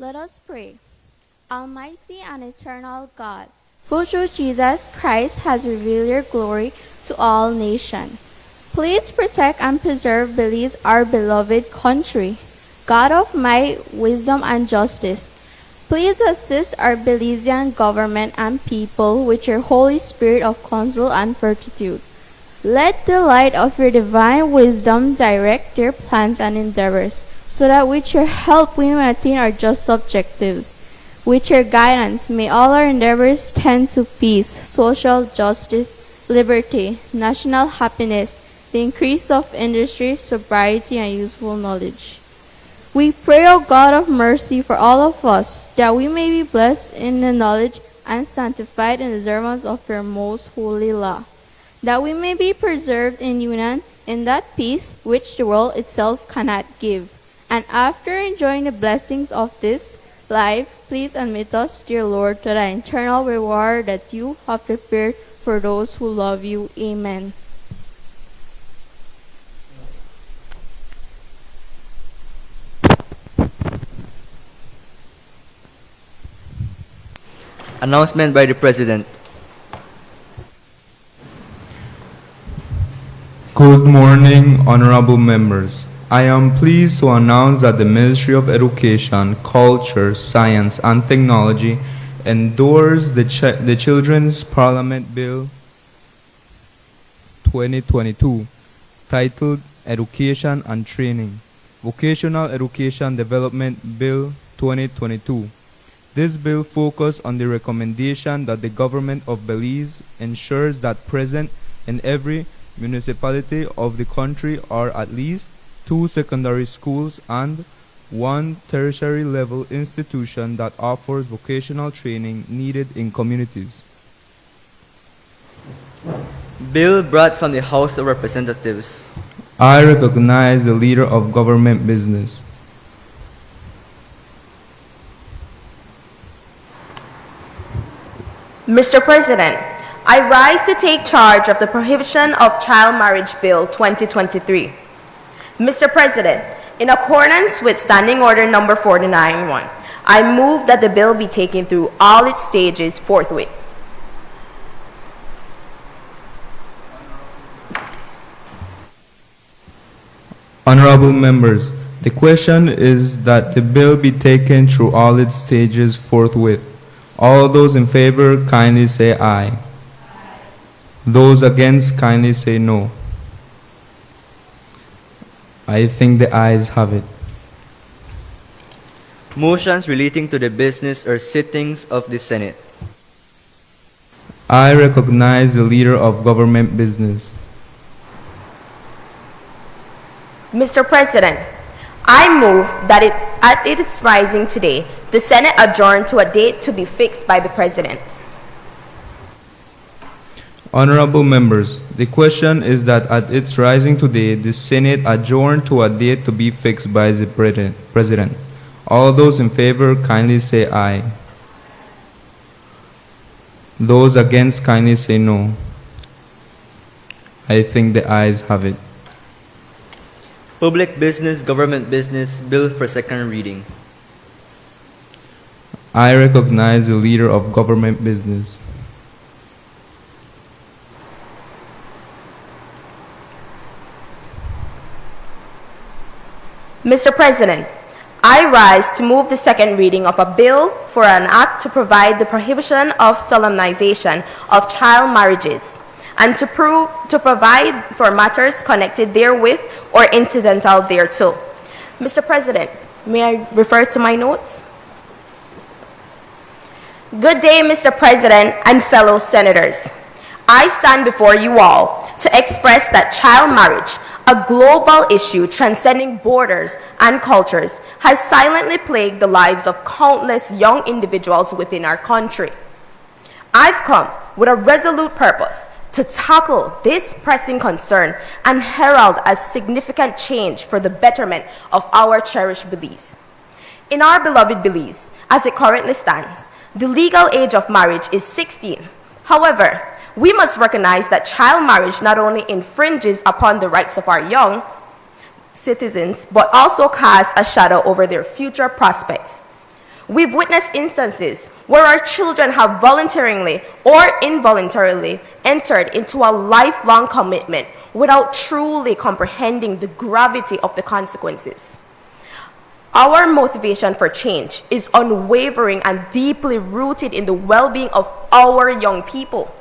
Let us pray. Almighty and eternal God, who through Jesus Christ has revealed your glory to all nations, please protect and preserve Belize, our beloved country. God of might, wisdom, and justice, please assist our Belizean government and people with your Holy Spirit of counsel and fortitude. Let the light of your divine wisdom direct their plans and endeavors, so that with your help we may attain our just objectives. With your guidance, may all our endeavors tend to peace, social justice, liberty, national happiness, the increase of industry, sobriety, and useful knowledge. We pray, O God of mercy, for all of us, that we may be blessed in the knowledge and sanctified in the observance of your most holy law, that we may be preserved in union in that peace which the world itself cannot give. And after enjoying the blessings of this life, please admit us, dear Lord, to the eternal reward that you have prepared for those who love you. Amen. Announcement by the President. Good morning, honorable members. I am pleased to announce that the Ministry of Education, Culture, Science and Technology endorsed the Children's Parliament Bill 2022, titled Education and Training, Vocational Education Development Bill 2022. This bill focuses on the recommendation that the government of Belize ensures that present in every municipality of the country are at least 2 secondary schools and 1 tertiary level institution that offers vocational training needed in communities. Bill brought from the House of Representatives. I recognize the Leader of Government Business. Mr. President, I rise to take charge of the Prohibition of Child Marriage Bill 2023. Mr. President, in accordance with Standing Order Number 49-1, I move that the bill be taken through all its stages forthwith. Honorable members, the question is that the bill be taken through all its stages forthwith. All those in favor kindly say aye. Those against kindly say no. I think the ayes have it. Motions relating to the business or sittings of the Senate. I recognize the Leader of Government Business. Mr. President, I move that at its rising today, the Senate adjourn to a date to be fixed by the President. Honorable members, the question is that at its rising today, the Senate adjourn to a date to be fixed by the President. All those in favor kindly say aye. Those against kindly say no. I think the ayes have it. Public Business, Government Business, Bill for second reading. I recognize the Leader of Government Business. Mr. President, I rise to move the second reading of a bill for an act to provide the prohibition of solemnization of child marriages and to provide for matters connected therewith or incidental thereto. Mr. President, may I refer to my notes? Good day, Mr. President and fellow senators. I stand before you all to express that child marriage, a global issue transcending borders and cultures, has silently plagued the lives of countless young individuals within our country. I've come with a resolute purpose to tackle this pressing concern and herald a significant change for the betterment of our cherished Belize. In our beloved Belize, as it currently stands, the legal age of marriage is 16. However, we must recognize that child marriage not only infringes upon the rights of our young citizens, but also casts a shadow over their future prospects. We've witnessed instances where our children have voluntarily or involuntarily entered into a lifelong commitment without truly comprehending the gravity of the consequences. Our motivation for change is unwavering and deeply rooted in the well-being of our young people.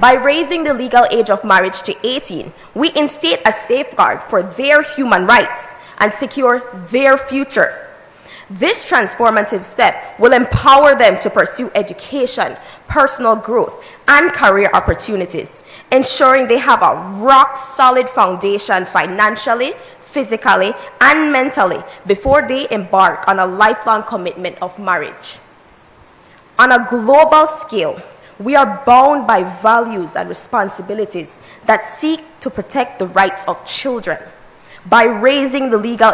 By raising the legal age of marriage to 18, we instate a safeguard for their human rights and secure their future. This transformative step will empower them to pursue education, personal growth, and career opportunities, ensuring they have a rock-solid foundation financially, physically, and mentally before they embark on a lifelong commitment of marriage. On a global scale, we are bound by values and responsibilities that seek to protect the rights of children. By raising the legal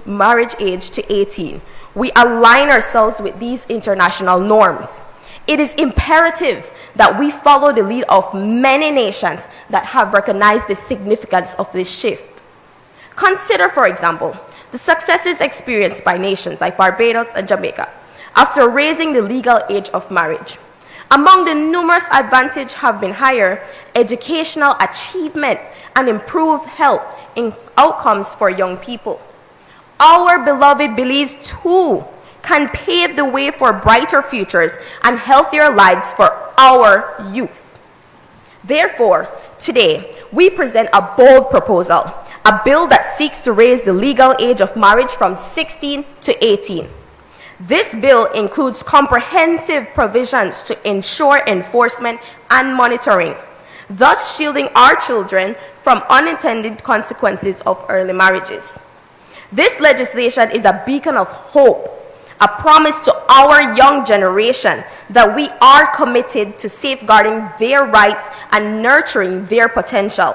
marriage age to 18, we align ourselves with these international norms. It is imperative that we follow the lead of many nations that have recognized the significance of this shift. Consider, for example, the successes experienced by nations like Barbados and Jamaica after raising the legal age of marriage. Among the numerous advantages have been higher educational achievement and improved health outcomes for young people. Our beloved Belize too can pave the way for brighter futures and healthier lives for our youth. Therefore, today, we present a bold proposal, a bill that seeks to raise the legal age of marriage from 16 to 18. This bill includes comprehensive provisions to ensure enforcement and monitoring, thus shielding our children from unintended consequences of early marriages. This legislation is a beacon of hope, a promise to our young generation that we are committed to safeguarding their rights and nurturing their potential.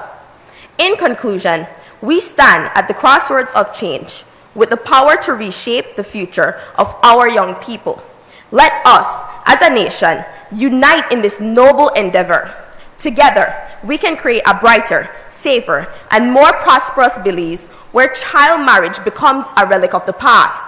In conclusion, we stand at the crossroads of change, with the power to reshape the future of our young people. Let us, as a nation, unite in this noble endeavor. Together, we can create a brighter, safer, and more prosperous Belize where child marriage becomes a relic of the past.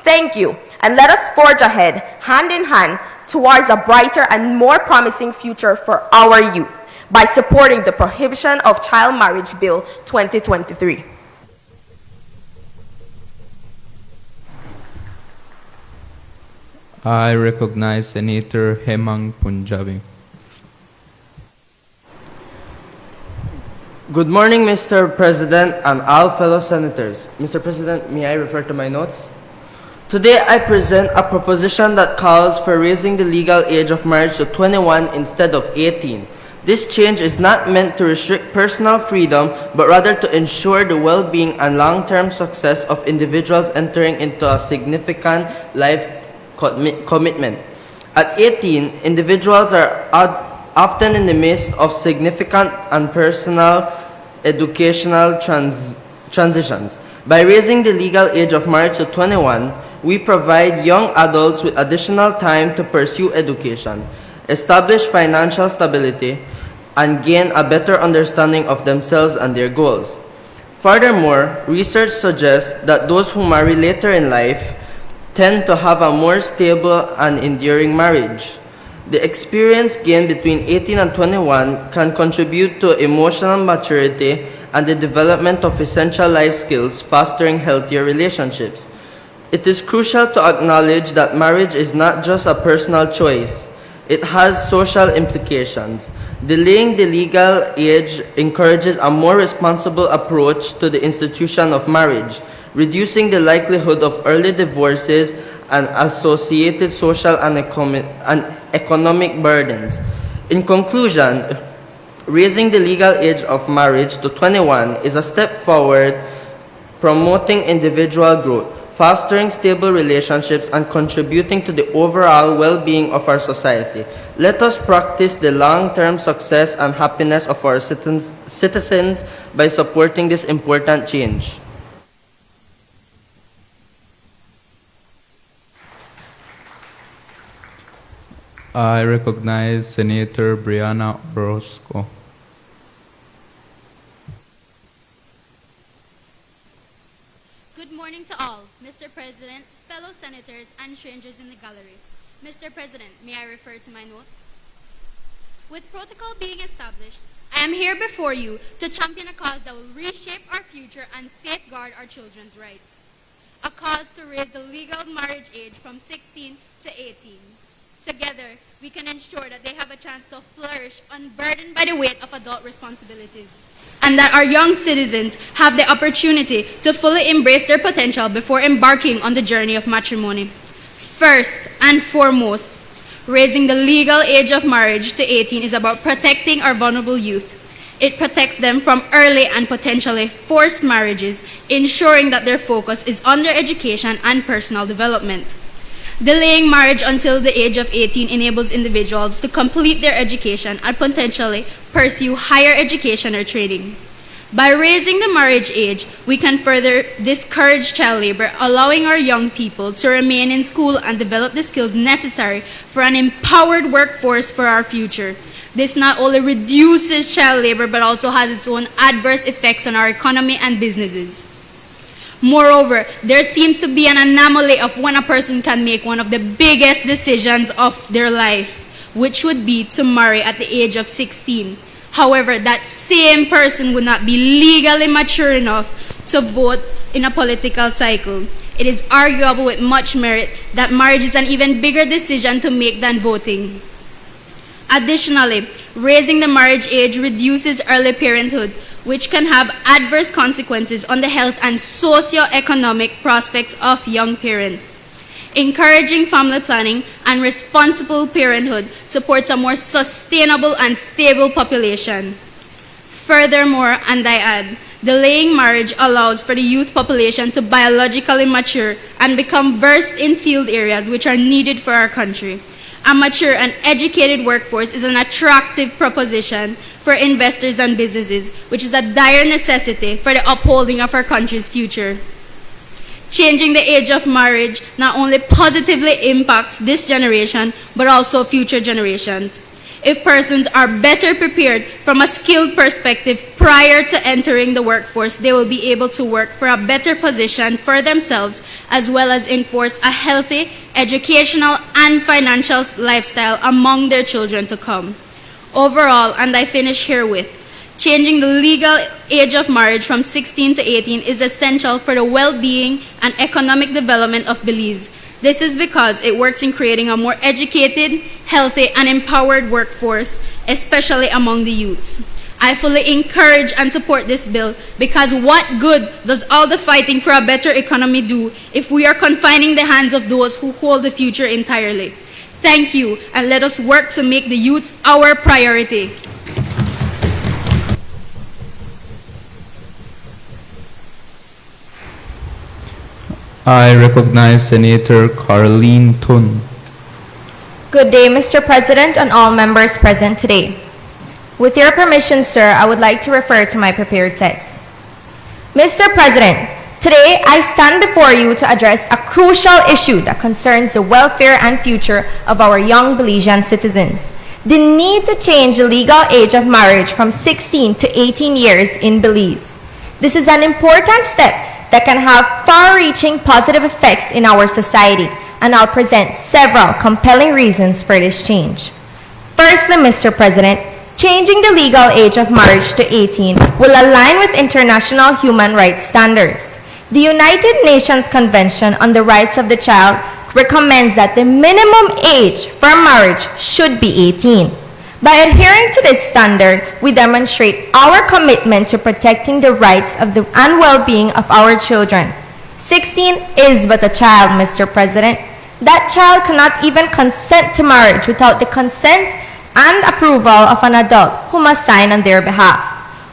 Thank you, and let us forge ahead, hand in hand, towards a brighter and more promising future for our youth by supporting the Prohibition of Child Marriage Bill 2023. I recognize Senator Hemang Punjabi. Good morning, Mr. President and all fellow senators. Mr. President, may I refer to my notes? Today, I present a proposition that calls for raising the legal age of marriage to 21 instead of 18. This change is not meant to restrict personal freedom, but rather to ensure the well-being and long-term success of individuals entering into a significant life commitment. At 18, individuals are often in the midst of significant and personal educational transitions. By raising the legal age of marriage to 21, we provide young adults with additional time to pursue education, establish financial stability, and gain a better understanding of themselves and their goals. Furthermore, research suggests that those who marry later in life tend to have a more stable and enduring marriage. The experience gained between 18 and 21 can contribute to emotional maturity and the development of essential life skills, fostering healthier relationships. It is crucial to acknowledge that marriage is not just a personal choice. It has social implications. Delaying the legal age encourages a more responsible approach to the institution of marriage, reducing the likelihood of early divorces and associated social and economic burdens. In conclusion, raising the legal age of marriage to 21 is a step forward, promoting individual growth, fostering stable relationships, and contributing to the overall well-being of our society. Let us practice the long-term success and happiness of our citizens by supporting this important change. I recognize Senator Brianna Orozco. Good morning. morning to all, Mr. President, fellow senators, and strangers in the gallery. Mr. President, may I refer to my notes? With protocol being established, I am here before you to champion a cause that will reshape our future and safeguard our children's rights. A cause to raise the legal marriage age from 16 to 18. Together, we can ensure that they have a chance to flourish unburdened by the weight of adult responsibilities, and that our young citizens have the opportunity to fully embrace their potential before embarking on the journey of matrimony. First and foremost, raising the legal age of marriage to 18 is about protecting our vulnerable youth. It protects them from early and potentially forced marriages, ensuring that their focus is on their education and personal development. Delaying marriage until the age of 18 enables individuals to complete their education and potentially pursue higher education or training. By raising the marriage age, we can further discourage child labor, allowing our young people to remain in school and develop the skills necessary for an empowered workforce for our future. This not only reduces child labor, but also has its own adverse effects on our economy and businesses. Moreover, there seems to be an anomaly of when a person can make one of the biggest decisions of their life, which would be to marry at the age of 16. However, that same person would not be legally mature enough to vote in a political cycle. It is arguable with much merit that marriage is an even bigger decision to make than voting. Additionally, raising the marriage age reduces early parenthood, which can have adverse consequences on the health and socio-economic prospects of young parents. Encouraging family planning and responsible parenthood supports a more sustainable and stable population. Furthermore, and I add, delaying marriage allows for the youth population to biologically mature and become versed in field areas which are needed for our country. A mature and educated workforce is an attractive proposition for investors and businesses, which is a dire necessity for the upholding of our country's future. Changing the age of marriage not only positively impacts this generation, but also future generations. If persons are better prepared from a skilled perspective prior to entering the workforce, they will be able to work for a better position for themselves, as well as enforce a healthy educational and financial lifestyle among their children to come. Overall, and I finish herewith, changing the legal age of marriage from 16 to 18 is essential for the well-being and economic development of Belize. This is because it works in creating a more educated, healthy, and empowered workforce, especially among the youths. I fully encourage and support this bill because what good does all the fighting for a better economy do if we are confining the hands of those who hold the future entirely? Thank you, and let us work to make the youths our priority. I recognize Senator Caroline Thun. Good day, Mr. President and all members present today. With your permission, sir, I would like to refer to my prepared text. Mr. President, today I stand before you to address a crucial issue that concerns the welfare and future of our young Belizean citizens. The need to change the legal age of marriage from 16 to 18 years in Belize. This is an important step that can have far-reaching positive effects in our society, and I'll present several compelling reasons for this change. Firstly, Mr. President, changing the legal age of marriage to 18 will align with international human rights standards. The United Nations Convention on the Rights of the Child recommends that the minimum age for marriage should be 18. By adhering to this standard, we demonstrate our commitment to protecting the rights of and well-being of our children. 16 is but a child, Mr. President. That child cannot even consent to marriage without the consent and approval of an adult who must sign on their behalf.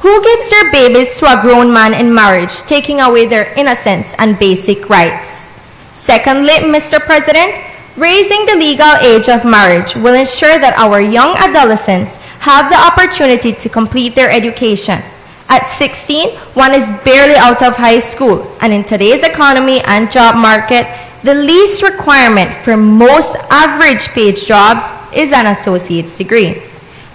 Who gives their babies to a grown man in marriage, taking away their innocence and basic rights? Secondly, Mr. President, raising the legal age of marriage will ensure that our young adolescents have the opportunity to complete their education. At 16, one is barely out of high school, and in today's economy and job market, the least requirement for most average paid jobs is an associate's degree.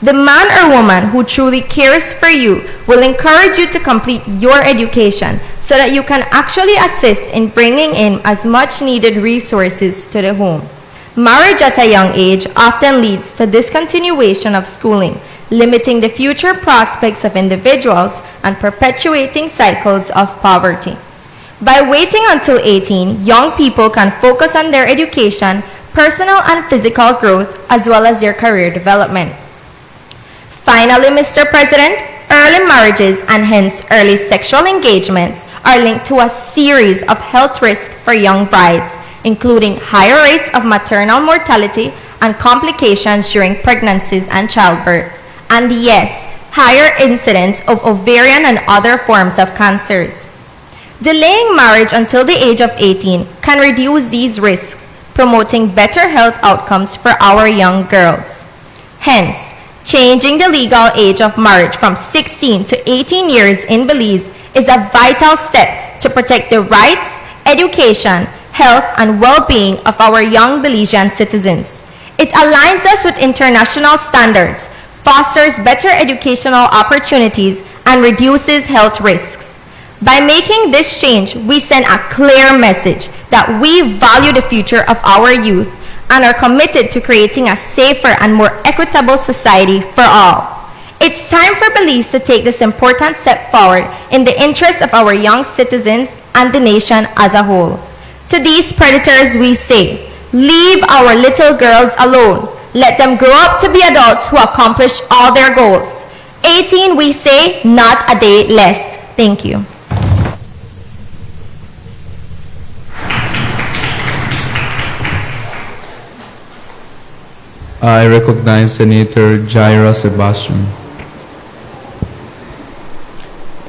The man or woman who truly cares for you will encourage you to complete your education so that you can actually assist in bringing in as much needed resources to the home. Marriage at a young age often leads to discontinuation of schooling, limiting the future prospects of individuals and perpetuating cycles of poverty. By waiting until 18, young people can focus on their education, personal and physical growth, as well as their career development. Finally, Mr. President, early marriages and hence early sexual engagements are linked to a series of health risks for young brides, including higher rates of maternal mortality and complications during pregnancies and childbirth, and yes, higher incidence of ovarian and other forms of cancers. Delaying marriage until the age of 18 can reduce these risks, promoting better health outcomes for our young girls. Hence, changing the legal age of marriage from 16 to 18 years in Belize is a vital step to protect the rights, education, health, and well-being of our young Belizean citizens. It aligns us with international standards, fosters better educational opportunities, and reduces health risks. By making this change, we send a clear message that we value the future of our youth and are committed to creating a safer and more equitable society for all. It's time for Belize to take this important step forward in the interest of our young citizens and the nation as a whole. To these predators we say, leave our little girls alone. Let them grow up to be adults who accomplish all their goals. 18 we say, not a day less. Thank you. I recognize Senator Jaira Sebastian.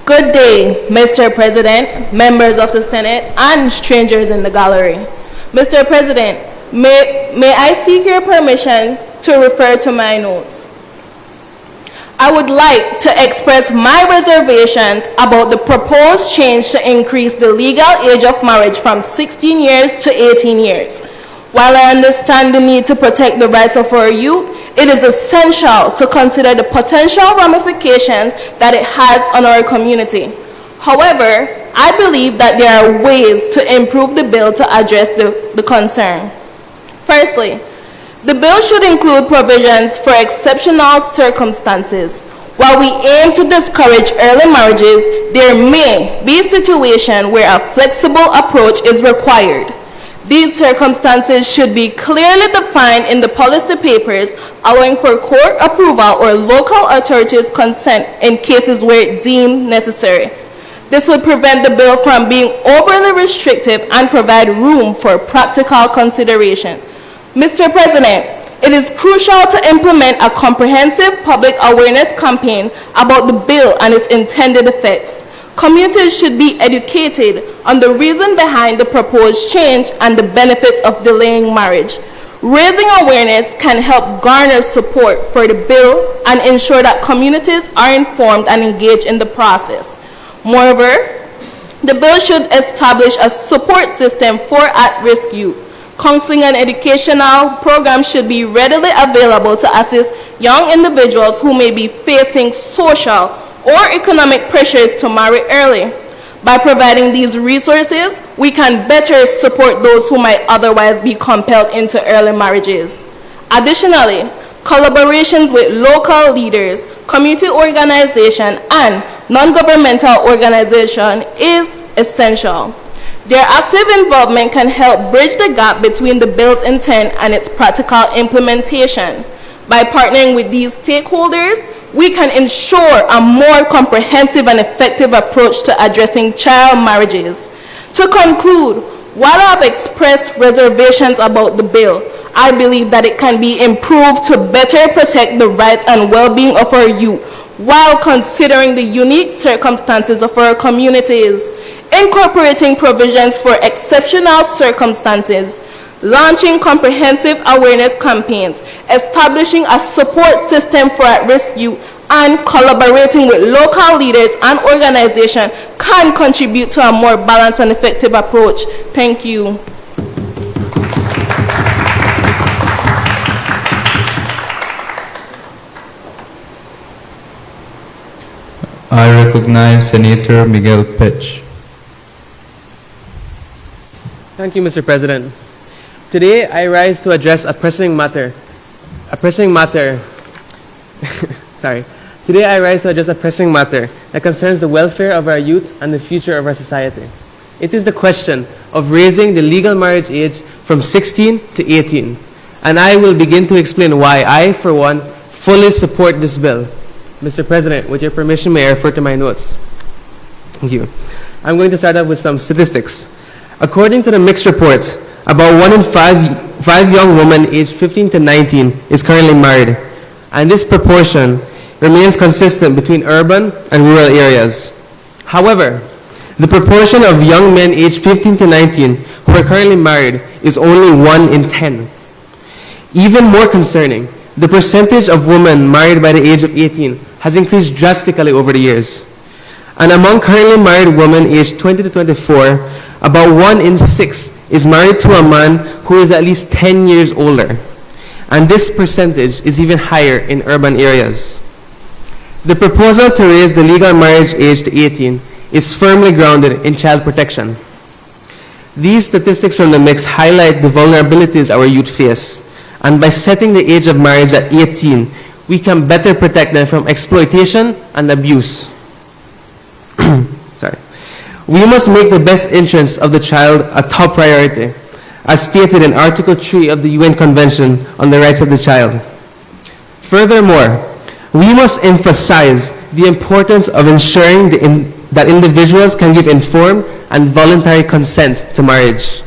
Good day, Mr. President, members of the Senate, and strangers in the gallery. Mr. President, may I seek your permission to refer to my notes? I would like to express my reservations about the proposed change to increase the legal age of marriage from 16 years to 18 years. While I understand the need to protect the rights of our youth, it is essential to consider the potential ramifications that it has on our community. However, I believe that there are ways to improve the bill to address the concern. Firstly, the bill should include provisions for exceptional circumstances. While we aim to discourage early marriages, there may be situations where a flexible approach is required. These circumstances should be clearly defined in the policy papers, allowing for court approval or local authorities' consent in cases where deemed necessary. This would prevent the bill from being overly restrictive and provide room for practical consideration. Mr. President, it is crucial to implement a comprehensive public awareness campaign about the bill and its intended effects. Communities should be educated on the reason behind the proposed change and the benefits of delaying marriage. Raising awareness can help garner support for the bill and ensure that communities are informed and engaged in the process. Moreover, the bill should establish a support system for at-risk youth. Counseling and educational programs should be readily available to assist young individuals who may be facing social or economic pressures to marry early. By providing these resources, we can better support those who might otherwise be compelled into early marriages. Additionally, collaborations with local leaders, community organizations, and non-governmental organizations is essential. Their active involvement can help bridge the gap between the bill's intent and its practical implementation. By partnering with these stakeholders, we can ensure a more comprehensive and effective approach to addressing child marriages. To conclude, while I have expressed reservations about the bill, I believe that it can be improved to better protect the rights and well-being of our youth while considering the unique circumstances of our communities, incorporating provisions for exceptional circumstances, launching comprehensive awareness campaigns, establishing a support system for at-risk youth, and collaborating with local leaders and organizations can contribute to a more balanced and effective approach. Thank you. I recognize Senator Miguel Pech. Thank you, Mr. President. Today, I rise to address a pressing matter. Sorry. Today, I rise to address a pressing matter that concerns the welfare of our youth and the future of our society. It is the question of raising the legal marriage age from 16 to 18. And I will begin to explain why I, for one, fully support this bill. Mr. President, with your permission, may I refer to my notes? Thank you. I'm going to start off with some statistics. According to the mixed reports, about 1 in 5 young women aged 15 to 19 is currently married. And this proportion remains consistent between urban and rural areas. However, the proportion of young men aged 15 to 19 who are currently married is only 1 in 10. Even more concerning, the percentage of women married by the age of 18 has increased drastically over the years. And among currently married women aged 20 to 24, about 1 in 6 is married to a man who is at least 10 years older. And this percentage is even higher in urban areas. The proposal to raise the legal marriage age to 18 is firmly grounded in child protection. These statistics from the mix highlight the vulnerabilities our youth face. And by setting the age of marriage at 18, we can better protect them from exploitation and abuse. Sorry. We must make the best interests of the child a top priority, as stated in Article 3 of the UN Convention on the Rights of the Child. Furthermore, we must emphasize the importance of ensuring that individuals can give informed and voluntary consent to marriage.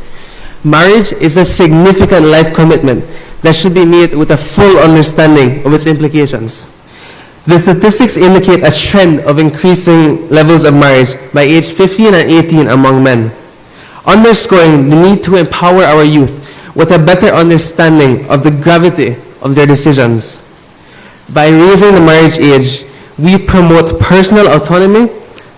Marriage is a significant life commitment that should be made with a full understanding of its implications. The statistics indicate a trend of increasing levels of marriage by age 15 and 18 among men, underscoring the need to empower our youth with a better understanding of the gravity of their decisions. By raising the marriage age, we promote personal autonomy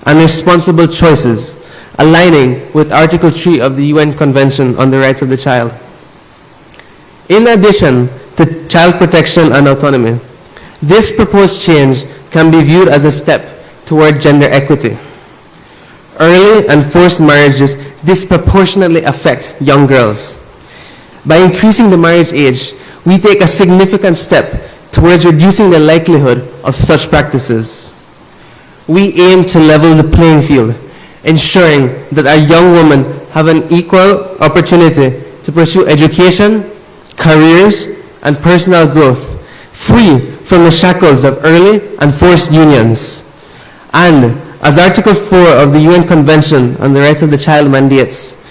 and responsible choices, aligning with Article 3 of the UN Convention on the Rights of the Child. In addition to child protection and autonomy, this proposed change can be viewed as a step toward gender equity. Early and forced marriages disproportionately affect young girls. By increasing the marriage age, we take a significant step towards reducing the likelihood of such practices. We aim to level the playing field, ensuring that our young women have an equal opportunity to pursue education, careers, and personal growth, free from the shackles of early and forced unions. And as Article 4 of the UN Convention on the Rights of the Child mandates,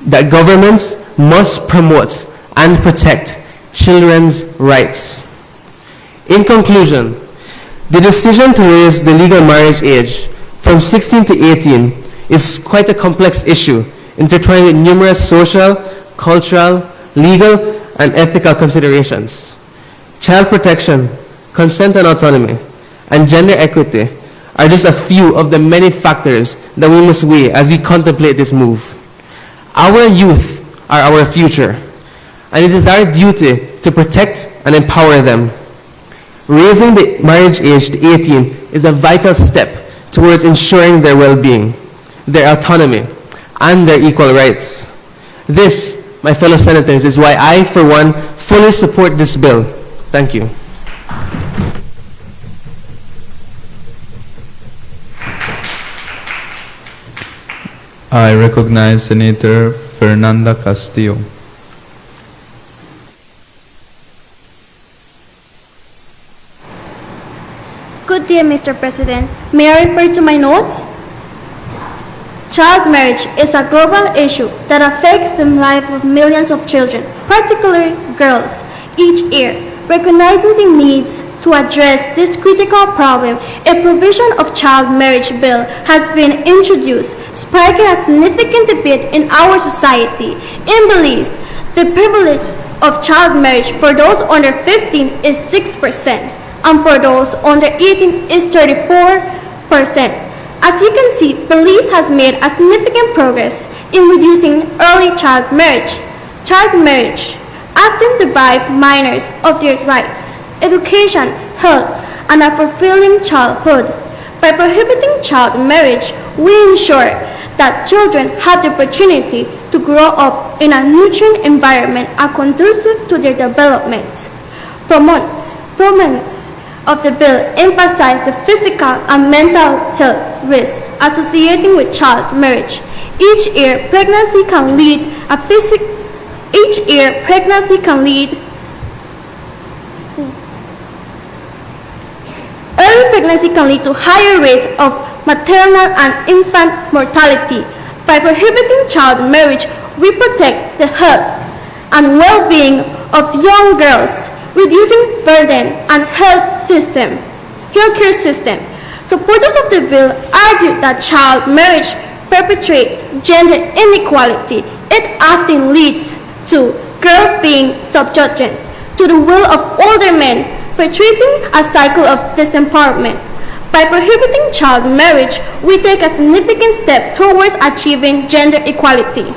that governments must promote and protect children's rights. In conclusion, the decision to raise the legal marriage age from 16 to 18 is quite a complex issue, intertwined with numerous social, cultural, legal, and ethical considerations. Child protection, consent and autonomy, and gender equity are just a few of the many factors that we must weigh as we contemplate this move. Our youth are our future, and it is our duty to protect and empower them. Raising the marriage age to 18 is a vital step towards ensuring their well-being, their autonomy, and their equal rights. This, my fellow senators, is why I, for one, fully support this bill. Thank you. I recognize Senator Fernanda Castillo. Good day, Mr. President. May I refer to my notes? Child marriage is a global issue that affects the life of millions of children, particularly girls, each year. Recognizing the needs to address this critical problem, a provision of child marriage bill has been introduced, sparking a significant debate in our society. In Belize, the prevalence of child marriage for those under 15 is 6%, and for those under 18 is 34%. As you can see, Belize has made a significant progress in reducing early child marriage. Child marriage often deprive minors of their rights, education, health, and a fulfilling childhood. By prohibiting child marriage, we ensure that children have the opportunity to grow up in a nurturing environment and conducive to their development. Proponents of the bill emphasize the physical and mental health risks associated with child marriage. Each year, pregnancy can lead Early pregnancy can lead to higher rates of maternal and infant mortality. By prohibiting child marriage, we protect the health and well-being of young girls, reducing burden on healthcare system. Supporters of the bill argue that child marriage perpetuates gender inequality. It often leads to girls being subjected to the will of older men, perpetuating a cycle of disempowerment. By prohibiting child marriage, we take a significant step towards achieving gender equality.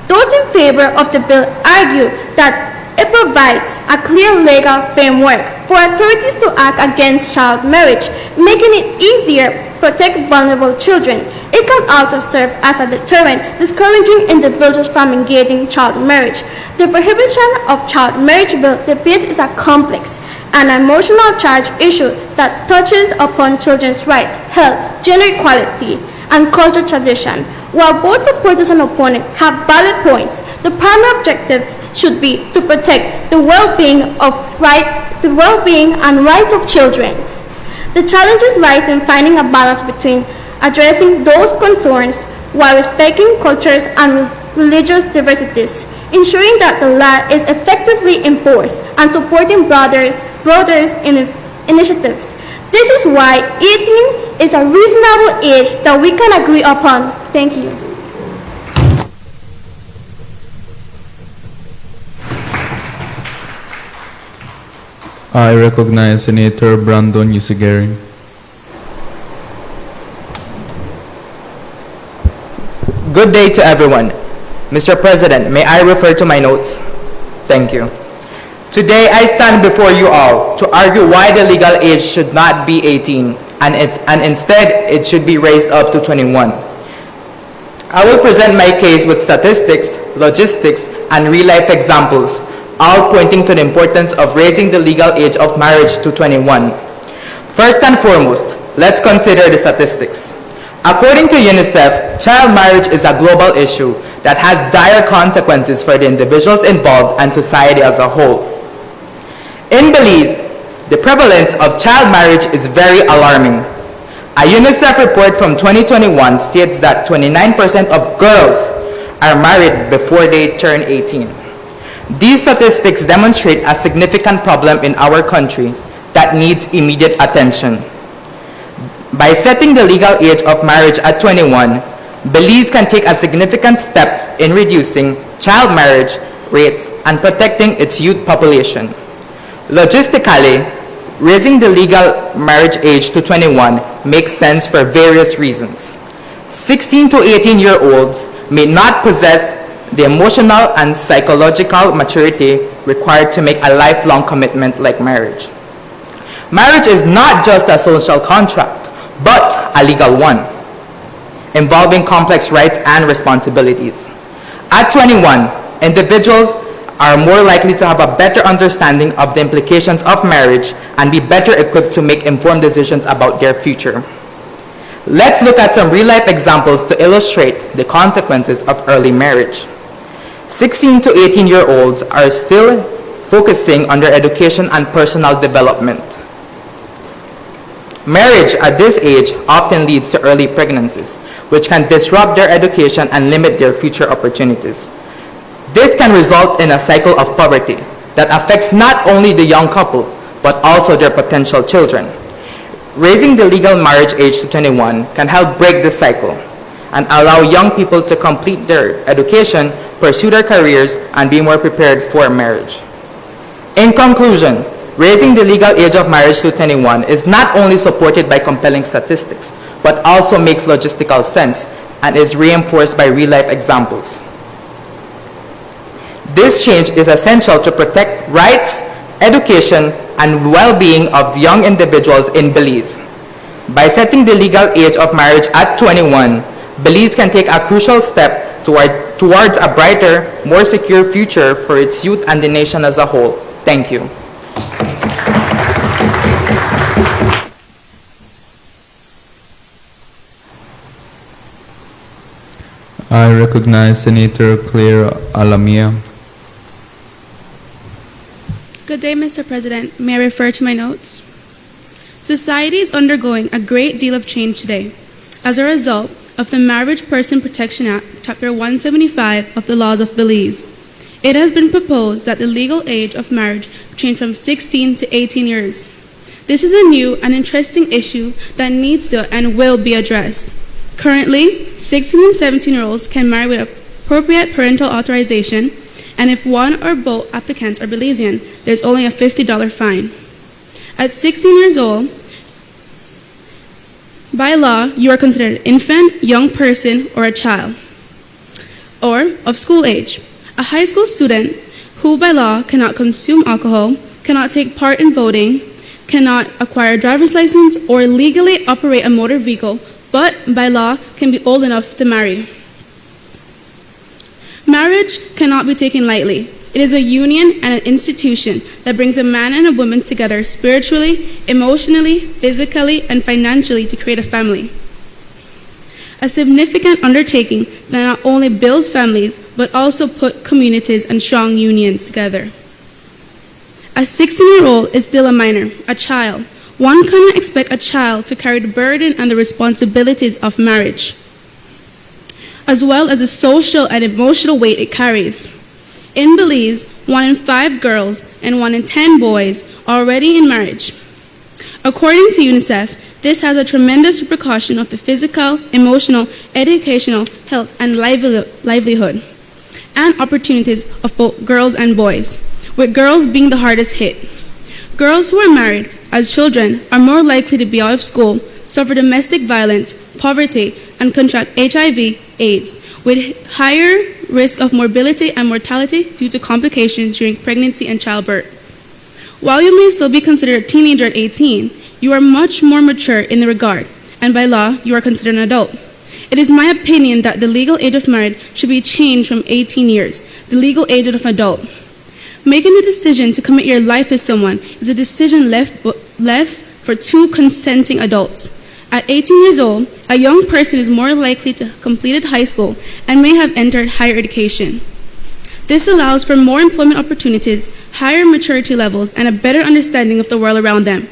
Those in favor of the bill argue that it provides a clear legal framework for authorities to act against child marriage, making it easier to protect vulnerable children. It can also serve as a deterrent, discouraging individuals from engaging in child marriage. The prohibition of child marriage bill debate is a complex and emotional charged issue that touches upon children's rights, health, gender equality, and cultural tradition. While both supporters and opponents have valid points, the primary objective should be to protect the well-being and rights of children. The challenges lies in finding a balance between addressing those concerns while respecting cultures and religious diversities, ensuring that the law is effectively enforced, and supporting broader initiatives. This is why 18 is a reasonable age that we can agree upon. Thank you. I recognize Senator Brandon Usigeri. Good day to everyone. Mr. President, may I refer to my notes? Thank you. Today I stand before you all to argue why the legal age should not be 18 and instead it should be raised up to 21. I will present my case with statistics, logistics, and real-life examples, all pointing to the importance of raising the legal age of marriage to 21. First and foremost, let's consider the statistics. According to UNICEF, child marriage is a global issue that has dire consequences for the individuals involved and society as a whole. In Belize, the prevalence of child marriage is very alarming. A UNICEF report from 2021 states that 29% of girls are married before they turn 18. These statistics demonstrate a significant problem in our country that needs immediate attention. By setting the legal age of marriage at 21, Belize can take a significant step in reducing child marriage rates and protecting its youth population. Logistically, raising the legal marriage age to 21 makes sense for various reasons. 16 to 18-year-olds may not possess the emotional and psychological maturity required to make a lifelong commitment like marriage. Marriage is not just a social contract, but a legal one, involving complex rights and responsibilities. At 21, individuals are more likely to have a better understanding of the implications of marriage and be better equipped to make informed decisions about their future. Let's look at some real-life examples to illustrate the consequences of early marriage. 16 to 18-year-olds are still focusing on their education and personal development. Marriage at this age often leads to early pregnancies, which can disrupt their education and limit their future opportunities. This can result in a cycle of poverty that affects not only the young couple, but also their potential children. Raising the legal marriage age to 21 can help break this cycle and allow young people to complete their education, pursue their careers, and be more prepared for marriage. In conclusion, raising the legal age of marriage to 21 is not only supported by compelling statistics, but also makes logistical sense and is reinforced by real-life examples. This change is essential to protect rights, education, and well-being of young individuals in Belize. By setting the legal age of marriage at 21, Belize can take a crucial step towards a brighter, more secure future for its youth and the nation as a whole. Thank you. I recognize Senator Claire Alamia. Good day, Mr. President. May I refer to my notes? Society is undergoing a great deal of change today as a result of the Marriage Person Protection Act, Chapter 175 of the laws of Belize. It has been proposed that the legal age of marriage change from 16 to 18 years. This is a new and interesting issue that needs to and will be addressed. Currently, 16 and 17-year-olds can marry with appropriate parental authorization, and if one or both applicants are Belizean, there's only a $50 fine. At 16 years old, by law, you are considered an infant, young person, or a child, or of school age. A high school student who by law cannot consume alcohol, cannot take part in voting, cannot acquire a driver's license, or legally operate a motor vehicle, but by law can be old enough to marry. Marriage cannot be taken lightly. It is a union and an institution that brings a man and a woman together spiritually, emotionally, physically, and financially to create a family. A significant undertaking that not only builds families, but also put communities and strong unions together. A 16-year-old is still a minor, a child. One cannot expect a child to carry the burden and the responsibilities of marriage, as well as the social and emotional weight it carries. In Belize, 1 in 5 girls and 1 in 10 boys are already in marriage. According to UNICEF, this has a tremendous repercussion of the physical, emotional, educational, health, and livelihood, and opportunities of both girls and boys, with girls being the hardest hit. Girls who are married as children are more likely to be out of school, suffer domestic violence, poverty, and contract HIV/AIDS, with higher risk of morbidity and mortality due to complications during pregnancy and childbirth. While you may still be considered a teenager at 18, you are much more mature in the regard, and by law, you are considered an adult. It is my opinion that the legal age of marriage should be changed from 18 years, the legal age of an adult. Making the decision to commit your life with someone is a decision left for two consenting adults. At 18 years old, a young person is more likely to have completed high school and may have entered higher education. This allows for more employment opportunities, higher maturity levels, and a better understanding of the world around them.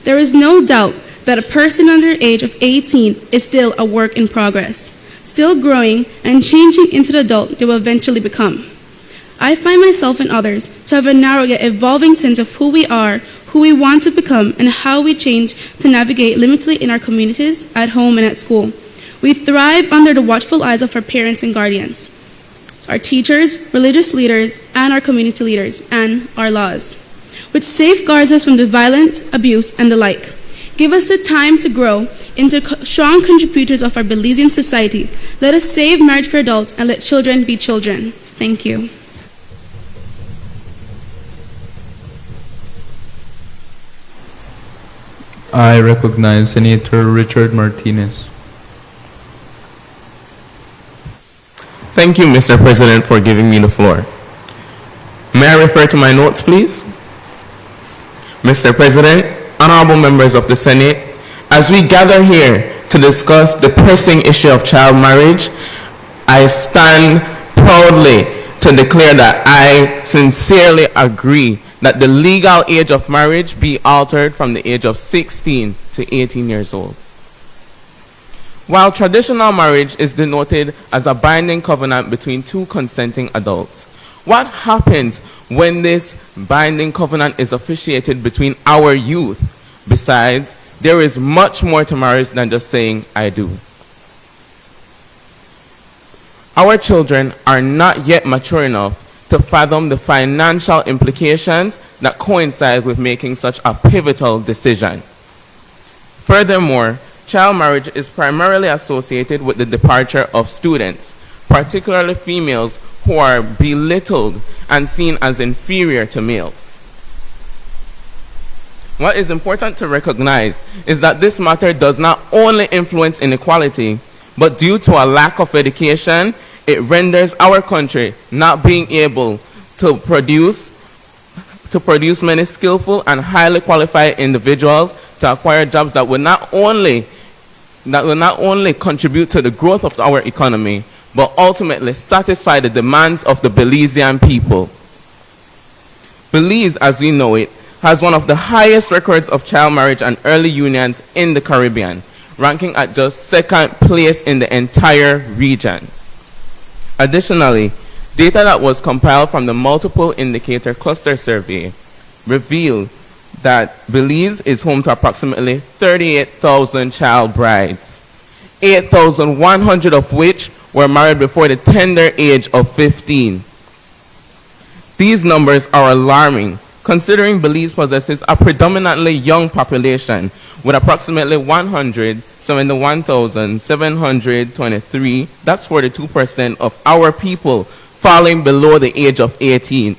There is no doubt that a person under the age of 18 is still a work in progress, still growing and changing into the adult they will eventually become. I find myself and others to have a narrow yet evolving sense of who we are, who we want to become, and how we change to navigate limitedly in our communities, at home, and at school. We thrive under the watchful eyes of our parents and guardians, our teachers, religious leaders, and our community leaders, and our laws, which safeguards us from the violence, abuse, and the like. Give us the time to grow into strong contributors of our Belizean society. Let us save marriage for adults and let children be children. Thank you. I recognize Senator Richard Martinez. Thank you, Mr. President, for giving me the floor. May I refer to my notes, please? Mr. President, honorable members of the Senate, as we gather here to discuss the pressing issue of child marriage, I stand proudly to declare that I sincerely agree that the legal age of marriage be altered from the age of 16 to 18 years old. While traditional marriage is denoted as a binding covenant between two consenting adults, what happens when this binding covenant is officiated between our youth? Besides, there is much more to marriage than just saying, I do. Our children are not yet mature enough to fathom the financial implications that coincide with making such a pivotal decision. Furthermore, child marriage is primarily associated with the departure of students, particularly females who are belittled and seen as inferior to males. What is important to recognize is that this matter does not only influence inequality, But due to a lack of education, it renders our country not being able to produce many skillful and highly qualified individuals to acquire jobs that will not only contribute to the growth of our economy, but ultimately satisfy the demands of the Belizean people. Belize, as we know it, has one of the highest records of child marriage and early unions in the Caribbean, ranking at just second place in the entire region. Additionally, data that was compiled from the Multiple Indicator Cluster Survey revealed that Belize is home to approximately 38,000 child brides, 8,100 of which were married before the tender age of 15. These numbers are alarming, considering Belize possesses a predominantly young population with approximately 171,723, that's 42% of our people, falling below the age of 18.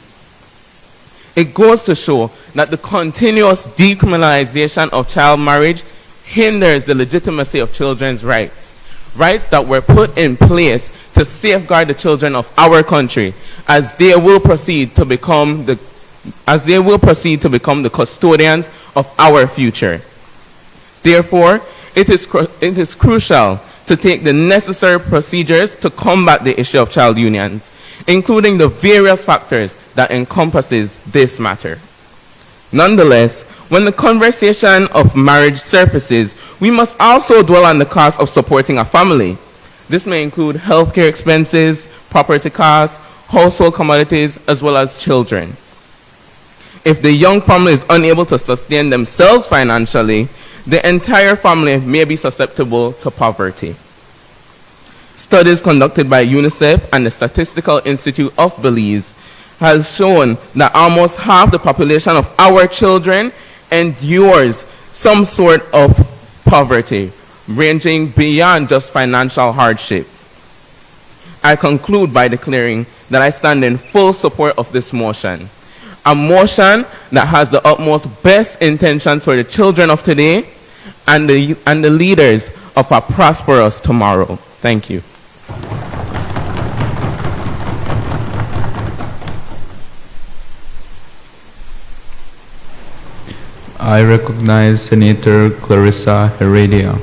It goes to show that the continuous decriminalization of child marriage hinders the legitimacy of children's rights, rights that were put in place to safeguard the children of our country as they will proceed to become the custodians of our future. Therefore, it is crucial to take the necessary procedures to combat the issue of child unions, including the various factors that encompasses this matter. Nonetheless, when the conversation of marriage surfaces, we must also dwell on the cost of supporting a family. This may include healthcare expenses, property costs, household commodities, as well as children. If the young family is unable to sustain themselves financially, the entire family may be susceptible to poverty. Studies conducted by UNICEF and the Statistical Institute of Belize has shown that almost half the population of our children endures some sort of poverty, ranging beyond just financial hardship. I conclude by declaring that I stand in full support of this motion, a motion that has the utmost best intentions for the children of today and the leaders of a prosperous tomorrow. Thank you. I recognize Senator Clarissa Heredia.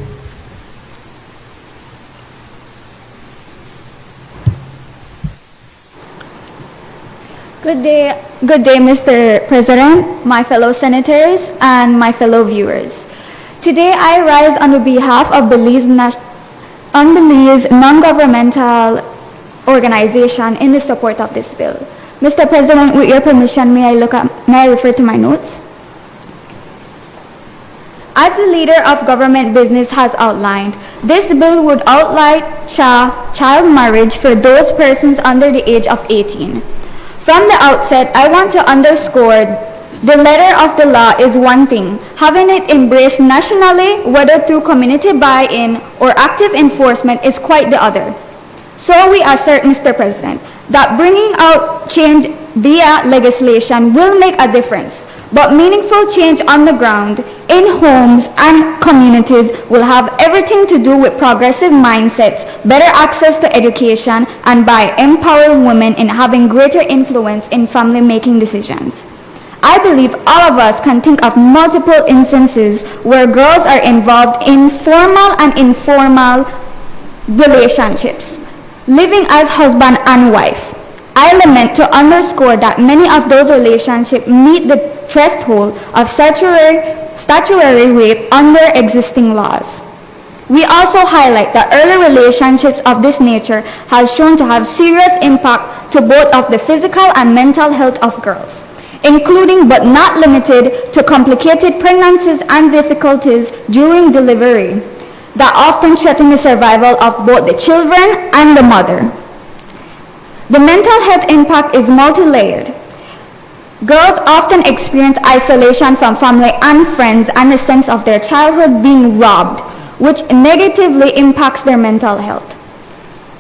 Good day, Mr. President, my fellow senators, and my fellow viewers. Today, I rise on behalf of Belize non-governmental organization in the support of this bill. Mr. President, with your permission, may I refer to my notes? As the leader of government business has outlined, this bill would outlaw child marriage for those persons under the age of 18. From the outset, I want to underscore the letter of the law is one thing. Having it embraced nationally, whether through community buy-in or active enforcement, is quite the other. So we assert, Mr. President, that bringing out change via legislation will make a difference, but meaningful change on the ground, in homes and communities, will have everything to do with progressive mindsets, better access to education, and by empowering women in having greater influence in family-making decisions. I believe all of us can think of multiple instances where girls are involved in formal and informal relationships, living as husband and wife. I lament to underscore that many of those relationships meet the threshold of statutory rape under existing laws. We also highlight that early relationships of this nature have shown to have serious impact to both of the physical and mental health of girls, including but not limited to complicated pregnancies and difficulties during delivery that often threaten the survival of both the children and the mother. The mental health impact is multi-layered. Girls often experience isolation from family and friends and a sense of their childhood being robbed, which negatively impacts their mental health.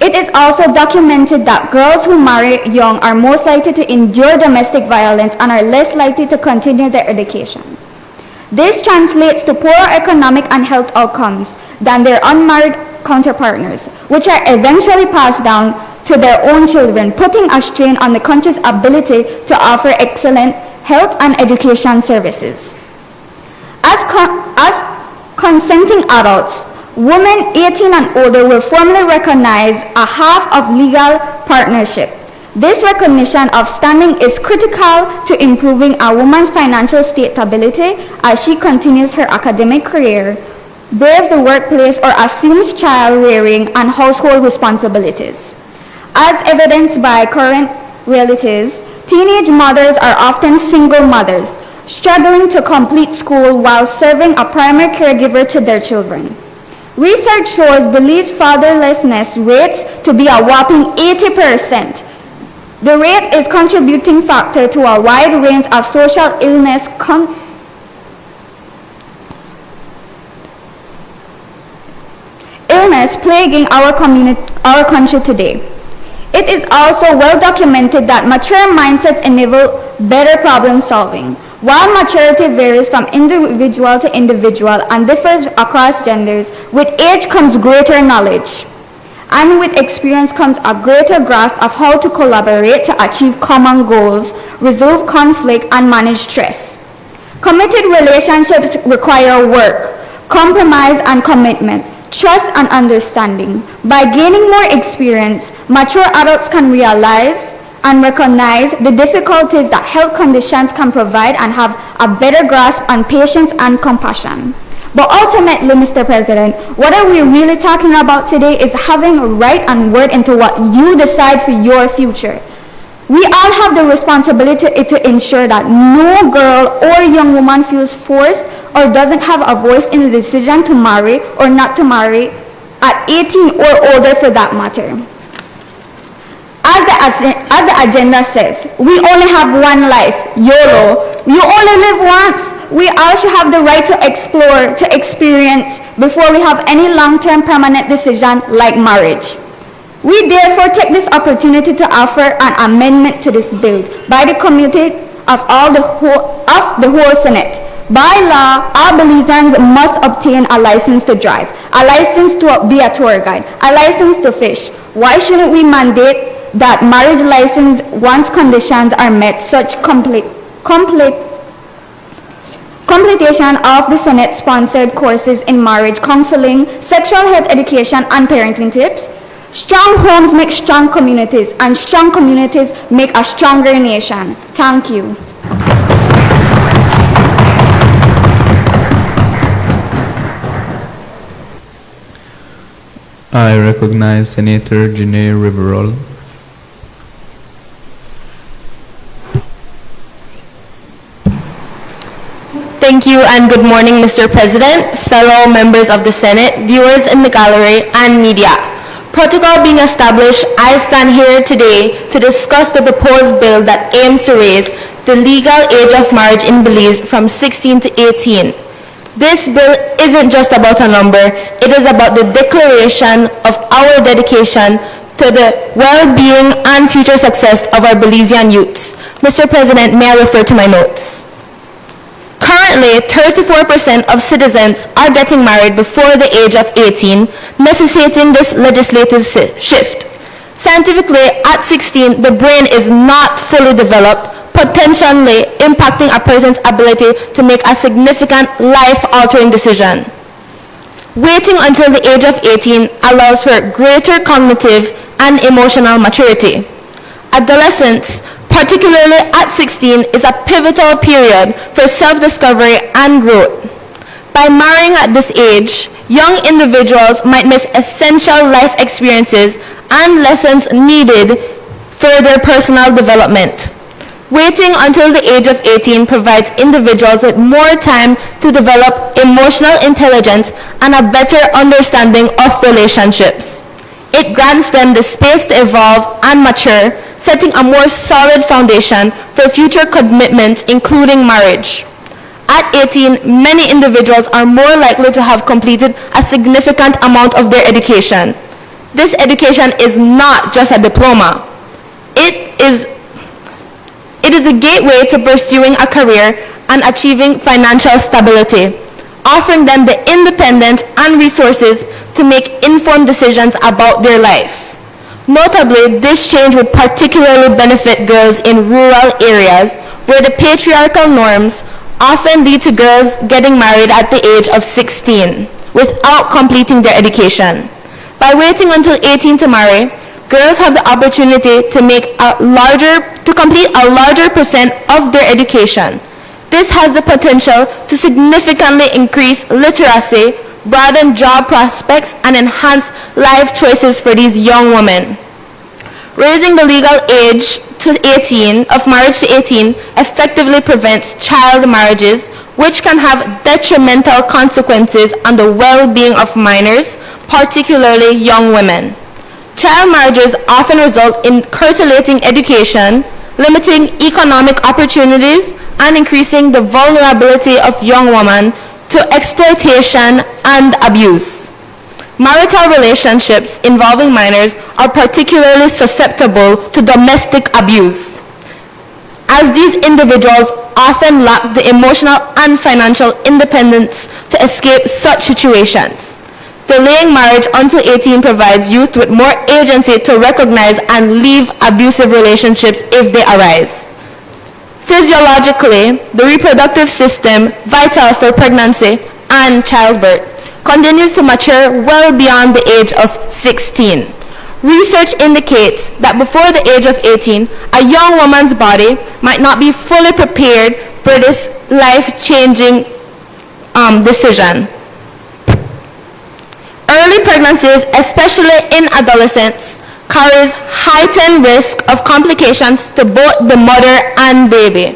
It is also documented that girls who marry young are most likely to endure domestic violence and are less likely to continue their education. This translates to poorer economic and health outcomes than their unmarried counterpartners, which are eventually passed down to their own children, putting a strain on the country's ability to offer excellent health and education services. As consenting adults, women 18 and older will formally recognize a half of legal partnership. This recognition of standing is critical to improving a woman's financial stability as she continues her academic career, braves the workplace, or assumes child rearing and household responsibilities. As evidenced by current realities, teenage mothers are often single mothers, struggling to complete school while serving a primary caregiver to their children. Research shows Belize's fatherlessness rates to be a whopping 80%. The rate is contributing factor to a wide range of social illness plaguing our country today. It is also well documented that mature mindsets enable better problem solving. While maturity varies from individual to individual and differs across genders, with age comes greater knowledge. And with experience comes a greater grasp of how to collaborate to achieve common goals, resolve conflict, and manage stress. Committed relationships require work, compromise, and commitment, trust, and understanding. By gaining more experience, mature adults can realize and recognize the difficulties that health conditions can provide and have a better grasp on patience and compassion. But ultimately, Mr. President, what are we really talking about today is having a right and word into what you decide for your future. We all have the responsibility to ensure that no girl or young woman feels forced or doesn't have a voice in the decision to marry or not to marry at 18 or older for that matter. As the agenda says, we only have one life, YOLO. You only live once. We all should have the right to explore, to experience, before we have any long-term permanent decision like marriage. We therefore take this opportunity to offer an amendment to this bill by the committee of the whole Senate. By law, all Belizeans must obtain a license to drive, a license to be a tour guide, a license to fish. Why shouldn't we mandate that marriage license once conditions are met, such completion of the Senate-sponsored courses in marriage counseling, sexual health education, and parenting tips? Strong homes make strong communities, and strong communities make a stronger nation. Thank you. I recognize Senator Janae Riverol. Thank you and good morning, Mr. President, fellow members of the Senate, viewers in the gallery, and media. Protocol being established, I stand here today to discuss the proposed bill that aims to raise the legal age of marriage in Belize from 16 to 18. This bill isn't just about a number, it is about the declaration of our dedication to the well-being and future success of our Belizean youths. Mr. President, may I refer to my notes? Currently, 34% of citizens are getting married before the age of 18, necessitating this legislative shift. Scientifically, at 16, the brain is not fully developed, potentially impacting a person's ability to make a significant life-altering decision. Waiting until the age of 18 allows for greater cognitive and emotional maturity. Adolescence, particularly at 16, is a pivotal period for self-discovery and growth. By marrying at this age, young individuals might miss essential life experiences and lessons needed for their personal development. Waiting until the age of 18 provides individuals with more time to develop emotional intelligence and a better understanding of relationships. It grants them the space to evolve and mature, setting a more solid foundation for future commitments, including marriage. At 18, many individuals are more likely to have completed a significant amount of their education. This education is not just a diploma. It is a gateway to pursuing a career and achieving financial stability. offering them the independence and resources to make informed decisions about their life. Notably, this change would particularly benefit girls in rural areas where the patriarchal norms often lead to girls getting married at the age of 16 without completing their education. By waiting until 18 to marry, girls have the opportunity to complete a larger percent of their education. This has the potential to significantly increase literacy, broaden job prospects, and enhance life choices for these young women. Raising the legal age of marriage to 18 effectively prevents child marriages, which can have detrimental consequences on the well-being of minors, particularly young women. Child marriages often result in curtailing education, limiting economic opportunities, and increasing the vulnerability of young women to exploitation and abuse. Marital relationships involving minors are particularly susceptible to domestic abuse, as these individuals often lack the emotional and financial independence to escape such situations. Delaying marriage until 18 provides youth with more agency to recognize and leave abusive relationships if they arise. Physiologically, the reproductive system, vital for pregnancy and childbirth, continues to mature well beyond the age of 16. Research indicates that before the age of 18, a young woman's body might not be fully prepared for this life-changing decision. Early pregnancies, especially in adolescents, carries heightened risk of complications to both the mother and baby.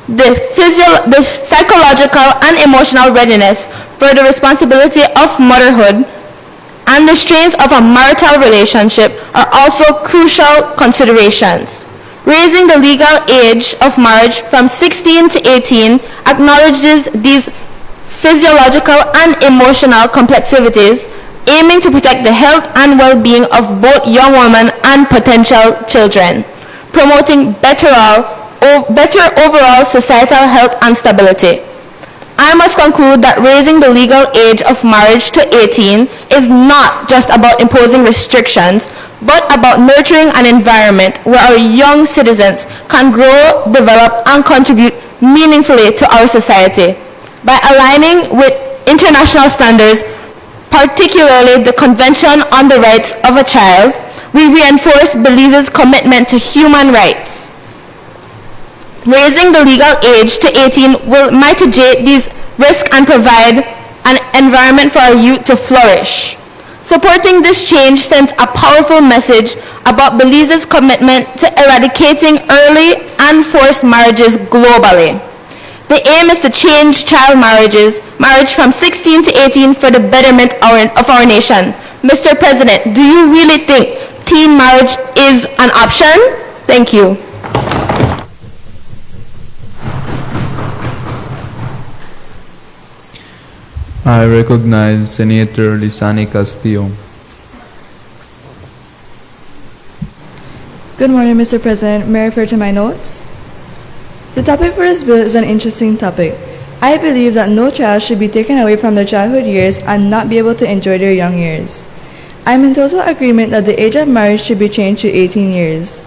The psychological and emotional readiness for the responsibility of motherhood and the strains of a marital relationship are also crucial considerations. Raising the legal age of marriage from 16 to 18 acknowledges these physiological and emotional complexities, aiming to protect the health and well-being of both young women and potential children, promoting better overall societal health and stability. I must conclude that raising the legal age of marriage to 18 is not just about imposing restrictions, but about nurturing an environment where our young citizens can grow, develop, and contribute meaningfully to our society. By aligning with international standards, particularly the Convention on the Rights of a Child, we reinforce Belize's commitment to human rights. Raising the legal age to 18 will mitigate these risks and provide an environment for our youth to flourish. Supporting this change sends a powerful message about Belize's commitment to eradicating early and forced marriages globally. The aim is to change child marriage from 16 to 18 for the betterment of our nation. Mr. President, do you really think teen marriage is an option? Thank you. I recognize Senator Lisani Castillo. Good morning, Mr. President. May I refer to my notes? The topic for this bill is an interesting topic. I believe that no child should be taken away from their childhood years and not be able to enjoy their young years. I am in total agreement that the age of marriage should be changed to 18 years.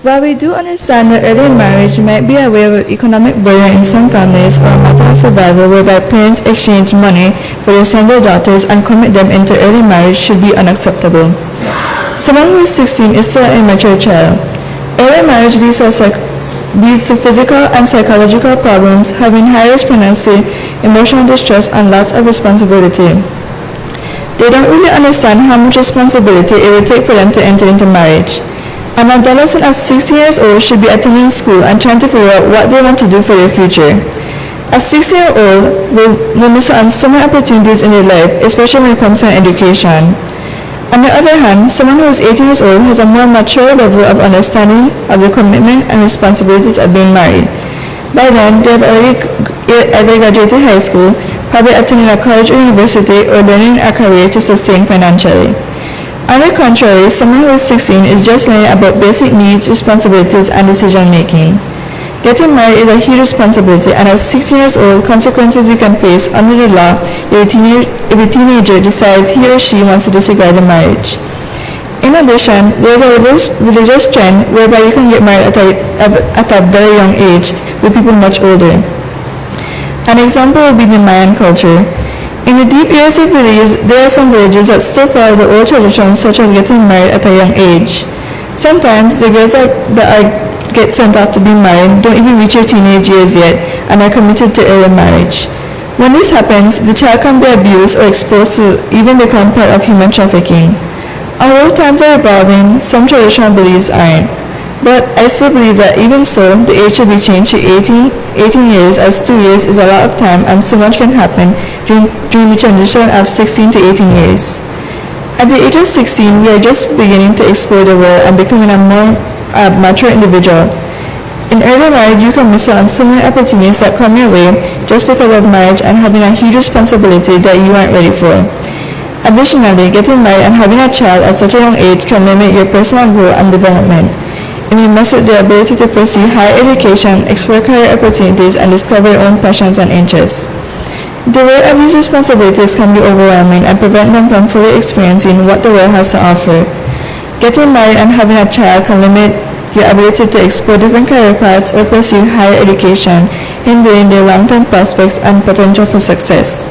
While we do understand that early marriage might be a way of economic burden in some families or a matter of survival whereby parents exchange money for their sons or daughters and commit them into early marriage should be unacceptable. Someone who is 16 is still an immature child. Early marriage leads to physical and psychological problems, having high risk pregnancy, emotional distress, and loss of responsibility. They don't really understand how much responsibility it will take for them to enter into marriage. An adolescent at 16 years old should be attending school and trying to figure out what they want to do for their future. A 16-year-old will miss on so many opportunities in their life, especially when it comes to education. On the other hand, someone who is 18 years old has a more mature level of understanding of the commitment and responsibilities of being married. By then, they have already either graduated high school, probably attending a college or university, or learning a career to sustain financially. On the contrary, someone who is 16 is just learning about basic needs, responsibilities, and decision-making. Getting married is a huge responsibility, and at 16 years old, consequences we can face under the law if a teenager decides he or she wants to disregard the marriage. In addition, there is a religious trend whereby you can get married at a very young age with people much older. An example would be the Mayan culture. In the deep USA Belize, there are some villages that still follow the old traditions such as getting married at a young age. Sometimes the girls that get sent off to be married don't even reach their teenage years yet and are committed to early marriage. When this happens, the child can be abused or exposed to even become part of human trafficking. Although times are evolving, some traditional beliefs aren't. But I still believe that even so, the age should be changed to 18 years, as 2 years is a lot of time and so much can happen during the transition of 16 to 18 years. At the age of 16, we are just beginning to explore the world and becoming a more mature individual. In early marriage, you can miss out on so many opportunities that come your way just because of marriage and having a huge responsibility that you aren't ready for. Additionally, getting married and having a child at such a young age can limit your personal growth and development. It may mess with the ability to pursue higher education, explore career opportunities, and discover your own passions and interests. The weight of these responsibilities can be overwhelming and prevent them from fully experiencing what the world has to offer. Getting married and having a child can limit your ability to explore different career paths or pursue higher education, hindering their long-term prospects and potential for success.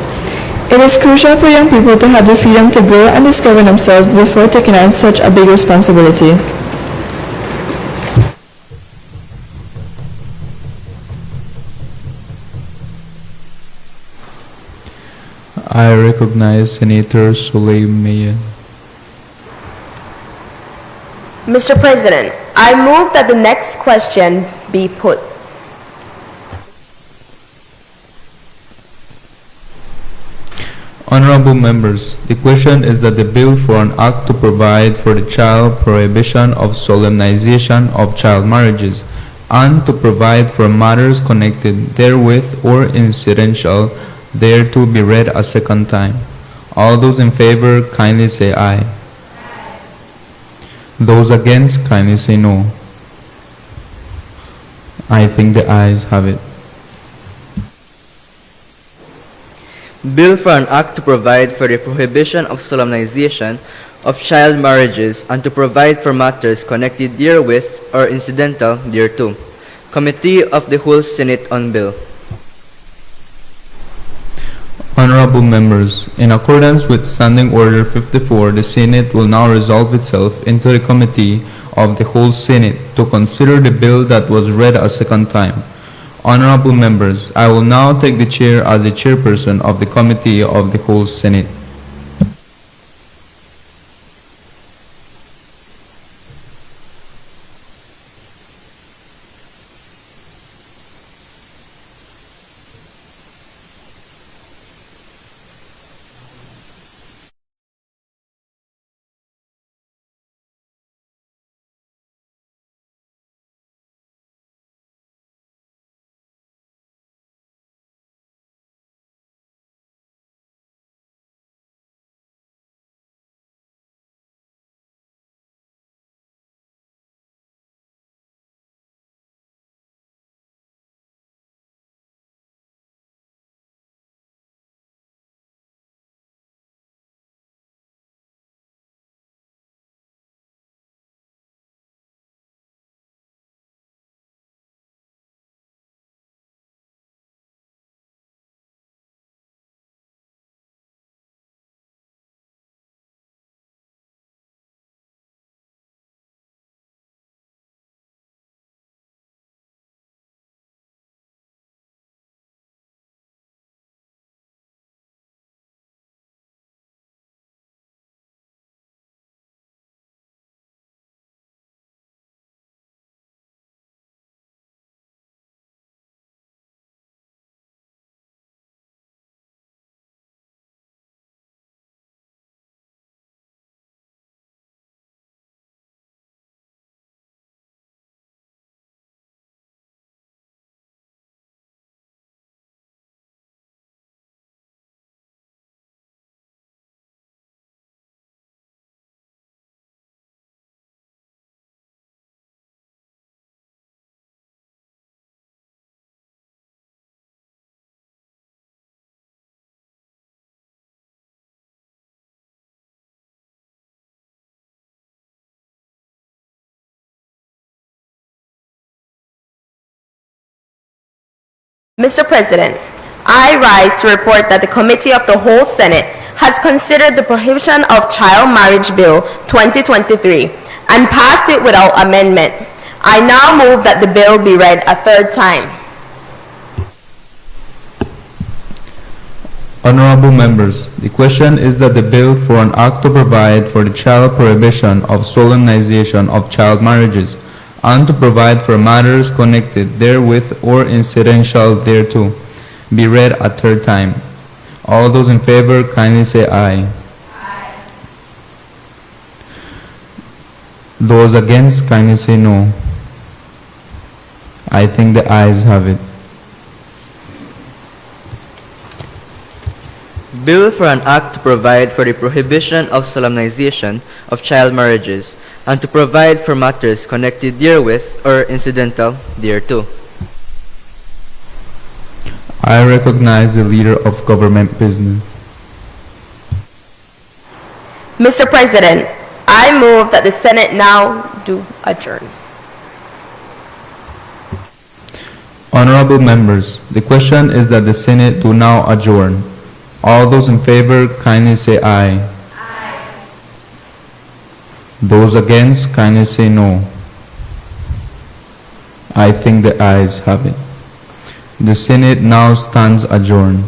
It is crucial for young people to have the freedom to grow and discover themselves before taking on such a big responsibility. I recognize Senator Soleimani. Mr. President, I move that the next question be put. Honorable members, the question is that the bill for an act to provide for the child prohibition of solemnization of child marriages and to provide for matters connected therewith or incidental thereto be read a second time. All those in favor kindly say aye. Those against kindly say no. I think the ayes have it. Bill for an act to provide for the prohibition of solemnization of child marriages and to provide for matters connected therewith or incidental thereto. Committee of the Whole Senate on Bill. Honorable members, in accordance with Standing Order 54, the Senate will now resolve itself into the Committee of the Whole Senate to consider the bill that was read a second time. Honorable members, I will now take the chair as the chairperson of the Committee of the Whole Senate. Mr. President, I rise to report that the Committee of the Whole Senate has considered the Prohibition of Child Marriage Bill 2023 and passed it without amendment. I now move that the bill be read a third time. Honorable members, the question is that the bill for an act to provide for the child prohibition of solemnization of child marriages and to provide for matters connected therewith or incidental thereto be read a third time. All those in favor kindly say aye. Aye. Those against kindly say no. I think the ayes have it. Bill for an act to provide for the prohibition of solemnization of child marriages and to provide for matters connected therewith or incidental thereto. I recognize the leader of government business. Mr. President, I move that the Senate now do adjourn. Honorable members, the question is that the Senate do now adjourn. All those in favor kindly say aye. Aye. Those against kindly say no. I think the ayes have it. The Senate now stands adjourned.